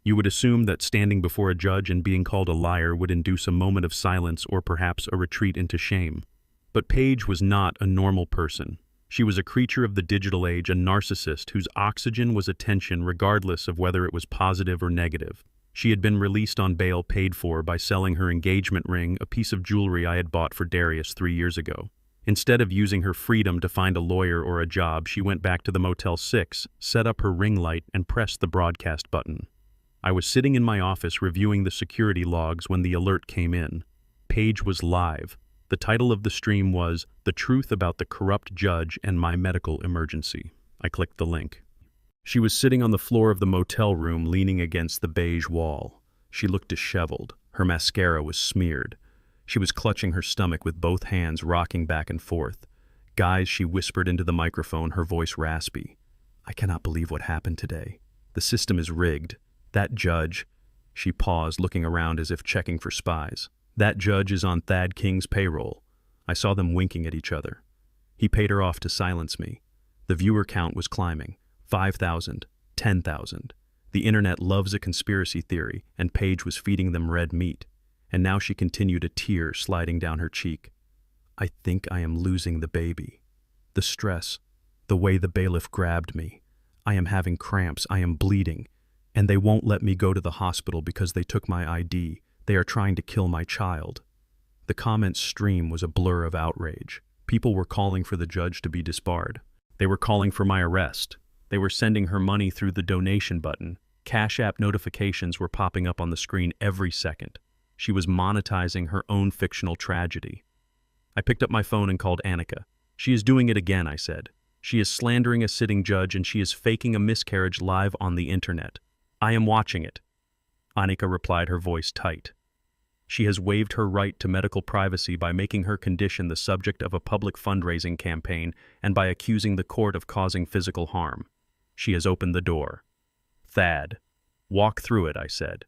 You would assume that standing before a judge and being called a liar would induce a moment of silence or perhaps a retreat into shame. But Paige was not a normal person. She was a creature of the digital age, a narcissist whose oxygen was attention regardless of whether it was positive or negative. She had been released on bail paid for by selling her engagement ring, a piece of jewelry I had bought for Darius 3 years ago. Instead of using her freedom to find a lawyer or a job, she went back to the Motel 6, set up her ring light, and pressed the broadcast button. I was sitting in my office reviewing the security logs when the alert came in. Paige was live. The title of the stream was "The Truth About the Corrupt Judge and My Medical Emergency." I clicked the link. She was sitting on the floor of the motel room, leaning against the beige wall. She looked disheveled. Her mascara was smeared. She was clutching her stomach with both hands, rocking back and forth. "Guys," she whispered into the microphone, her voice raspy. "I cannot believe what happened today. The system is rigged. That judge—" She paused, looking around as if checking for spies. "That judge is on Thad King's payroll." I saw them winking at each other. He paid her off to silence me. The viewer count was climbing. 5,000, 10,000. The internet loves a conspiracy theory, and Paige was feeding them red meat. And now she continued, a tear sliding down her cheek. "I think I am losing the baby. The stress, the way the bailiff grabbed me. I am having cramps, I am bleeding. And they won't let me go to the hospital because they took my ID. They are trying to kill my child." The comment stream was a blur of outrage. People were calling for the judge to be disbarred. They were calling for my arrest. They were sending her money through the donation button. Cash App notifications were popping up on the screen every second. She was monetizing her own fictional tragedy. I picked up my phone and called Annika. "She is doing it again," I said. "She is slandering a sitting judge and she is faking a miscarriage live on the internet. I am watching it." Annika replied, her voice tight. "She has waived her right to medical privacy by making her condition the subject of a public fundraising campaign and by accusing the court of causing physical harm. She has opened the door." "Thad, walk through it," I said.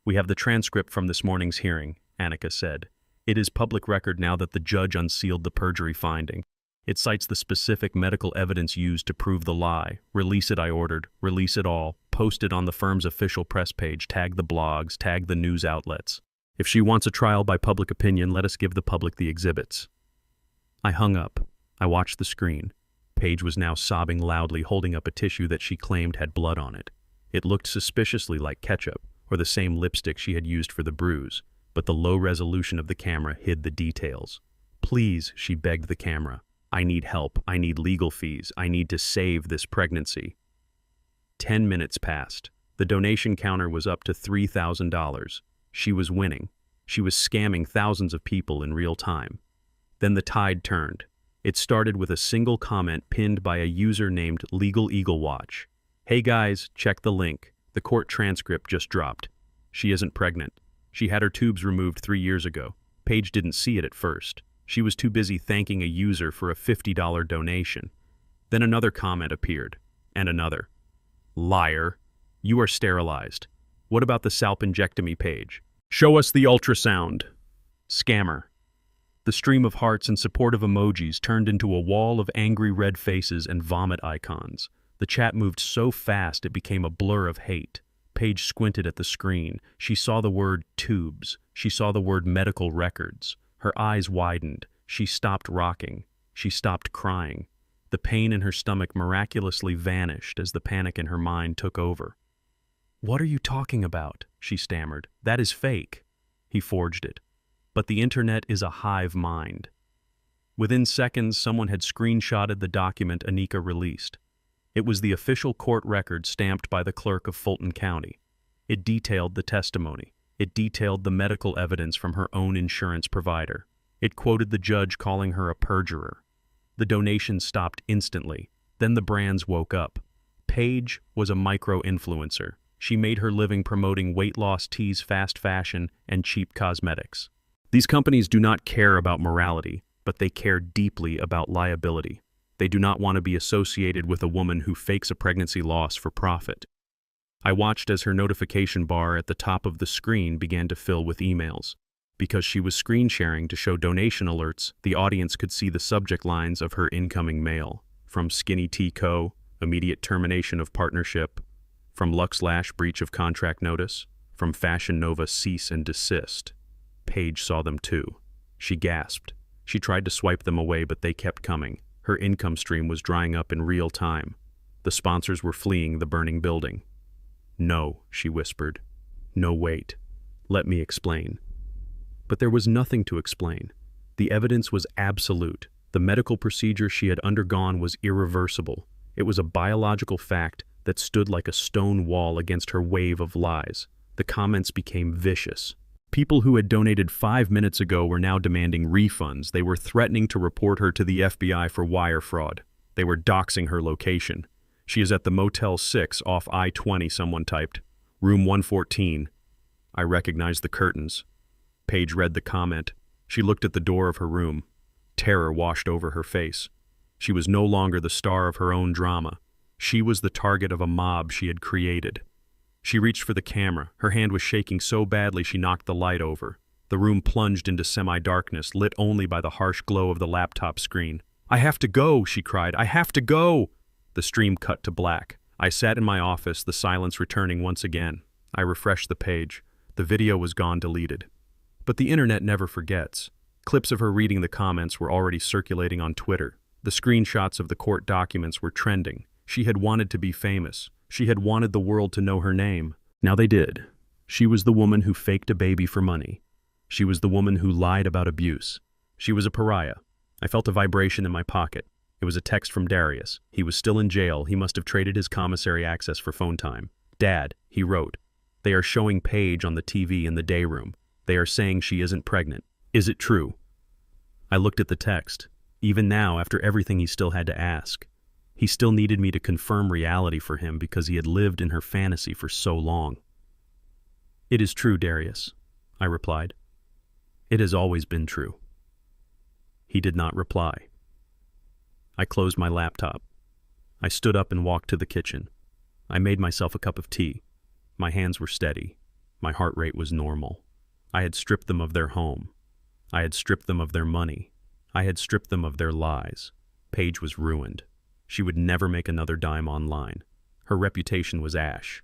"We have the transcript from this morning's hearing," Annika said. "It is public record now that the judge unsealed the perjury finding. It cites the specific medical evidence used to prove the lie. Release it, I ordered. Release it all. Post it on the firm's official press page. Tag the blogs. Tag the news outlets. If she wants a trial by public opinion, let us give the public the exhibits." I hung up. I watched the screen. Paige was now sobbing loudly, holding up a tissue that she claimed had blood on it. It looked suspiciously like ketchup, or the same lipstick she had used for the bruise, but the low resolution of the camera hid the details. "Please," she begged the camera. "I need help. I need legal fees. I need to save this pregnancy." 10 minutes passed. The donation counter was up to $3,000. She was winning. She was scamming thousands of people in real time. Then the tide turned. It started with a single comment pinned by a user named Legal Eagle Watch. "Hey guys, check the link. The court transcript just dropped. She isn't pregnant. She had her tubes removed 3 years ago. Paige didn't see it at first. She was too busy thanking a user for a $50 donation." Then another comment appeared, and another. "Liar. You are sterilized. What about the salpingectomy page? Show us the ultrasound." "Scammer." The stream of hearts and supportive emojis turned into a wall of angry red faces and vomit icons. The chat moved so fast it became a blur of hate. Paige squinted at the screen. She saw the word tubes. She saw the word medical records. Her eyes widened. She stopped rocking. She stopped crying. The pain in her stomach miraculously vanished as the panic in her mind took over. "What are you talking about?" she stammered. "That is fake." He forged it. But the internet is a hive mind. Within seconds, someone had screenshotted the document Annika released. It was the official court record stamped by the clerk of Fulton County. It detailed the testimony. It detailed the medical evidence from her own insurance provider. It quoted the judge calling her a perjurer. The donations stopped instantly. Then the brands woke up. Paige was a micro-influencer. She made her living promoting weight loss teas, fast fashion, and cheap cosmetics. These companies do not care about morality, but they care deeply about liability. They do not want to be associated with a woman who fakes a pregnancy loss for profit. I watched as her notification bar at the top of the screen began to fill with emails. Because she was screen sharing to show donation alerts, the audience could see the subject lines of her incoming mail. From Skinny Tea Co., immediate termination of partnership. From Luxlash, breach of contract notice. From Fashion Nova, cease and desist. Paige saw them too. She gasped. She tried to swipe them away, but they kept coming. Her income stream was drying up in real time. The sponsors were fleeing the burning building. "No," she whispered. "No, wait. Let me explain." But there was nothing to explain. The evidence was absolute. The medical procedure she had undergone was irreversible. It was a biological fact that stood like a stone wall against her wave of lies. The comments became vicious. People who had donated 5 minutes ago were now demanding refunds. They were threatening to report her to the FBI for wire fraud. They were doxing her location. "She is at the Motel 6 off I-20, someone typed. Room 114. I recognized the curtains. Paige read the comment. She looked at the door of her room. Terror washed over her face. She was no longer the star of her own drama. She was the target of a mob she had created. She reached for the camera. Her hand was shaking so badly she knocked the light over. The room plunged into semi-darkness, lit only by the harsh glow of the laptop screen. "I have to go," she cried. "I have to go!" The stream cut to black. I sat in my office, the silence returning once again. I refreshed the page. The video was gone, deleted. But the internet never forgets. Clips of her reading the comments were already circulating on Twitter. The screenshots of the court documents were trending. She had wanted to be famous. She had wanted the world to know her name. Now they did. She was the woman who faked a baby for money. She was the woman who lied about abuse. She was a pariah. I felt a vibration in my pocket. It was a text from Darius. He was still in jail. He must have traded his commissary access for phone time. "Dad," he wrote, "they are showing Paige on the TV in the day room. They are saying she isn't pregnant. Is it true?" I looked at the text. Even now, after everything, he still had to ask. He still needed me to confirm reality for him because he had lived in her fantasy for so long. "It is true, Darius," I replied. "It has always been true." He did not reply. I closed my laptop. I stood up and walked to the kitchen. I made myself a cup of tea. My hands were steady. My heart rate was normal. I had stripped them of their home. I had stripped them of their money. I had stripped them of their lies. Paige was ruined. She would never make another dime online. Her reputation was ash.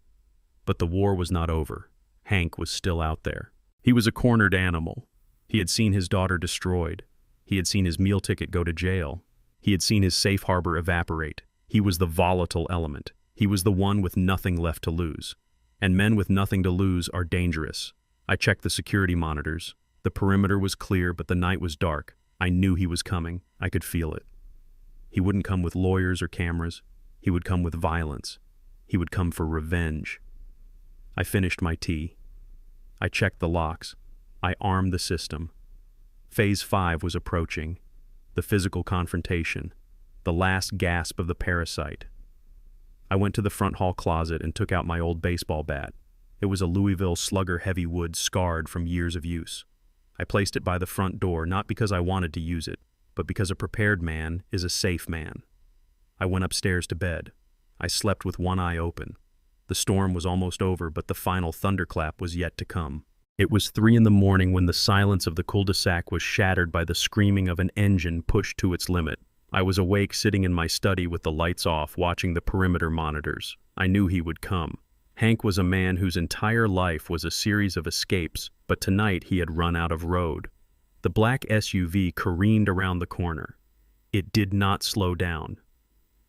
But the war was not over. Hank was still out there. He was a cornered animal. He had seen his daughter destroyed. He had seen his meal ticket go to jail. He had seen his safe harbor evaporate. He was the volatile element. He was the one with nothing left to lose. And men with nothing to lose are dangerous. I checked the security monitors. The perimeter was clear, but the night was dark. I knew he was coming. I could feel it. He wouldn't come with lawyers or cameras. He would come with violence. He would come for revenge. I finished my tea. I checked the locks. I armed the system. Phase 5 was approaching. The physical confrontation. The last gasp of the parasite. I went to the front hall closet and took out my old baseball bat. It was a Louisville Slugger heavy wood scarred from years of use. I placed it by the front door, not because I wanted to use it, but because a prepared man is a safe man. I went upstairs to bed. I slept with one eye open. The storm was almost over, but the final thunderclap was yet to come. It was 3 in the morning when the silence of the cul-de-sac was shattered by the screaming of an engine pushed to its limit. I was awake, sitting in my study with the lights off, watching the perimeter monitors. I knew he would come. Hank was a man whose entire life was a series of escapes, but tonight he had run out of road. The black SUV careened around the corner. It did not slow down.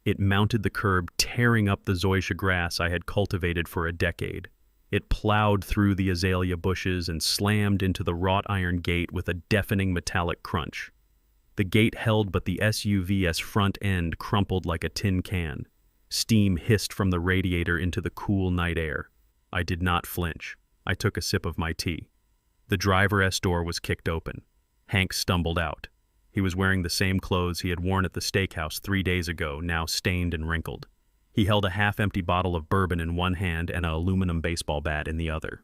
It mounted the curb, tearing up the zoysia grass I had cultivated for a decade. It plowed through the azalea bushes and slammed into the wrought iron gate with a deafening metallic crunch. The gate held, but the SUV's front end crumpled like a tin can. Steam hissed from the radiator into the cool night air. I did not flinch. I took a sip of my tea. The driver's door was kicked open. Hank stumbled out. He was wearing the same clothes he had worn at the steakhouse 3 days ago, now stained and wrinkled. He held a half-empty bottle of bourbon in one hand and an aluminum baseball bat in the other.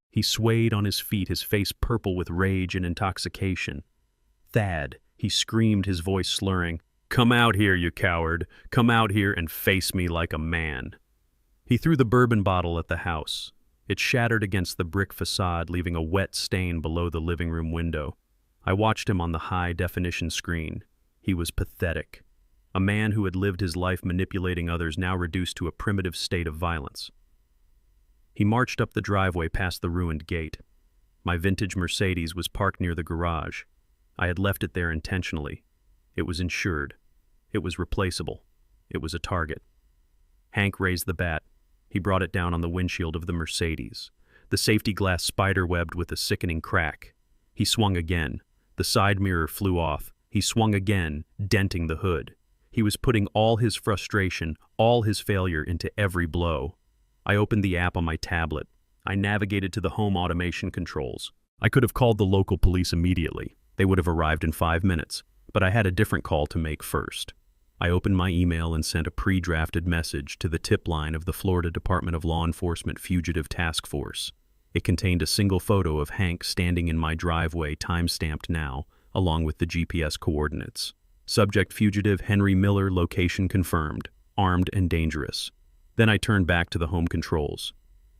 He swayed on his feet, his face purple with rage and intoxication. "Thad," he screamed, his voice slurring. "Come out here, you coward. Come out here and face me like a man." He threw the bourbon bottle at the house. It shattered against the brick facade, leaving a wet stain below the living room window. I watched him on the high-definition screen. He was pathetic. A man who had lived his life manipulating others, now reduced to a primitive state of violence. He marched up the driveway past the ruined gate. My vintage Mercedes was parked near the garage. I had left it there intentionally. It was insured. It was replaceable. It was a target. Hank raised the bat. He brought it down on the windshield of the Mercedes. The safety glass spider-webbed with a sickening crack. He swung again. The side mirror flew off. He swung again, denting the hood. He was putting all his frustration, all his failure into every blow. I opened the app on my tablet. I navigated to the home automation controls. I could have called the local police immediately. They would have arrived in 5 minutes, but I had a different call to make first. I opened my email and sent a pre-drafted message to the tip line of the Florida Department of Law Enforcement Fugitive Task Force. It contained a single photo of Hank standing in my driveway, time-stamped now, along with the GPS coordinates. Subject fugitive Henry Miller, location confirmed, armed and dangerous. Then I turned back to the home controls.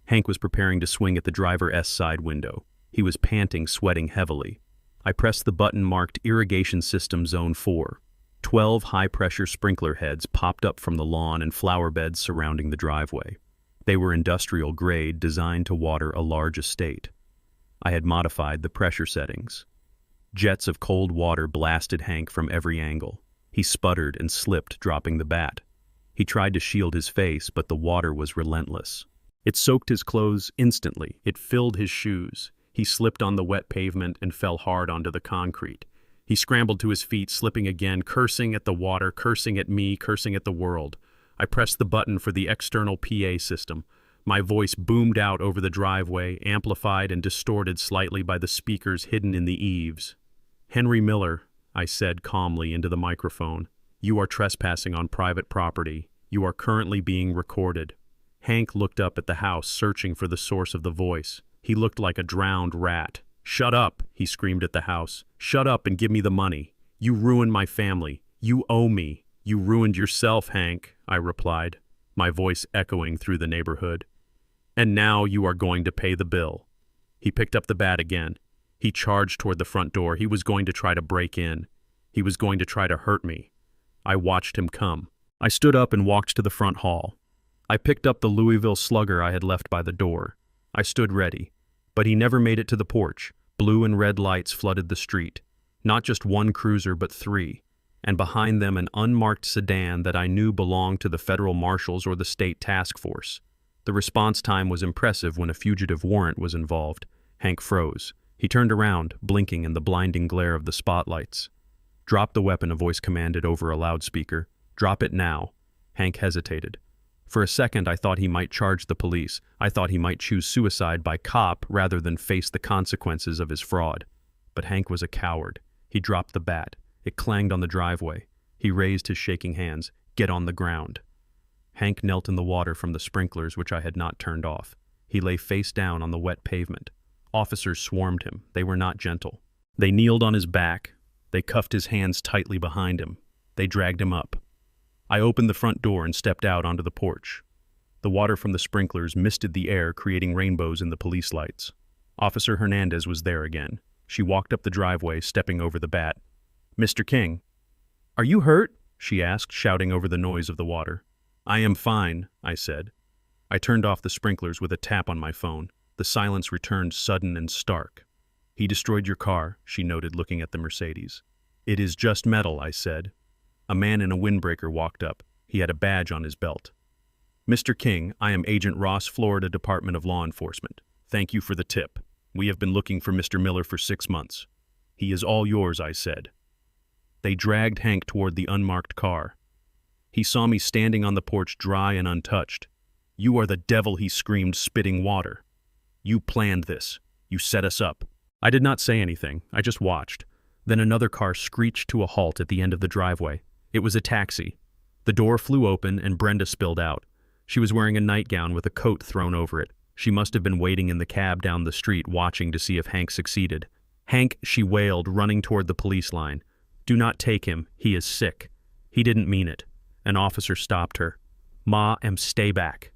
Hank was preparing to swing at the driver's side window. He was panting, sweating heavily. I pressed the button marked Irrigation System Zone 4. 12 high-pressure sprinkler heads popped up from the lawn and flower beds surrounding the driveway. They were industrial grade, designed to water a large estate. I had modified the pressure settings. Jets of cold water blasted Hank from every angle. He sputtered and slipped, dropping the bat. He tried to shield his face, but the water was relentless. It soaked his clothes instantly. It filled his shoes. He slipped on the wet pavement and fell hard onto the concrete. He scrambled to his feet, slipping again, cursing at the water, cursing at me, cursing at the world. I pressed the button for the external PA system. My voice boomed out over the driveway, amplified and distorted slightly by the speakers hidden in the eaves. "Henry Miller," I said calmly into the microphone, "you are trespassing on private property. You are currently being recorded." Hank looked up at the house, searching for the source of the voice. He looked like a drowned rat. "Shut up," he screamed at the house. "Shut up and give me the money. You ruined my family. You owe me." "You ruined yourself, Hank," I replied, my voice echoing through the neighborhood. "And now you are going to pay the bill." He picked up the bat again. He charged toward the front door. He was going to try to break in. He was going to try to hurt me. I watched him come. I stood up and walked to the front hall. I picked up the Louisville Slugger I had left by the door. I stood ready. But he never made it to the porch. Blue and red lights flooded the street. Not just one cruiser, but 3. And behind them an unmarked sedan that I knew belonged to the federal marshals or the state task force. The response time was impressive when a fugitive warrant was involved. Hank froze. He turned around, blinking in the blinding glare of the spotlights. "Drop the weapon," a voice commanded over a loudspeaker. "Drop it now." Hank hesitated. For a second I thought he might charge the police. I thought he might choose suicide by cop rather than face the consequences of his fraud. But Hank was a coward. He dropped the bat. It clanged on the driveway. He raised his shaking hands. "Get on the ground." Hank knelt in the water from the sprinklers, which I had not turned off. He lay face down on the wet pavement. Officers swarmed him. They were not gentle. They kneeled on his back. They cuffed his hands tightly behind him. They dragged him up. I opened the front door and stepped out onto the porch. The water from the sprinklers misted the air, creating rainbows in the police lights. Officer Hernandez was there again. She walked up the driveway, stepping over the bat. "Mr. King." "Are you hurt?" she asked, shouting over the noise of the water. "I am fine," I said. I turned off the sprinklers with a tap on my phone. The silence returned sudden and stark. "He destroyed your car," she noted, looking at the Mercedes. "It is just metal," I said. A man in a windbreaker walked up. He had a badge on his belt. "Mr. King, I am Agent Ross, Florida Department of Law Enforcement. Thank you for the tip. We have been looking for Mr. Miller for 6 months. He is all yours," I said. They dragged Hank toward the unmarked car. He saw me standing on the porch, dry and untouched. "You are the devil," he screamed, spitting water. "You planned this. You set us up." I did not say anything. I just watched. Then another car screeched to a halt at the end of the driveway. It was a taxi. The door flew open and Brenda spilled out. She was wearing a nightgown with a coat thrown over it. She must have been waiting in the cab down the street, watching to see if Hank succeeded. "Hank," she wailed, running toward the police line. "Do not take him. He is sick." He didn't mean it. An officer stopped her. "Ma, stay back."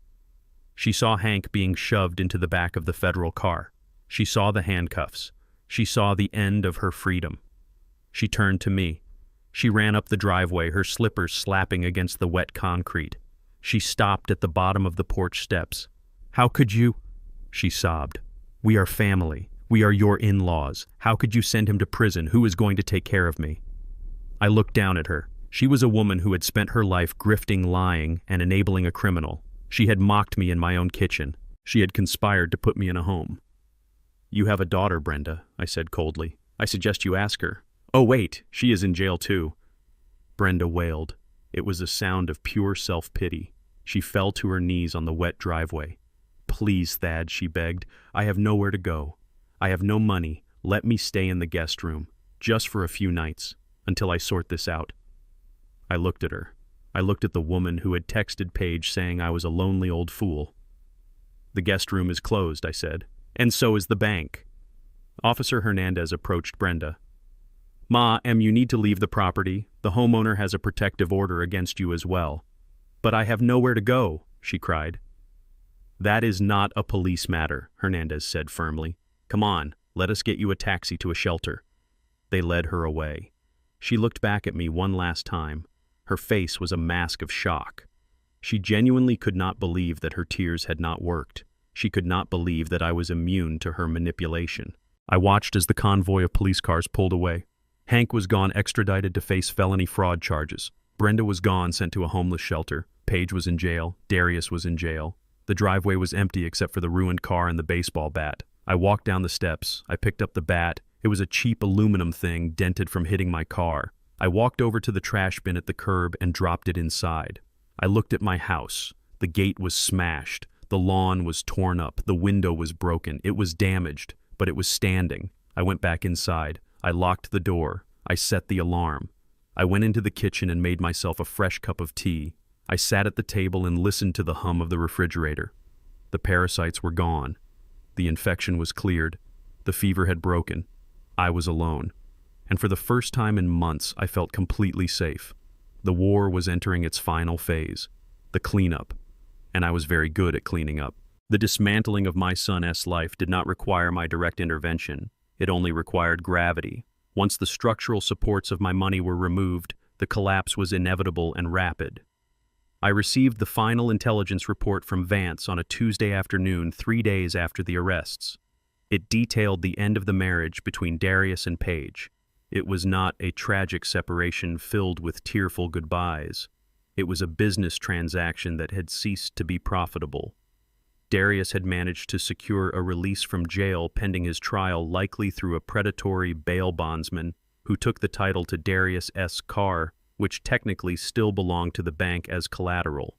She saw Hank being shoved into the back of the federal car. She saw the handcuffs. She saw the end of her freedom. She turned to me. She ran up the driveway, her slippers slapping against the wet concrete. She stopped at the bottom of the porch steps. "How could you?" she sobbed. "We are family. We are your in-laws. How could you send him to prison? Who is going to take care of me?" I looked down at her. She was a woman who had spent her life grifting, lying, and enabling a criminal. She had mocked me in my own kitchen. She had conspired to put me in a home. "You have a daughter, Brenda," I said coldly. "I suggest you ask her." "Oh, wait, she is in jail too." Brenda wailed. It was a sound of pure self-pity. She fell to her knees on the wet driveway. "Please, Thad," she begged. "I have nowhere to go. I have no money. Let me stay in the guest room, just for a few nights, until I sort this out." I looked at her. I looked at the woman who had texted Paige saying I was a lonely old fool. "The guest room is closed," I said. "And so is the bank." Officer Hernandez approached Brenda. "Ma, you need to leave the property. The homeowner has a protective order against you as well." "But I have nowhere to go," she cried. "That is not a police matter," Hernandez said firmly. "Come on, let us get you a taxi to a shelter." They led her away. She looked back at me one last time. Her face was a mask of shock. She genuinely could not believe that her tears had not worked. She could not believe that I was immune to her manipulation. I watched as the convoy of police cars pulled away. Hank was gone, extradited to face felony fraud charges. Brenda was gone, sent to a homeless shelter. Paige was in jail. Darius was in jail. The driveway was empty except for the ruined car and the baseball bat. I walked down the steps. I picked up the bat. It was a cheap aluminum thing dented from hitting my car. I walked over to the trash bin at the curb and dropped it inside. I looked at my house. The gate was smashed. The lawn was torn up. The window was broken. It was damaged, but it was standing. I went back inside. I locked the door. I set the alarm. I went into the kitchen and made myself a fresh cup of tea. I sat at the table and listened to the hum of the refrigerator. The parasites were gone. The infection was cleared. The fever had broken. I was alone. And for the first time in months, I felt completely safe. The war was entering its final phase, the cleanup, and I was very good at cleaning up. The dismantling of my son's life did not require my direct intervention. It only required gravity. Once the structural supports of my money were removed, the collapse was inevitable and rapid. I received the final intelligence report from Vance on a Tuesday afternoon, 3 days after the arrests. It detailed the end of the marriage between Darius and Paige. It was not a tragic separation filled with tearful goodbyes. It was a business transaction that had ceased to be profitable. Darius had managed to secure a release from jail pending his trial, likely through a predatory bail bondsman who took the title to Darius' car, which technically still belonged to the bank as collateral.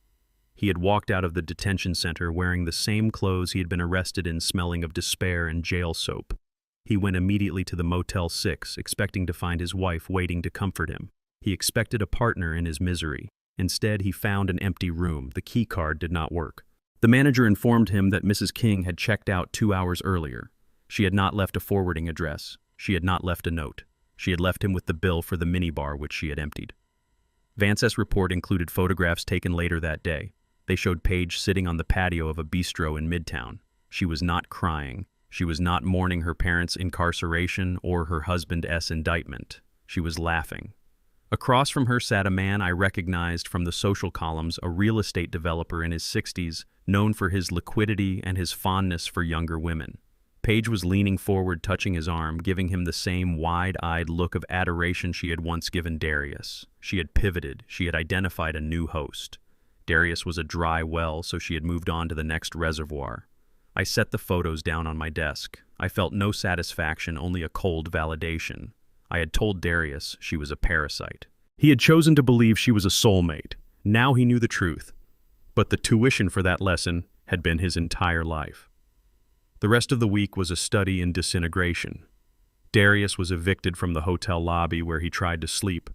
He had walked out of the detention center wearing the same clothes he had been arrested in, smelling of despair and jail soap. He went immediately to the Motel 6, expecting to find his wife waiting to comfort him. He expected a partner in his misery. Instead, he found an empty room. The key card did not work. The manager informed him that Mrs. King had checked out 2 hours earlier. She had not left a forwarding address. She had not left a note. She had left him with the bill for the minibar which she had emptied. Vance's report included photographs taken later that day. They showed Paige sitting on the patio of a bistro in Midtown. She was not crying. She was not mourning her parents' incarceration or her husband's indictment. She was laughing. Across from her sat a man I recognized from the social columns, a real estate developer in his 60s, known for his liquidity and his fondness for younger women. Paige was leaning forward, touching his arm, giving him the same wide-eyed look of adoration she had once given Darius. She had pivoted. She had identified a new host. Darius was a dry well, so she had moved on to the next reservoir. I set the photos down on my desk. I felt no satisfaction, only a cold validation. I had told Darius she was a parasite. He had chosen to believe she was a soulmate. Now he knew the truth. But the tuition for that lesson had been his entire life. The rest of the week was a study in disintegration. Darius was evicted from the hotel lobby where he tried to sleep.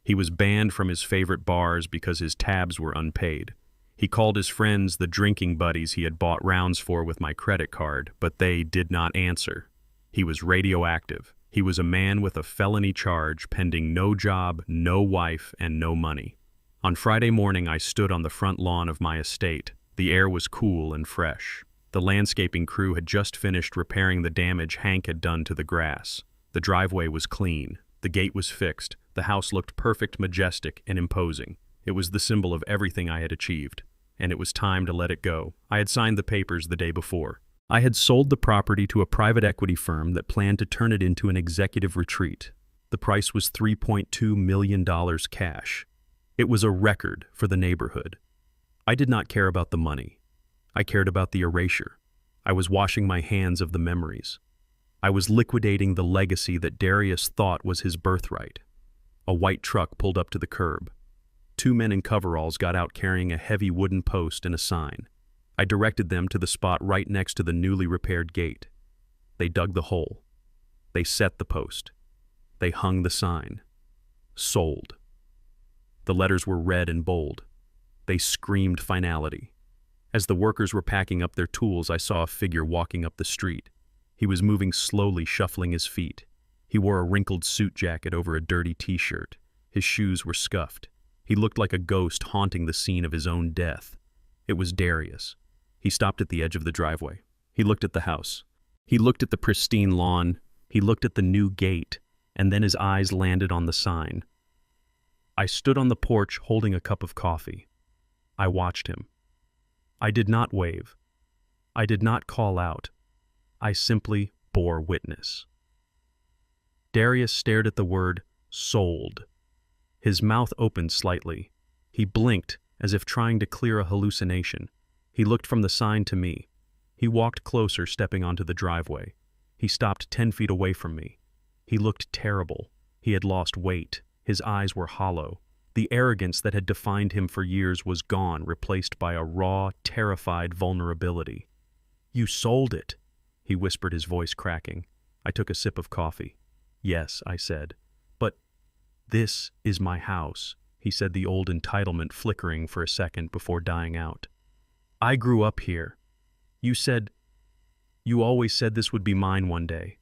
He was banned from his favorite bars because his tabs were unpaid. He called his friends the drinking buddies he had bought rounds for with my credit card, but they did not answer. He was radioactive. He was a man with a felony charge pending no job, no wife, and no money. On Friday morning, I stood on the front lawn of my estate. The air was cool and fresh. The landscaping crew had just finished repairing the damage Hank had done to the grass. The driveway was clean. The gate was fixed. The house looked perfect, majestic, and imposing. It was the symbol of everything I had achieved, and it was time to let it go. I had signed the papers the day before. I had sold the property to a private equity firm that planned to turn it into an executive retreat. The price was $3.2 million cash. It was a record for the neighborhood. I did not care about the money. I cared about the erasure. I was washing my hands of the memories. I was liquidating the legacy that Darius thought was his birthright. A white truck pulled up to the curb. 2 men in coveralls got out carrying a heavy wooden post and a sign. I directed them to the spot right next to the newly repaired gate. They dug the hole. They set the post. They hung the sign. Sold. The letters were red and bold. They screamed finality. As the workers were packing up their tools, I saw a figure walking up the street. He was moving slowly, shuffling his feet. He wore a wrinkled suit jacket over a dirty t-shirt. His shoes were scuffed. He looked like a ghost haunting the scene of his own death. It was Darius. He stopped at the edge of the driveway. He looked at the house. He looked at the pristine lawn. He looked at the new gate, and then his eyes landed on the sign. I stood on the porch holding a cup of coffee. I watched him. I did not wave. I did not call out. I simply bore witness. Darius stared at the word sold. His mouth opened slightly. He blinked as if trying to clear a hallucination. He looked from the sign to me. He walked closer, stepping onto the driveway. He stopped 10 feet away from me. He looked terrible. He had lost weight. His eyes were hollow. The arrogance that had defined him for years was gone, replaced by a raw, terrified vulnerability. "You sold it," he whispered, his voice cracking. I took a sip of coffee. "Yes," I said. "But this is my house," he said, the old entitlement flickering for a second before dying out. "I grew up here. You always said this would be mine one day.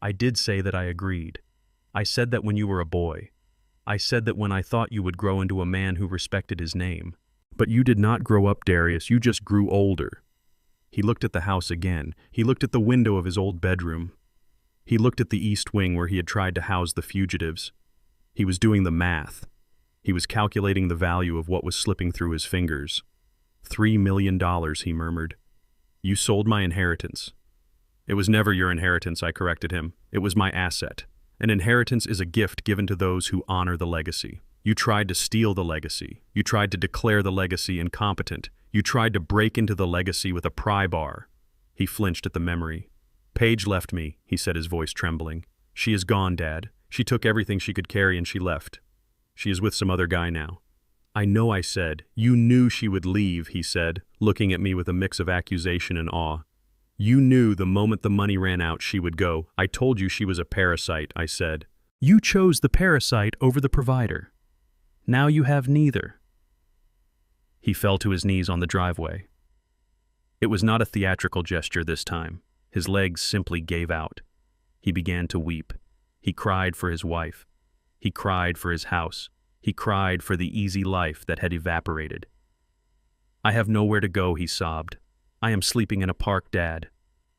I did say that I agreed. I said that when you were a boy. I said that when I thought you would grow into a man who respected his name. But you did not grow up, Darius. You just grew older." He looked at the house again. He looked at the window of his old bedroom. He looked at the east wing where he had tried to house the fugitives. He was doing the math. He was calculating the value of what was slipping through his fingers. $3 million, he murmured. "You sold my inheritance." "It was never your inheritance," I corrected him. "It was my asset. An inheritance is a gift given to those who honor the legacy. You tried to steal the legacy. You tried to declare the legacy incompetent. You tried to break into the legacy with a pry bar." He flinched at the memory. "Paige left me," he said, his voice trembling. "She is gone, Dad. She took everything she could carry and she left. She is with some other guy now." "I know," I said. "You knew she would leave," he said, looking at me with a mix of accusation and awe. "You knew the moment the money ran out she would go. I told you she was a parasite," I said. "You chose the parasite over the provider. Now you have neither." He fell to his knees on the driveway. It was not a theatrical gesture this time. His legs simply gave out. He began to weep. He cried for his wife. He cried for his house. He cried for the easy life that had evaporated. "I have nowhere to go," he sobbed. "I am sleeping in a park, Dad.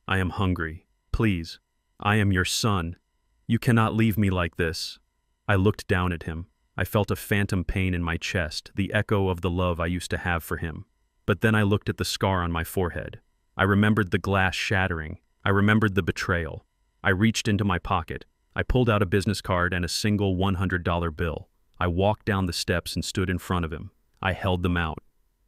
I am hungry. Please, I am your son. You cannot leave me like this." I looked down at him. I felt a phantom pain in my chest, the echo of the love I used to have for him. But then I looked at the scar on my forehead. I remembered the glass shattering. I remembered the betrayal. I reached into my pocket. I pulled out a business card and a single $100 bill. I walked down the steps and stood in front of him. I held them out.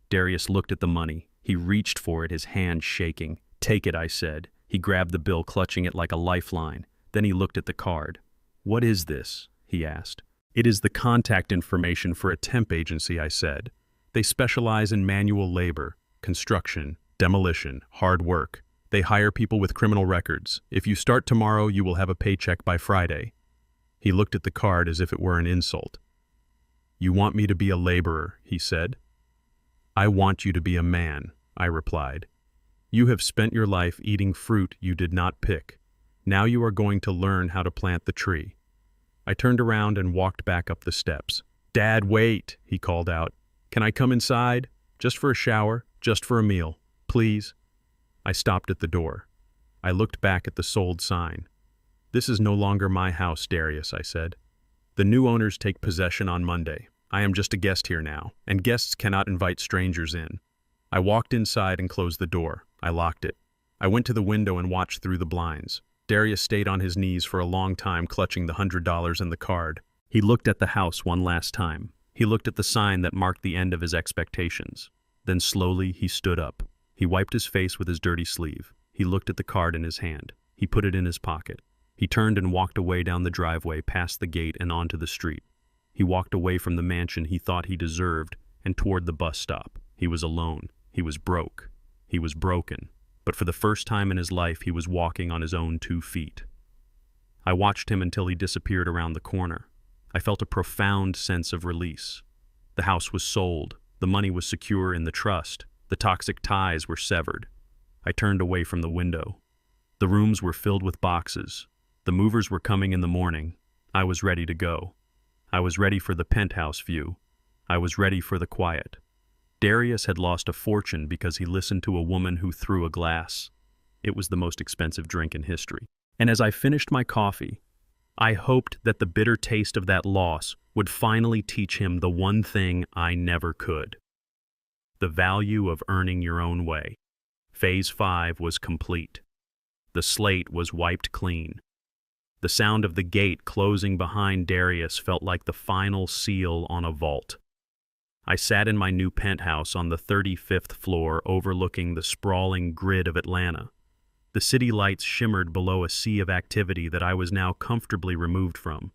Darius looked at the money. He reached for it, his hand shaking. "Take it," I said. He grabbed the bill, clutching it like a lifeline. Then he looked at the card. "What is this?" he asked. "It is the contact information for a temp agency," I said. "They specialize in manual labor, construction, demolition, hard work. They hire people with criminal records. If you start tomorrow, you will have a paycheck by Friday." He looked at the card as if it were an insult. "You want me to be a laborer," he said. "I want you to be a man," I replied. "You have spent your life eating fruit you did not pick. Now you are going to learn how to plant the tree." I turned around and walked back up the steps. "Dad, wait," he called out. "Can I come inside? Just for a shower?" Just for a meal, please." I stopped at the door. I looked back at the sold sign. "This is no longer my house, Darius," I said. "The new owners take possession on Monday. I am just a guest here now, and guests cannot invite strangers in." I walked inside and closed the door. I locked it. I went to the window and watched through the blinds. Darius stayed on his knees for a long time, clutching the $100 and the card. He looked at the house one last time. He looked at the sign that marked the end of his expectations. Then slowly he stood up. He wiped his face with his dirty sleeve. He looked at the card in his hand. He put it in his pocket. He turned and walked away down the driveway, past the gate and onto the street. He walked away from the mansion he thought he deserved and toward the bus stop. He was alone. He was broke. He was broken. But for the first time in his life, he was walking on his own 2 feet. I watched him until he disappeared around the corner. I felt a profound sense of release. The house was sold. The money was secure in the trust. The toxic ties were severed. I turned away from the window. The rooms were filled with boxes. The movers were coming in the morning. I was ready to go. I was ready for the penthouse view. I was ready for the quiet. Darius had lost a fortune because he listened to a woman who threw a glass. It was the most expensive drink in history. And as I finished my coffee, I hoped that the bitter taste of that loss would finally teach him the one thing I never could: the value of earning your own way. Phase 5 was complete. The slate was wiped clean. The sound of the gate closing behind Darius felt like the final seal on a vault. I sat in my new penthouse on the 35th floor, overlooking the sprawling grid of Atlanta. The city lights shimmered below a sea of activity that I was now comfortably removed from.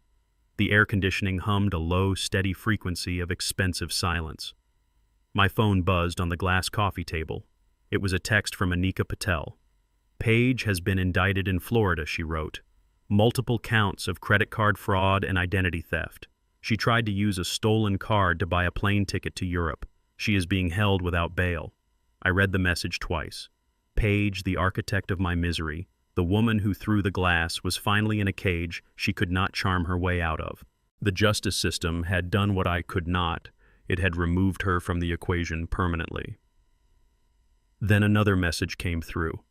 The air conditioning hummed a low, steady frequency of expensive silence. My phone buzzed on the glass coffee table. It was a text from Anika Patel. "Paige has been indicted in Florida," she wrote. "Multiple counts of credit card fraud and identity theft. She tried to use a stolen card to buy a plane ticket to Europe. She is being held without bail." I read the message twice. Paige, the architect of my misery, the woman who threw the glass, was finally in a cage she could not charm her way out of. The justice system had done what I could not. It had removed her from the equation permanently. Then another message came through.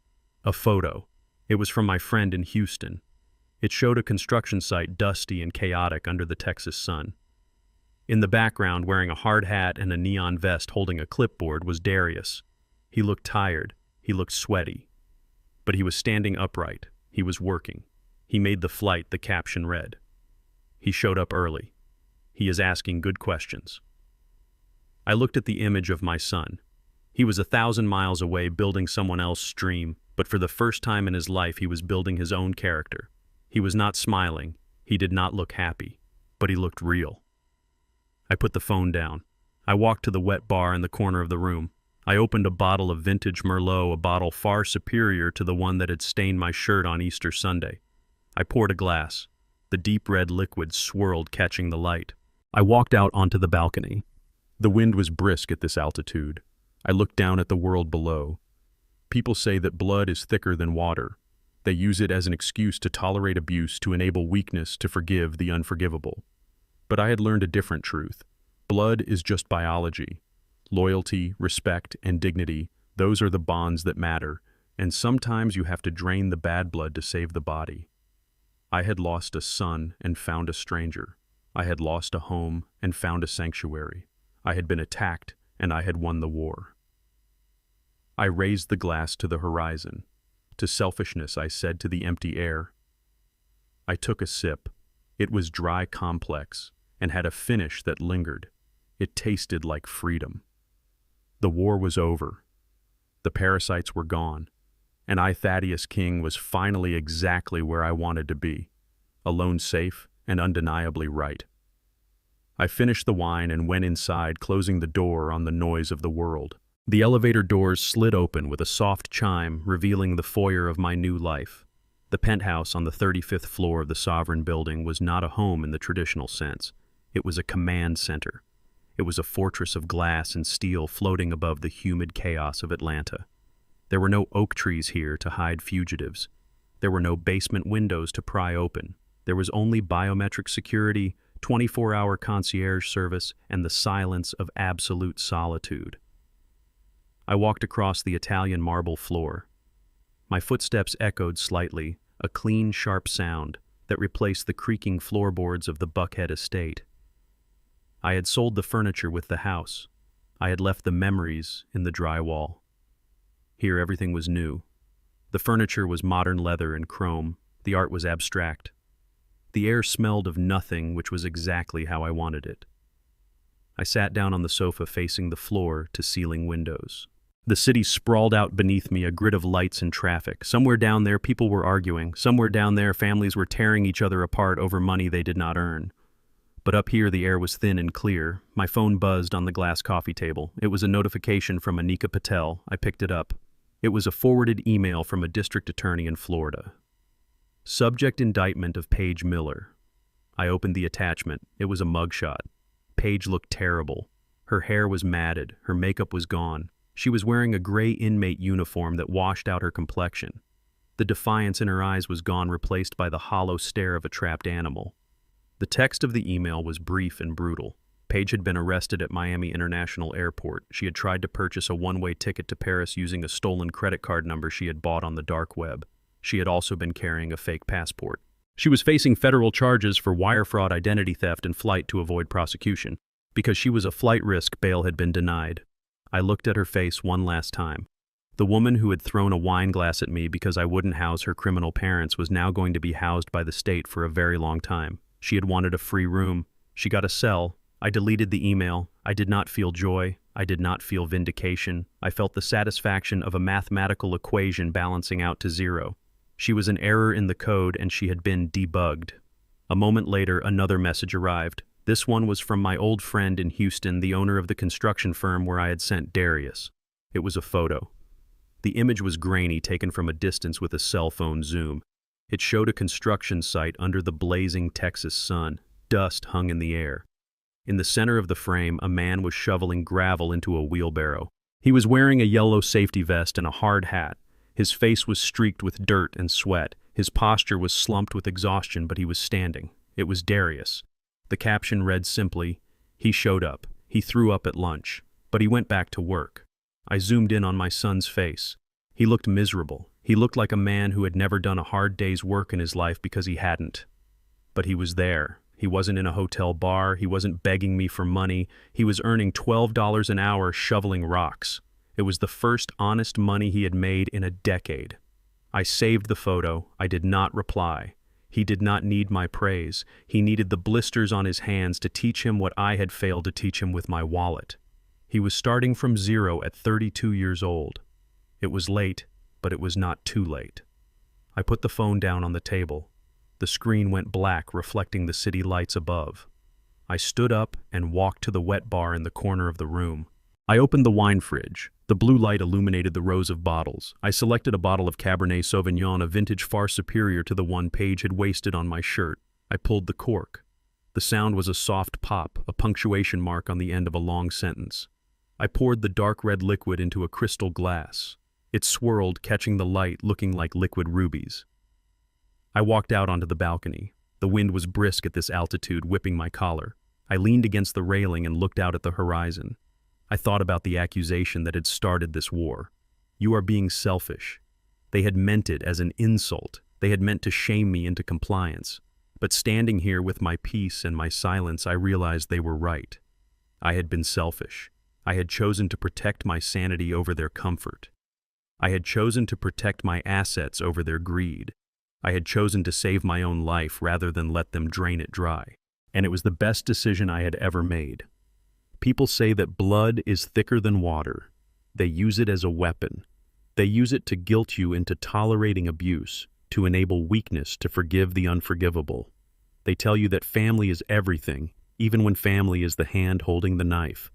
A photo. It was from my friend in Houston. It showed a construction site dusty and chaotic under the Texas sun. In the background, wearing a hard hat and a neon vest holding a clipboard, was Darius. He looked tired. He looked sweaty. But he was standing upright. He was working. He made the flight, the caption read. "He showed up early. He is asking good questions." I looked at the image of my son. He was 1,000 miles away building someone else's dream, but for the first time in his life he was building his own character. He was not smiling. He did not look happy, but he looked real. I put the phone down. I walked to the wet bar in the corner of the room. I opened a bottle of vintage Merlot, a bottle far superior to the one that had stained my shirt on Easter Sunday. I poured a glass. The deep red liquid swirled, catching the light. I walked out onto the balcony. The wind was brisk at this altitude. I looked down at the world below. People say that blood is thicker than water. They use it as an excuse to tolerate abuse, to enable weakness, to forgive the unforgivable. But I had learned a different truth. Blood is just biology. Loyalty, respect, and dignity, those are the bonds that matter, and sometimes you have to drain the bad blood to save the body. I had lost a son and found a stranger. I had lost a home and found a sanctuary. I had been attacked, and I had won the war. I raised the glass to the horizon. To selfishness, I said, to the empty air. I took a sip. It was dry, complex, and had a finish that lingered. It tasted like freedom. The war was over. The parasites were gone, and I, Thaddeus King, was finally exactly where I wanted to be, alone, safe, and undeniably right. I finished the wine and went inside, closing the door on the noise of the world. The elevator doors slid open with a soft chime, revealing the foyer of my new life. The penthouse on the 35th floor of the Sovereign Building was not a home in the traditional sense. It was a command center. It was a fortress of glass and steel floating above the humid chaos of Atlanta. There were no oak trees here to hide fugitives. There were no basement windows to pry open. There was only biometric security, 24-hour concierge service, and the silence of absolute solitude. I walked across the Italian marble floor. My footsteps echoed slightly, a clean, sharp sound that replaced the creaking floorboards of the Buckhead estate. I had sold the furniture with the house. I had left the memories in the drywall. Here everything was new. The furniture was modern leather and chrome. The art was abstract. The air smelled of nothing, which was exactly how I wanted it. I sat down on the sofa facing the floor to ceiling windows. The city sprawled out beneath me, a grid of lights and traffic. Somewhere down there, people were arguing. Somewhere down there, families were tearing each other apart over money they did not earn. But up here, the air was thin and clear. My phone buzzed on the glass coffee table. It was a notification from Anika Patel. I picked it up. It was a forwarded email from a district attorney in Florida. Subject: indictment of Paige Miller. I opened the attachment. It was a mugshot. Paige looked terrible. Her hair was matted. Her makeup was gone. She was wearing a gray inmate uniform that washed out her complexion. The defiance in her eyes was gone, replaced by the hollow stare of a trapped animal. The text of the email was brief and brutal. Paige had been arrested at Miami International Airport. She had tried to purchase a one-way ticket to Paris using a stolen credit card number she had bought on the dark web. She had also been carrying a fake passport. She was facing federal charges for wire fraud, identity theft, and flight to avoid prosecution. Because she was a flight risk, bail had been denied. I looked at her face one last time. The woman who had thrown a wine glass at me because I wouldn't house her criminal parents was now going to be housed by the state for a very long time. She had wanted a free room. She got a cell. I deleted the email. I did not feel joy. I did not feel vindication. I felt the satisfaction of a mathematical equation balancing out to zero. She was an error in the code, and she had been debugged. A moment later, another message arrived. This one was from my old friend in Houston, the owner of the construction firm where I had sent Darius. It was a photo. The image was grainy, taken from a distance with a cell phone zoom. It showed a construction site under the blazing Texas sun. Dust hung in the air. In the center of the frame, a man was shoveling gravel into a wheelbarrow. He was wearing a yellow safety vest and a hard hat. His face was streaked with dirt and sweat. His posture was slumped with exhaustion, but he was standing. It was Darius. The caption read simply, "He showed up. He threw up at lunch, but he went back to work." I zoomed in on my son's face. He looked miserable. He looked like a man who had never done a hard day's work in his life because he hadn't. But he was there. He wasn't in a hotel bar. He wasn't begging me for money. He was earning $12 an hour shoveling rocks. It was the first honest money he had made in a decade. I saved the photo. I did not reply. He did not need my praise. He needed the blisters on his hands to teach him what I had failed to teach him with my wallet. He was starting from zero at 32 years old. It was late, but it was not too late. I put the phone down on the table. The screen went black, reflecting the city lights above. I stood up and walked to the wet bar in the corner of the room. I opened the wine fridge. The blue light illuminated the rows of bottles. I selected a bottle of Cabernet Sauvignon, a vintage far superior to the one Paige had wasted on my shirt. I pulled the cork. The sound was a soft pop, a punctuation mark on the end of a long sentence. I poured the dark red liquid into a crystal glass. It swirled, catching the light, looking like liquid rubies. I walked out onto the balcony. The wind was brisk at this altitude, whipping my collar. I leaned against the railing and looked out at the horizon. I thought about the accusation that had started this war. "You are being selfish." They had meant it as an insult. They had meant to shame me into compliance. But standing here with my peace and my silence, I realized they were right. I had been selfish. I had chosen to protect my sanity over their comfort. I had chosen to protect my assets over their greed. I had chosen to save my own life rather than let them drain it dry. And it was the best decision I had ever made. People say that blood is thicker than water. They use it as a weapon. They use it to guilt you into tolerating abuse, to enable weakness to forgive the unforgivable. They tell you that family is everything, even when family is the hand holding the knife.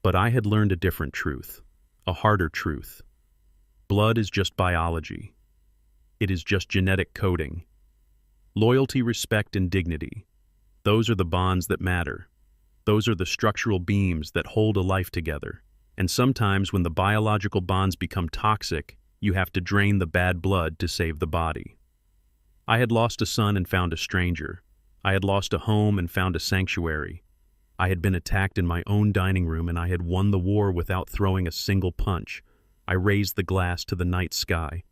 But I had learned a different truth, a harder truth. Blood is just biology. It is just genetic coding. Loyalty, respect, and dignity. Those are the bonds that matter. Those are the structural beams that hold a life together. And sometimes when the biological bonds become toxic, you have to drain the bad blood to save the body. I had lost a son and found a stranger. I had lost a home and found a sanctuary. I had been attacked in my own dining room and I had won the war without throwing a single punch. I raised the glass to the night sky.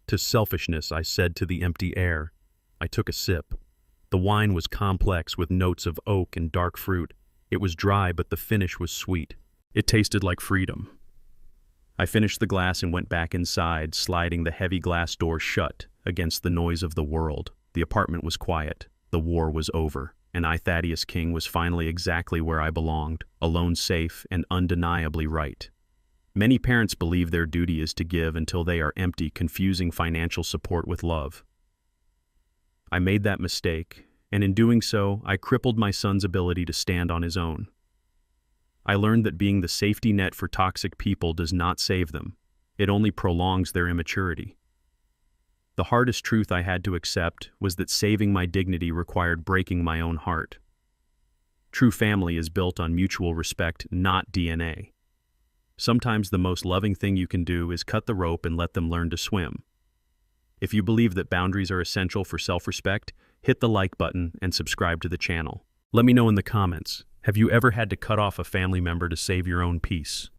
To selfishness, I said to the empty air. I took a sip. The wine was complex with notes of oak and dark fruit. It was dry, but the finish was sweet. It tasted like freedom. I finished the glass and went back inside, sliding the heavy glass door shut against the noise of the world. The apartment was quiet. The war was over, and I, Thaddeus King, was finally exactly where I belonged, alone, safe, and undeniably right. Many parents believe their duty is to give until they are empty, confusing financial support with love. I made that mistake, and in doing so, I crippled my son's ability to stand on his own. I learned that being the safety net for toxic people does not save them. It only prolongs their immaturity. The hardest truth I had to accept was that saving my dignity required breaking my own heart. True family is built on mutual respect, not DNA. Sometimes the most loving thing you can do is cut the rope and let them learn to swim. If you believe that boundaries are essential for self-respect, hit the like button and subscribe to the channel. Let me know in the comments, have you ever had to cut off a family member to save your own peace?